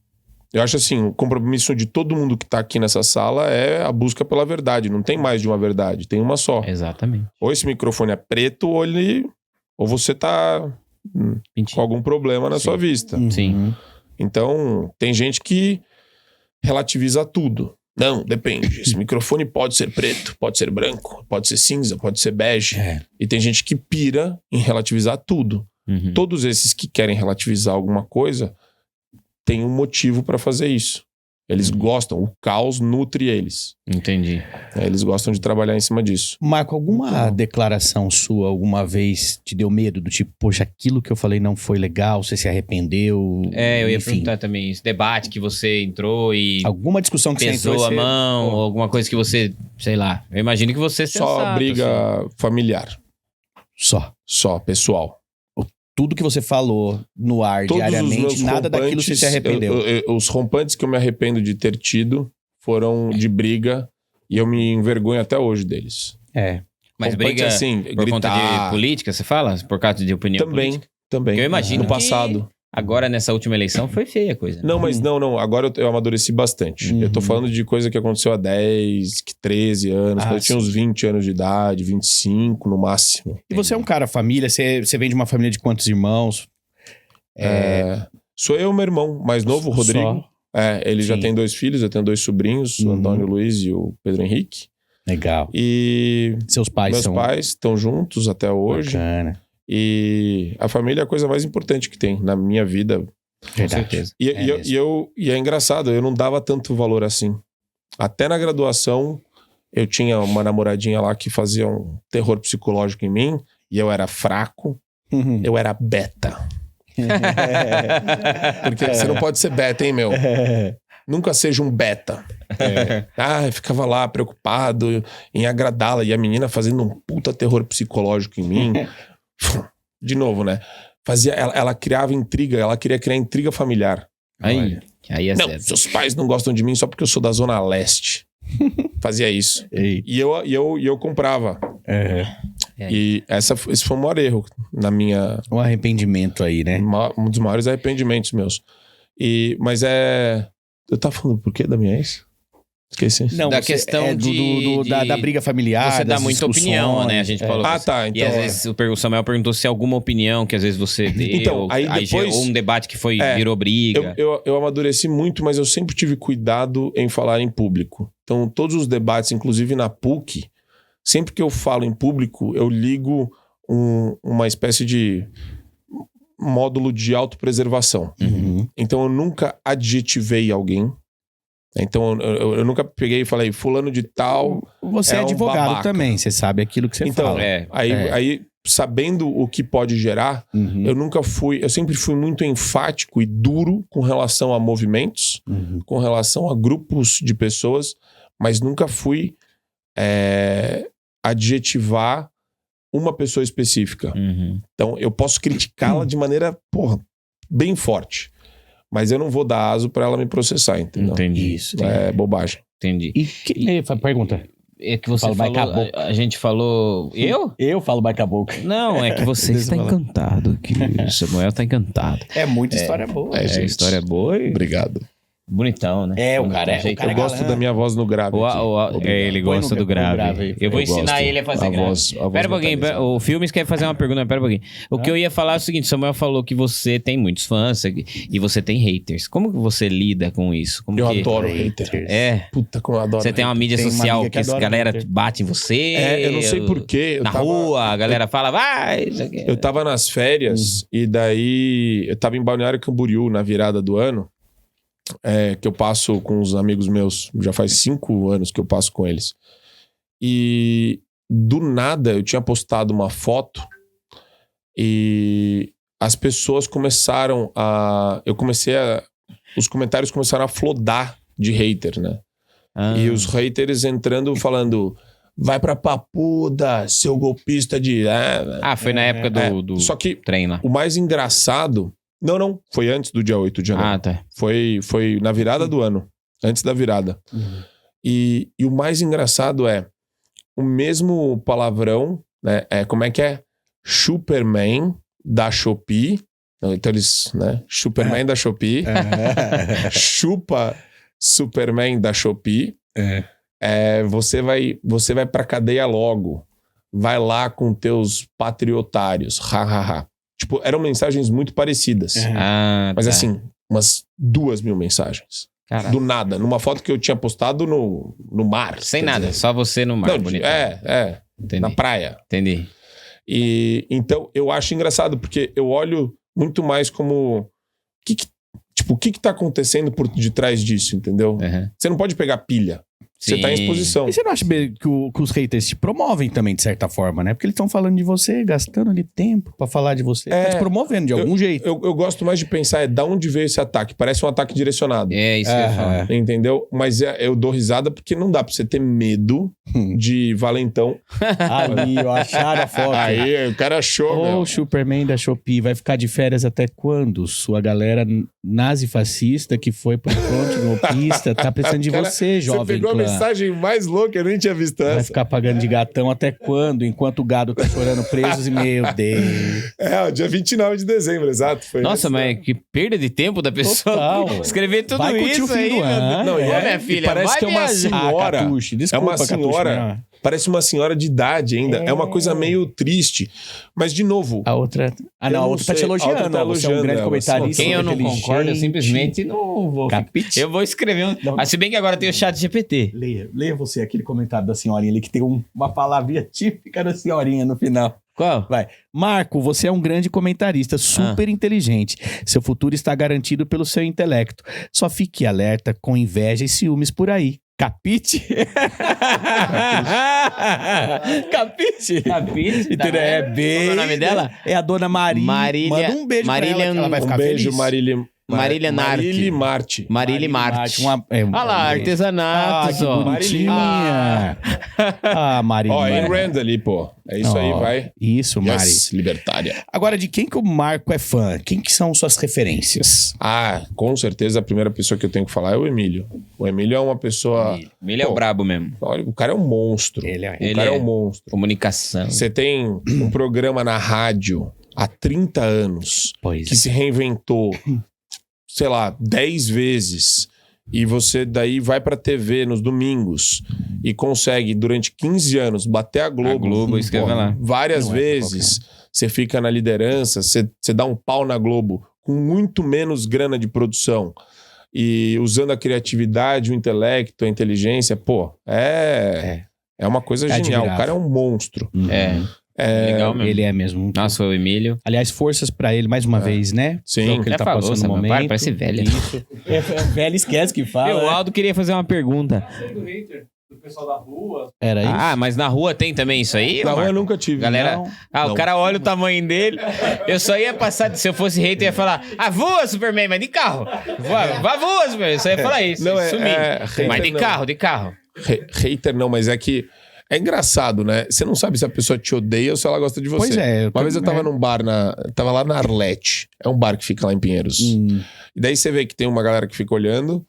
Eu acho assim, o compromisso de todo mundo que tá aqui nessa sala é a busca pela verdade. Não tem mais de uma verdade, tem uma só. Exatamente. Ou esse microfone é preto, ou você tá com algum problema na sua vista. Sim. Então, tem gente que relativiza tudo. Não, depende. Esse microfone pode ser preto, pode ser branco, pode ser cinza, pode ser bege. E tem gente que pira em relativizar tudo. Uhum. Todos esses que querem relativizar alguma coisa tem um motivo para fazer isso. Eles gostam, o caos nutre eles. Entendi. Eles gostam de trabalhar em cima disso. Marco, alguma declaração sua alguma vez te deu medo? Do tipo, poxa, aquilo que eu falei não foi legal, você se arrependeu? Eu ia perguntar também, esse debate que você entrou e... Alguma discussão que pesou você entrou a mão, ou alguma coisa que você, sei lá. Eu imagino que você... Só briga familiar. Só, pessoal. Tudo que você falou no ar diariamente, nada daquilo você se arrependeu. Os rompantes que eu me arrependo de ter tido foram de briga e eu me envergonho até hoje deles. Mas briga assim, por conta de política, você fala? Por causa de opinião política? Também. Eu imagino no passado. Agora, nessa última eleição, foi feia a coisa. Né? Não, mas não. Agora eu amadureci bastante. Eu tô falando de coisa que aconteceu há 10, 13 anos. Quando eu tinha uns 20 anos de idade, 25 no máximo. E você é um cara família? Você vem de uma família de quantos irmãos? Sou eu e meu irmão mais novo, o Rodrigo. Ele já tem 2 filhos, eu tenho 2 sobrinhos, o Antônio Luiz e o Pedro Henrique. Legal. E seus pais meus pais estão juntos até hoje. Bacana. E a família é a coisa mais importante que tem na minha vida. Com certeza. E é engraçado, eu não dava tanto valor assim. Até na graduação, eu tinha uma namoradinha lá que fazia um terror psicológico em mim, e eu era fraco, eu era beta. Porque você não pode ser beta, hein, meu? Nunca seja um beta. Eu ficava lá preocupado em agradá-la, e a menina fazendo um puta terror psicológico em mim. De novo, né? Ela criava intriga, ela queria criar intriga familiar. Aí é não, certo. seus pais não gostam de mim só porque eu sou da Zona Leste. Fazia isso. E eu comprava. E esse foi o maior erro na minha... Um arrependimento aí, né? Um dos maiores arrependimentos meus. Mas eu tava falando por quê da minha ex? Esqueci. Não, da questão da briga familiar. Você dá muita opinião, né? A gente falou. Tá. Então, e às vezes o Samuel perguntou se alguma opinião que às vezes você deu. Então, aí depois, ou um debate que virou briga. Eu amadureci muito, mas eu sempre tive cuidado em falar em público. Então, todos os debates, inclusive na PUC, sempre que eu falo em público, eu ligo uma espécie de módulo de autopreservação. Então, eu nunca adjetivei alguém. Então, eu nunca peguei e falei, fulano de tal. Você é advogado também, você sabe aquilo que você fala. Aí, sabendo o que pode gerar, eu sempre fui muito enfático e duro com relação a movimentos, com relação a grupos de pessoas, mas nunca fui adjetivar uma pessoa específica. Então, eu posso criticá-la de maneira, bem forte. Mas eu não vou dar aso pra ela me processar, entendeu? Entendi. Isso. É bobagem. Entendi. Pergunta. É que você falou... A gente falou... Eu? Eu falo by caboclo. Não, é que você está encantado. Que o Samuel está encantado. É muita história boa. Gente. História boa e... Obrigado. Bonitão, né? O cara é Eu gosto da minha voz no grave. Ele gosta do grave. Eu vou ensinar ele a fazer grave. Pera um pouquinho, o Filmes quer fazer uma pergunta, pera um pouquinho. O que eu ia falar é o seguinte, Samuel falou que você tem muitos fãs e você tem haters. Como que você lida com isso? Eu adoro haters. Puta, como eu adoro. Você tem uma mídia social que a galera bate em você. Eu não sei porquê. Na rua, a galera fala, vai... Eu tava nas férias e daí eu tava em Balneário Camboriú na virada do ano. Que eu passo com os amigos meus, já faz 5 anos que eu passo com eles. E do nada eu tinha postado uma foto e as pessoas começaram os comentários começaram a flodar de hater, né? E os haters entrando falando, vai pra papuda, seu golpista de... foi na época do Só que trem lá. O mais engraçado Não. Foi antes do dia 8 de janeiro. Ah, tá. Foi na virada do ano. Antes da virada. E o mais engraçado é o mesmo palavrão, né? Como é que é? Superman da Shopee. Então eles, né? Superman da Shopee. Chupa Superman da Shopee. Você vai pra cadeia logo. Vai lá com teus patriotários. Tipo, eram mensagens muito parecidas. Mas assim, umas 2.000 mensagens. Caraca. Do nada. Numa foto que eu tinha postado no mar. Sem nada, só você no mar. Não, bonito. Entendi. Na praia. Entendi. E então eu acho engraçado, porque eu olho muito mais como... o que tá acontecendo por detrás disso, entendeu? Você não pode pegar pilha. Você tá em exposição. E você não acha que os haters te promovem também, de certa forma, né? Porque eles estão falando de você, gastando ali tempo pra falar de você. Tá te promovendo de algum jeito. Eu gosto mais de pensar, da onde veio esse ataque? Parece um ataque direcionado. É isso que eu ia falar. Entendeu? Mas eu dou risada porque não dá pra você ter medo de valentão. Ali, ó, acharam a foto. Aí, o cara achou, O Superman da Shopee vai ficar de férias até quando? Sua galera nazi-fascista que foi pro fronte golpista tá precisando de você, jovem Você pegou a mensagem mais louca, eu nem tinha visto essa. Vai ficar pagando de gatão até quando? Enquanto o gado tá chorando presos e meu Deus. O dia 29 de dezembro, exato. Foi Nossa, mas que perda de tempo da pessoa. Total. Escrever tudo Vai curtir isso o fim aí, do meu Deus. ano. Não, É, minha filha, parece vai que é uma viajar. senhora. Catuche, desculpa, uma senhora. Parece uma senhora de idade ainda. É uma coisa meio triste. Mas, de novo... A outra... Ah, não, a outra tá te elogiando. A outra tá Você é um elogiando grande ela. comentarista. Quem eu não inteligente. concordo, eu simplesmente não vou. Capite? Eu vou escrever um. Não. Mas se bem que agora tem o chat GPT. Leia você aquele comentário da senhorinha ali que tem uma palavrinha típica da senhorinha no final. Qual? Vai. Marco, você é um grande comentarista, super inteligente. Seu futuro está garantido pelo seu intelecto. Só fique alerta com inveja e ciúmes por aí. Capite? Capite? Capite? Entendeu? É bem... Qual é o nome dela? É a dona Marília. Marília- Manda um beijo Marília- pra ela, que ela vai Um ficar beijo, feliz. Marília Narte. Marília Marte. Marília Marte. Olha Olha lá, artesanatos, que ó. bonitinha. Marília. Ó, Ayn Rand ali, pô. É isso aí, vai. Isso, Mari. Yes, libertária. Agora, de quem que o Marco é fã? Quem que são suas referências? Com certeza a primeira pessoa que eu tenho que falar é o Emílio. O Emílio é uma pessoa... Ele é o brabo mesmo. Olha, o cara é um monstro. Ele é. O cara é um monstro. Comunicação. Você tem um programa na rádio há 30 anos Pois que se reinventou, sei lá, 10 vezes. E você daí vai pra TV nos domingos e consegue, durante 15 anos, bater a Globo. A Globo, isso que eu ia falar. Várias Não é vezes. Você fica na liderança, você dá um pau na Globo com muito menos grana de produção. E usando a criatividade, o intelecto, a inteligência, pô, é uma coisa genial. admirável. O cara é um monstro. Legal mesmo. Ele é mesmo. Nossa, o Emílio. Aliás, forças pra ele mais uma vez, né? Sim. Pelo que ele Já tá falou, passando no sabe? momento. Parece velha. Isso. Velho esquece que fala. O Aldo queria fazer uma pergunta. Do pessoal da rua. Era isso? Ah, mas na rua tem também isso aí? Na ô rua eu Marco? nunca tive. Galera, Não. o cara olha o tamanho dele. Eu só ia passar, se eu fosse hater, eu ia falar: voa, Superman, mas de carro. Voa, Superman. Eu só ia falar isso. Não, sumir. hater Mas de não. carro, de carro. Hater não, mas é que é engraçado, né? Você não sabe se a pessoa te odeia ou se ela gosta de você. Pois é. Uma vez eu tava num bar tava lá na Arlete. É um bar que fica lá em Pinheiros. E daí você vê que tem uma galera que fica olhando.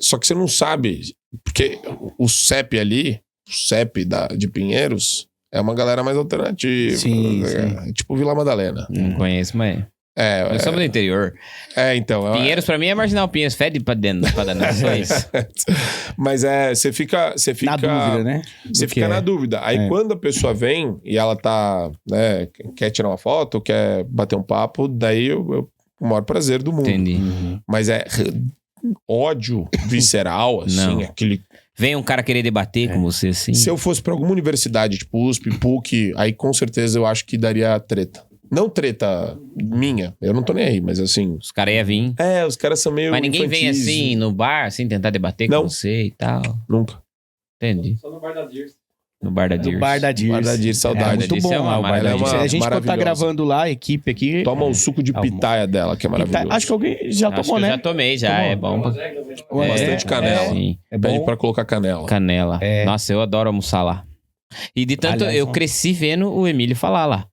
Só que você não sabe. Porque o CEP ali, o CEP de Pinheiros, é uma galera mais alternativa. Sim, Tipo Vila Madalena. Não conheço, mas. Nós somos do interior. Então. Pinheiros, pra mim, é marginal. Pinheiros fede pra dentro, pra danar. Só isso. Mas você fica. Na dúvida, né? Você fica na dúvida. Aí quando a pessoa vem e ela tá, né, quer tirar uma foto, quer bater um papo, daí eu o maior prazer do mundo. Entendi. Mas ódio visceral, assim, Não. aquele... Vem um cara querer debater com você, assim. Se eu fosse pra alguma universidade, tipo USP, PUC, aí com certeza eu acho que daria treta. Não treta minha, eu não tô nem aí, mas assim... Os caras iam vir. Os caras são meio Mas ninguém vem infantis. assim no bar, assim, tentar debater Não. com você e tal. Nunca. Entendi. Só no bar da Dirce. No bar da Do Dirce. Bar da Dirce. Bar da Dirce, saudade. É muito Dirce bom é uma lá, o Bar da maravilha. Dirce. A gente quando tá Maravilhosa. gravando lá, a equipe aqui... Toma o suco de pitaia dela, que é maravilhoso. Acho que alguém já Acho tomou, que eu né? já tomei, já. É bom. Bastante canela. Sim. É Pede bom. pra colocar canela. Canela. Nossa, eu adoro almoçar lá. E de tanto, Aliás, eu cresci vendo o Emílio falar lá.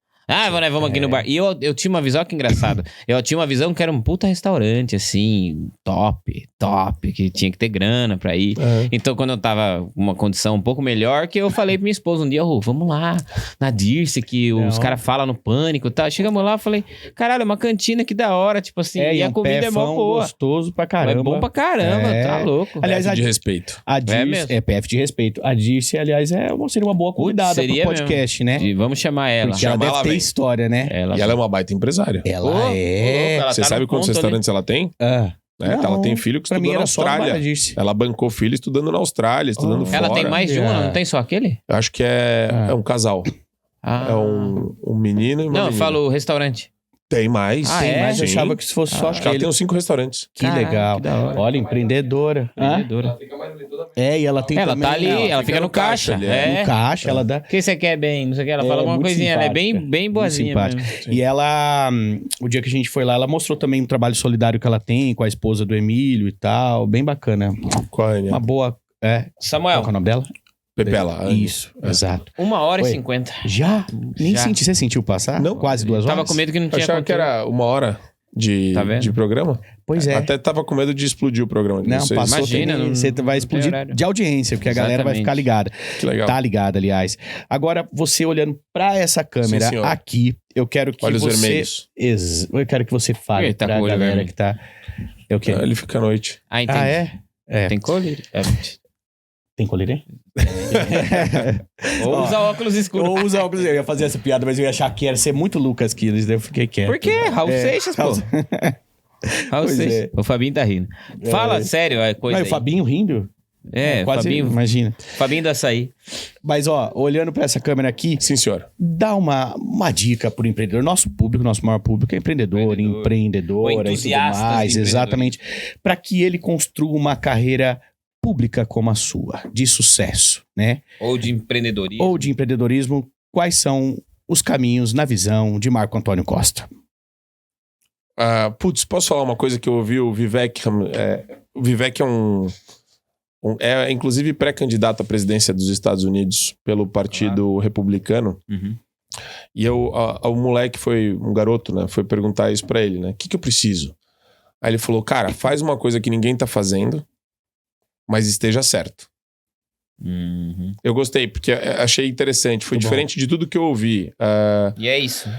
Vamos aqui no bar. E eu tinha uma visão, que engraçado. Eu tinha uma visão que era um puta restaurante, assim, top, que tinha que ter grana pra ir. Então, quando eu tava com uma condição um pouco melhor, que eu falei pra minha esposa um dia, vamos lá, na Dirce, que os caras falam no Pânico e tal. Chegamos lá, eu falei, caralho, é uma cantina que da hora, tipo assim, e a comida é mó boa. Gostoso pra caramba. É bom pra caramba, tá louco. Aliás, PF de respeito. A Dirce, PF de respeito. A Dirce, aliás, seria uma boa convidada pro podcast, mesmo. né? Vamos chamar ela. Porque ela deve ter história, né? E ela é uma baita empresária. Ela é. Você sabe quantos restaurantes ela tem? Ela tem filho que estudou na Austrália. Ela bancou filho estudando na Austrália, estudando fora. Ela tem mais de uma, não tem só aquele? Eu acho que é um casal. É um menino e uma menina. Não, eu falo restaurante. Tem mais. Tem mais. Eu achava que se fosse só acho que ela tem uns 5 restaurantes. Que legal. Que da hora. Olha, empreendedora. Ela fica mais bonita toda vez. E ela tem Ela também... tá ali, ela fica no caixa. No caixa, ela dá... O que você quer bem? Não sei o que. Ela fala alguma coisinha. Ela é bem boazinha mesmo. E ela, o dia que a gente foi lá, ela mostrou também um trabalho solidário que ela tem com a esposa do Emílio e tal. Bem bacana. Qual é? Uma boa... Samuel. Qual é o nome dela? Pepela. Isso, exato. 1h50. Já? Nem senti. Você sentiu passar? Não. Quase 2 horas? Tava com medo que não tinha Achava que era 1 hora de programa. Pois é. Até tava com medo de explodir o programa. Não, passou. Imagina, você vai explodir de audiência, porque a galera vai ficar ligada. Que legal. Tá ligada, aliás. Agora, você olhando pra essa câmera aqui, eu quero que Olhos você... vermelhos. Eu quero que você fale Ele tá pra com o olho galera vermelho. que tá... É o quê? Ele fica à noite. Entendi. É? Tem colírio. Tem colírio? Ou usa óculos escuros. Ou usa óculos. Eu ia fazer essa piada, mas eu ia achar que ia ser muito Lucas Quiles, daí eu fiquei quieto. Por quê? Raul Seixas, pô. Raul Seixas. O Fabinho tá rindo. Fala sério a coisa Mas aí. o Fabinho rindo? Quase Fabinho, imagina. Fabinho do Açaí. Mas, olhando pra essa câmera aqui... Sim, senhor. Dá uma dica pro empreendedor. Nosso maior público é empreendedor, empreendedora e tudo mais. Exatamente. Para que ele construa uma carreira pública como a sua, de sucesso, né? Ou de empreendedorismo. Quais são os caminhos na visão de Marco Antônio Costa? Posso falar uma coisa que eu ouvi? O Vivek é inclusive pré-candidato à presidência dos Estados Unidos pelo Partido Republicano. Uhum. E o moleque um garoto, né? Foi perguntar isso pra ele, né? O que eu preciso? Aí ele falou, cara, faz uma coisa que ninguém tá fazendo, mas esteja certo. Uhum. Eu gostei, porque achei interessante. Foi diferente de tudo que eu ouvi. E é isso.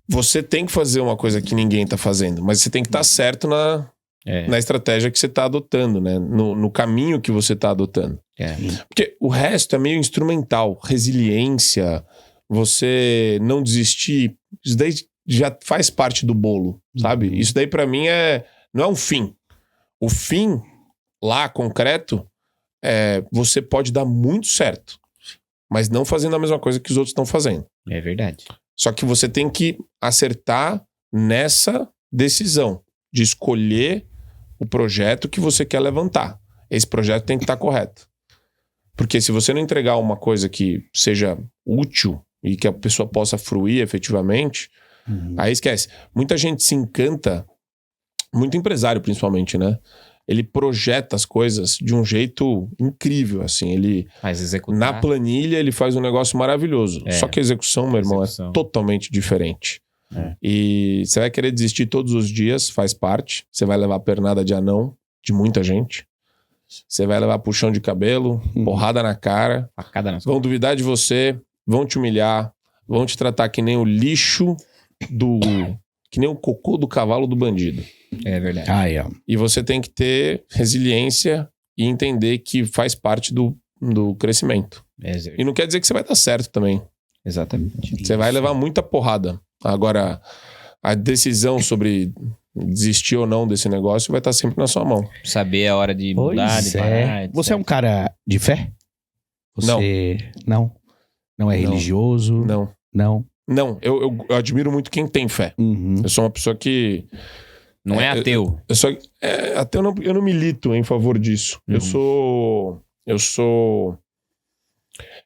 Você tem que fazer uma coisa que ninguém tá fazendo, mas você tem que estar certo na estratégia que você tá adotando, né? No caminho que você tá adotando. Porque o resto é meio instrumental. Resiliência, você não desistir, isso daí já faz parte do bolo, sabe? Isso daí pra mim não é um fim. O fim, lá, concreto, você pode dar muito certo, mas não fazendo a mesma coisa que os outros estão fazendo. É verdade. Só que você tem que acertar nessa decisão de escolher o projeto que você quer levantar. Esse projeto tem que estar correto. Porque se você não entregar uma coisa que seja útil e que a pessoa possa fruir efetivamente, aí esquece. Muita gente se encanta, muito empresário principalmente, né? Ele projeta as coisas de um jeito incrível, assim. Ele, na planilha, ele faz um negócio maravilhoso. Só que a execução, meu irmão, é totalmente diferente. E você vai querer desistir todos os dias, faz parte. Você vai levar pernada de anão de muita gente. Você vai levar puxão de cabelo, porrada na cara. Vão duvidar de você, vão te humilhar, vão te tratar que nem o lixo que nem o cocô do cavalo do bandido. É verdade. E você tem que ter resiliência e entender que faz parte do crescimento. E não quer dizer que você vai dar certo também. Exatamente. Você vai levar muita porrada. Agora, a decisão sobre desistir ou não desse negócio vai estar sempre na sua mão. Saber a hora de mudar, de parar, etc. Você é um cara de fé? Você... Não. Não é religioso? Não, eu admiro muito quem tem fé. Eu sou uma pessoa que... Não é ateu. Ateu eu não milito em favor disso.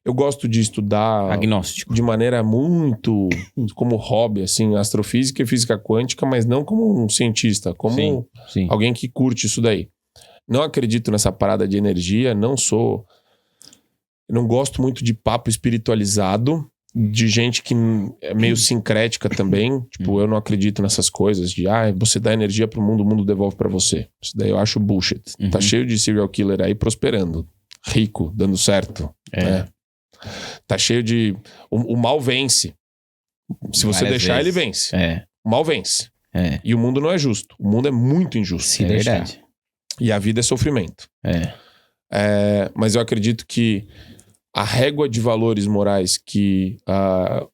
Eu gosto de estudar... Agnóstico. De maneira muito... como hobby, assim, astrofísica e física quântica, mas não como um cientista, como alguém que curte isso daí. Não acredito nessa parada de energia, não gosto muito de papo espiritualizado. de gente que é meio sincrética também. Tipo, eu não acredito nessas coisas de você dá energia pro mundo, o mundo devolve pra você. Isso daí eu acho bullshit. Tá cheio de serial killer aí prosperando, rico, dando certo. Né? Tá cheio de... O mal vence. Se você deixar, ele vence. O mal vence. E o mundo não é justo. O mundo é muito injusto. Sim, é verdade. E a vida é sofrimento. Mas eu acredito que a régua de valores morais que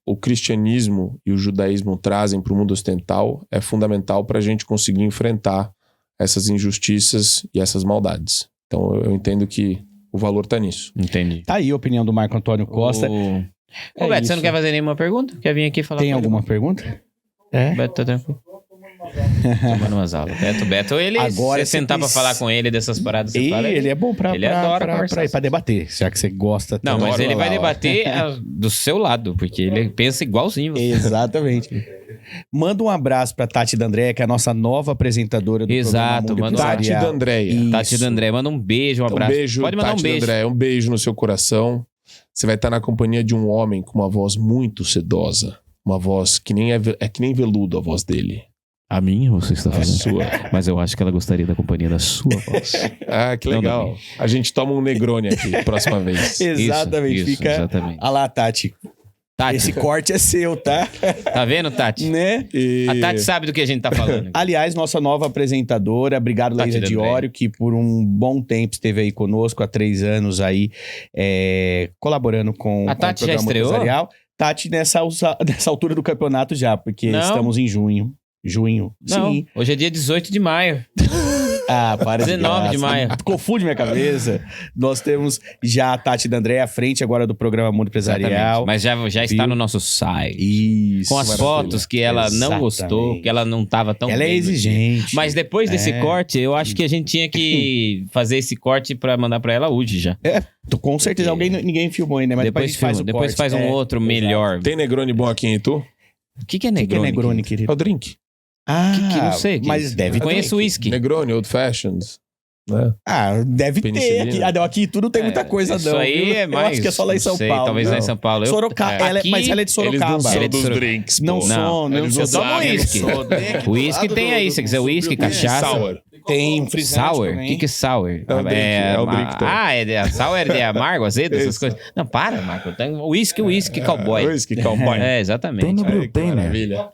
o cristianismo e o judaísmo trazem para o mundo ocidental é fundamental para a gente conseguir enfrentar essas injustiças e essas maldades. Então eu entendo que o valor tá nisso. Entendi. Tá aí a opinião do Marco Antônio Costa. Ô, Beto, você não quer fazer nenhuma pergunta? Quer vir aqui falar? Tem alguma pergunta? Beto, tá tranquilo. Tomando umas aulas. Beto, ele... Agora você sentar pra falar com ele dessas paradas, você fala... Ele é bom pra debater, já que você gosta. Não, mas ele vai debater do seu lado, porque ele pensa igualzinho você. Exatamente. Manda um abraço pra Tati D'Andrea, que é a nossa nova apresentadora do programa Mundo Empresarial. Tati D'Andrea. Tati D'Andrea, manda um beijo, um abraço. Pode mandar Tati um beijo. D'Andrea, um beijo no seu coração. Você vai estar na companhia de um homem com uma voz muito sedosa. Uma voz que nem é que nem veludo a voz dele. A minha você está falando? Sua. Mas eu acho que ela gostaria da companhia da sua voz. Que legal. A gente toma um Negroni aqui, próxima vez. Exatamente. Isso, fica... exatamente. Olha lá, Tati. Esse corte é seu, tá? Tá vendo, Tati? Né? A Tati sabe do que a gente tá falando. Aliás, nossa nova apresentadora, obrigado, Tati Leila Diório, que por um bom tempo esteve aí conosco, há 3 anos aí, colaborando com a Tati o já programa estreou? Empresarial. Tati nessa altura do campeonato já, porque estamos em junho. Não, Sim. hoje é dia 18 de maio. Para 19 de maio. Confunde minha cabeça. Nós temos já a Tati D'Andrea à frente agora do programa Mundo Empresarial. Exatamente. Mas já está no nosso site. Isso. Com as fotos que ela não gostou, que ela não estava tão Ela é exigente. Mas depois desse corte, eu acho que a gente tinha que fazer esse corte pra mandar pra ela hoje já. Com certeza ninguém filmou ainda, mas depois faz o depois corte. faz um outro melhor. Tem Negroni bom aqui em Itu? O que é Negroni? O que é Negroni, querido? É o drink. Que não sei. Mas deve ter. Conheço uísque. Negroni, Old Fashioned. Né? Deve ter. Aqui tudo não tem muita coisa, isso não. aí viu? é mais. Eu acho que é só lá em São Paulo. Talvez lá em São Paulo. Sorocaba. Mas ela é de Sorocaba. Eles não são Ela é de dos Sorocaba. drinks, Não pô. sou. Eu tomo uísque. Uísque tem aí. Se quiser uísque, cachaça. Sour. Tem frisante Sour? O também. que é sour? É o drink também. Sour é de amargo, azedo, essas coisas. Não, para, Marco. Tem uísque cowboy. Uísque cowboy. Exatamente. Tem no glúten, né? Maravilha.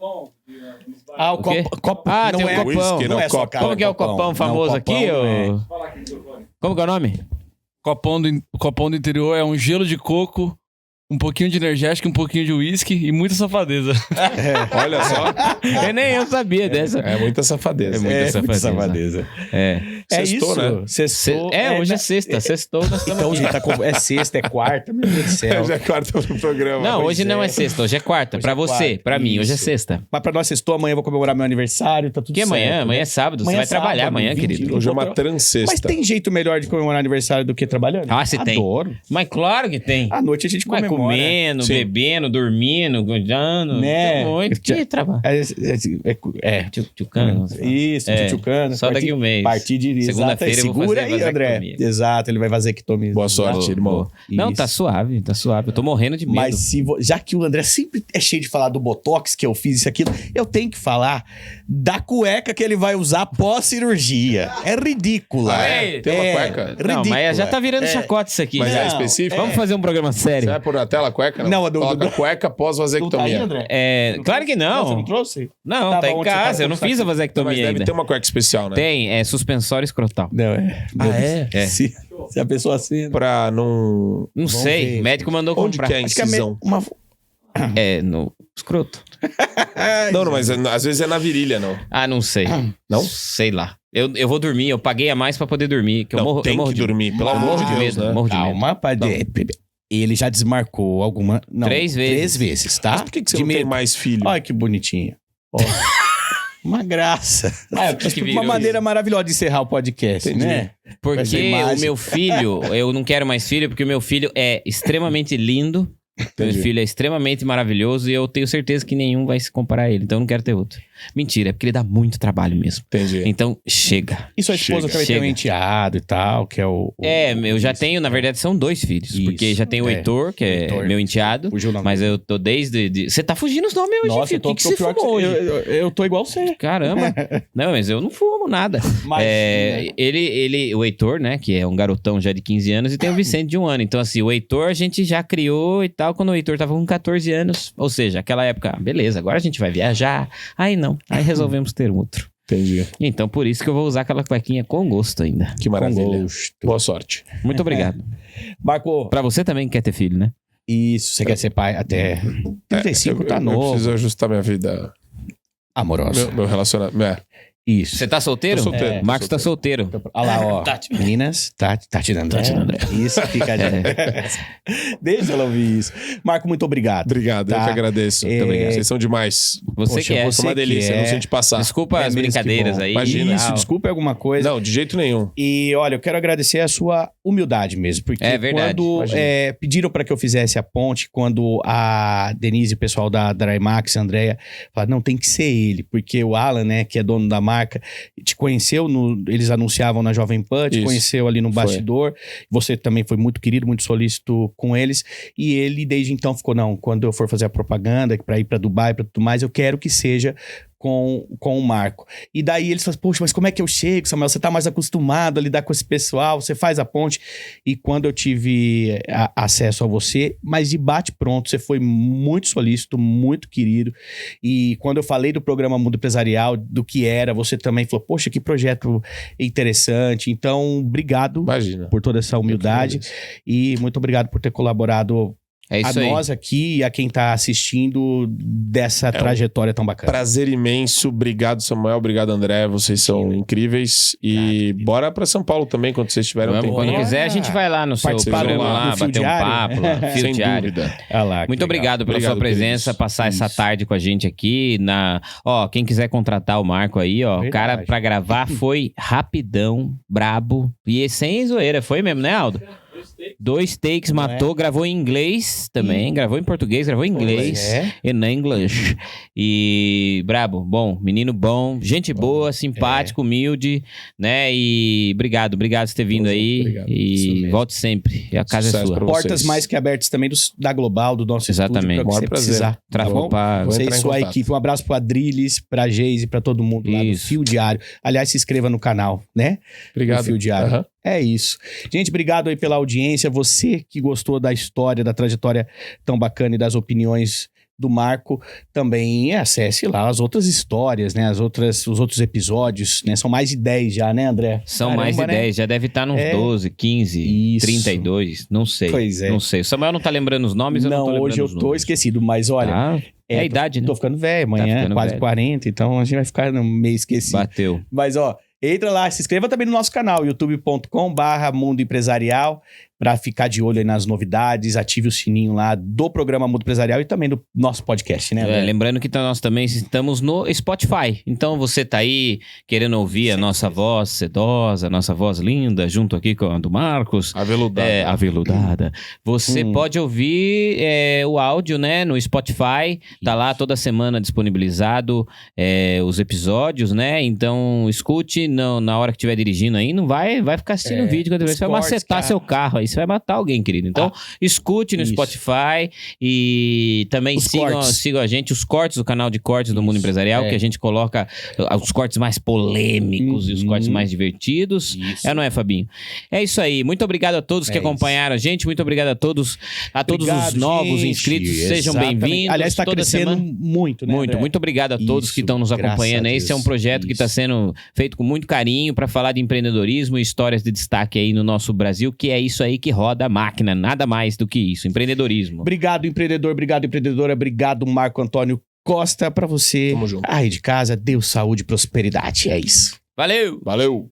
O copo. Tem não um é copão. Não é só cara, Como que é o copão famoso não, aqui? Como que é o nome? O copão do interior é um gelo de coco, um pouquinho de energético, um pouquinho de uísque e muita safadeza. Olha só. Eu sabia dessa. É muita safadeza. Muita safadeza. Sextou, isso. né? Sextou. Hoje é sexta. Sextou. Então, gente, é sexta, é quarta, meu Deus do céu. Já é quarta no programa. Não, hoje não é sexta, hoje é quarta. Pra você, pra mim, hoje é sexta. Mas pra nós sextou, amanhã eu vou comemorar meu aniversário, tá tudo Que certo. amanhã? Amanhã é sábado, você vai trabalhar amanhã, querido. Hoje é uma transexta. Mas tem jeito melhor de comemorar aniversário do que trabalhando? Você tem. Adoro. Mas claro que tem. À noite a gente Vai comemora. comendo, Sim. bebendo, dormindo, cuidando. Né? Muito. Que trabalho. Tchucano. Isso, tchutchucano. Só daqui um mês. Partir de Segunda-feira eu vou segura fazer aí, André. vasectomia. Exato, ele vai fazer vasectomia. Boa sorte, irmão. Não, Isso. tá suave. Eu tô morrendo de medo. Mas já que o André sempre é cheio de falar do Botox, que eu fiz isso e aquilo, eu tenho que falar da cueca que ele vai usar pós-cirurgia. É ridícula. Tem uma cueca? Não, Ridícula. mas já tá virando chacote isso aqui. Mas Não. é específico? Vamos fazer um programa sério. Você vai pôr na tela a cueca? Não, Coloca cueca Não tá aí, pós-vasectomia. André? Claro que Você não não. trouxe? Não, tá Tava em onde você casa. tava? Eu não fiz a Mas vasectomia deve ainda. ter uma cueca especial, né? Tem, suspensório escrotal. Não, é. É. Se a pessoa assim... Pra não... Não sei, ver. o médico mandou Onde comprar. que é a Acho que é incisão? uma... No escroto. Não, mas às vezes é na virilha, não. Não sei. Não? Sei lá. Eu vou dormir, eu paguei a mais pra poder dormir. Que eu Não, morro, tem eu morro que de dormir, pelo eu amor morro de de Deus, medo, né? morro de medo. Calma, ele já desmarcou alguma... Não, 3 vezes. 3 vezes, tá? Mas por que você De não tem medo. mais filho? Olha que bonitinho. Uma graça. O que Uma virou maneira maravilhosa de encerrar o podcast, Entendi. né? Essa Porque imagem. o meu filho, eu não quero mais filho, porque o meu filho é extremamente lindo, Meu filho é extremamente maravilhoso e eu tenho certeza que nenhum vai se comparar a ele. Então eu não quero ter outro. Mentira, é porque ele dá muito trabalho mesmo. Entendi. Então, chega. E sua esposa também tem um enteado e tal, que é o eu já tenho, na verdade, são 2 filhos. Isso, Porque já tem o Heitor, que é Heitor, meu enteado. fugiu o nome Mas eu tô desde... Você tá fugindo os nomes hoje, Nossa, filho. O que você pior fumou hoje? eu tô igual você. Caramba. Não, mas eu não fumo nada. Mas, O Heitor, né, que é um garotão já de 15 anos, e tem o Vicente de 1 ano. Então, assim, o Heitor a gente já criou e tal, quando o Heitor tava com 14 anos. Ou seja, aquela época, beleza, agora a gente vai viajar. Aí não. Aí resolvemos ter outro. Entendi. Então, por isso que eu vou usar aquela cuequinha com gosto ainda. Que maravilha. Com gosto. Boa sorte. Muito obrigado. Marco, Pra você também que quer ter filho, né? isso, você quer ser pai até 35, tá eu novo. preciso ajustar minha vida. Amorosa. Meu relacionamento. Isso. Você tá solteiro? Tô solteiro. Marcos tá solteiro. Olha lá, ó. Meninas, Tati André. Isso, fica a dica. Deixa ela ouvir isso. Marco, muito obrigado. Obrigado, eu Tá. que agradeço. É. Também. Vocês são demais. Você Poxa, que é. você Foi uma delícia, que é. não sente passar. Desculpa as mesmo, que brincadeiras bom. aí. Imagina. Isso, desculpa alguma coisa. Não, de jeito nenhum. E olha, eu quero agradecer a sua humildade mesmo, porque É verdade, quando imagina. pediram para que eu fizesse a ponte, quando a Denise, o pessoal da Drymax, a Andrea, falaram, não, tem que ser ele, porque o Alan, né, que é dono da marca, te conheceu, eles anunciavam na Jovem Pan, te Isso. conheceu ali no Foi. bastidor, você também foi muito querido, muito solícito com eles, e ele desde então ficou, não, quando eu for fazer a propaganda, para ir para Dubai, para tudo mais, eu quero que seja com o Marco. E daí eles falam, poxa, mas como é que eu chego, Samuel? Você tá mais acostumado a lidar com esse pessoal, você faz a ponte. E quando eu tive acesso a você, mas de bate pronto, você foi muito solícito, muito querido. E quando eu falei do programa Mundo Empresarial, do que era, você também falou, poxa, que projeto interessante. Então, obrigado Imagina. por toda essa humildade. E muito obrigado por ter colaborado É a isso aí. nós aqui e a quem tá assistindo dessa trajetória tão bacana. Prazer imenso. Obrigado, Samuel. Obrigado, André. Vocês são incríveis. E bora pra São Paulo também, quando vocês tiverem um Vamos, tempinho. quando quiser, a gente vai lá no seu Participar programa do- lá, do Fio bater um Diário. papo lá, Fio Sem Diário. dúvida. Olha lá, que Muito legal. obrigado pela Obrigado, sua presença, queridos. passar essa tarde com a gente aqui. Quem quiser contratar o Marco aí, ó, o cara Verdade. pra gravar foi rapidão, brabo. E sem zoeira, foi mesmo, né, Aldo? 2 takes, Não matou, gravou em inglês também, gravou em português, gravou em inglês. É. In English. E brabo, bom, menino bom, gente boa, simpático, humilde, né? E obrigado por ter vindo aí. Obrigado. Isso E mesmo. volte sempre. A casa Sucesso é sua. pra Portas vocês. mais que abertas também da Global, do nosso Exatamente. estúdio, pra Maior você prazer. precisar. Tá Travou bom? pago. Vou Você e entrar em sua contato. equipe. Um abraço pro Adriles, pra Geise, pra todo mundo lá do Isso. Fio Diário. Aliás, se inscreva no canal, né? Obrigado. Do Fio Diário. Aham. É isso. Gente, obrigado aí pela audiência. Você que gostou da história, da trajetória tão bacana e das opiniões do Marco, também acesse lá as outras histórias, né? Os outros episódios, né? São mais de 10 já, né, André? São Caramba, mais de né? 10, já deve estar nos É. 12, 15, Isso. 32, não sei. Pois é. Não sei. O Samuel não tá lembrando os nomes, eu não tô Não, lembrando hoje eu os tô números. esquecido, mas olha... Tá? É a tô- idade, né? Tô ficando velho, amanhã ficando quase velho. 40, então a gente vai ficar meio esquecido. Bateu. Mas, ó, entra lá, se inscreva também no nosso canal, youtube.com/Mundo Empresarial, para ficar de olho aí nas novidades, ative o sininho lá do programa Mundo Empresarial e também do nosso podcast, né, André? Lembrando que nós também estamos no Spotify. Então você tá aí querendo ouvir a nossa voz sedosa, a nossa voz linda, junto aqui com a do Marcos. Aveludado. Aveludada. Você pode ouvir o áudio, né, no Spotify. Tá lá toda semana disponibilizado os episódios, né? Então escute na hora que estiver dirigindo aí. Não vai ficar assistindo o vídeo. os Você vai cortes, macetar cara. seu carro aí. Você vai matar alguém, querido. Então escute no isso. Spotify e também Os cortes. sigam a gente. Os cortes, o canal de cortes do Mundo Empresarial, que a gente coloca os cortes mais polêmicos e os cortes mais divertidos. Isso. Não é, Fabinho? É isso aí. Muito obrigado a todos que É acompanharam a gente. Muito obrigado a todos Obrigado, os novos gente. inscritos. Sejam Exatamente. bem-vindos. Aliás, está Toda crescendo semana. muito, né, André? Muito obrigado a todos Isso, que estão nos graças acompanhando. a Esse é um Deus. projeto que está Isso. sendo feito com muito carinho para falar de empreendedorismo e histórias de destaque aí no nosso Brasil, que é isso aí que roda a máquina, nada mais do que isso, empreendedorismo. Obrigado, empreendedor. Obrigado, empreendedora. Obrigado, Marco Antônio Costa. Pra você Tamo junto. aí de casa, Deus, saúde e prosperidade. É isso. Valeu! Valeu.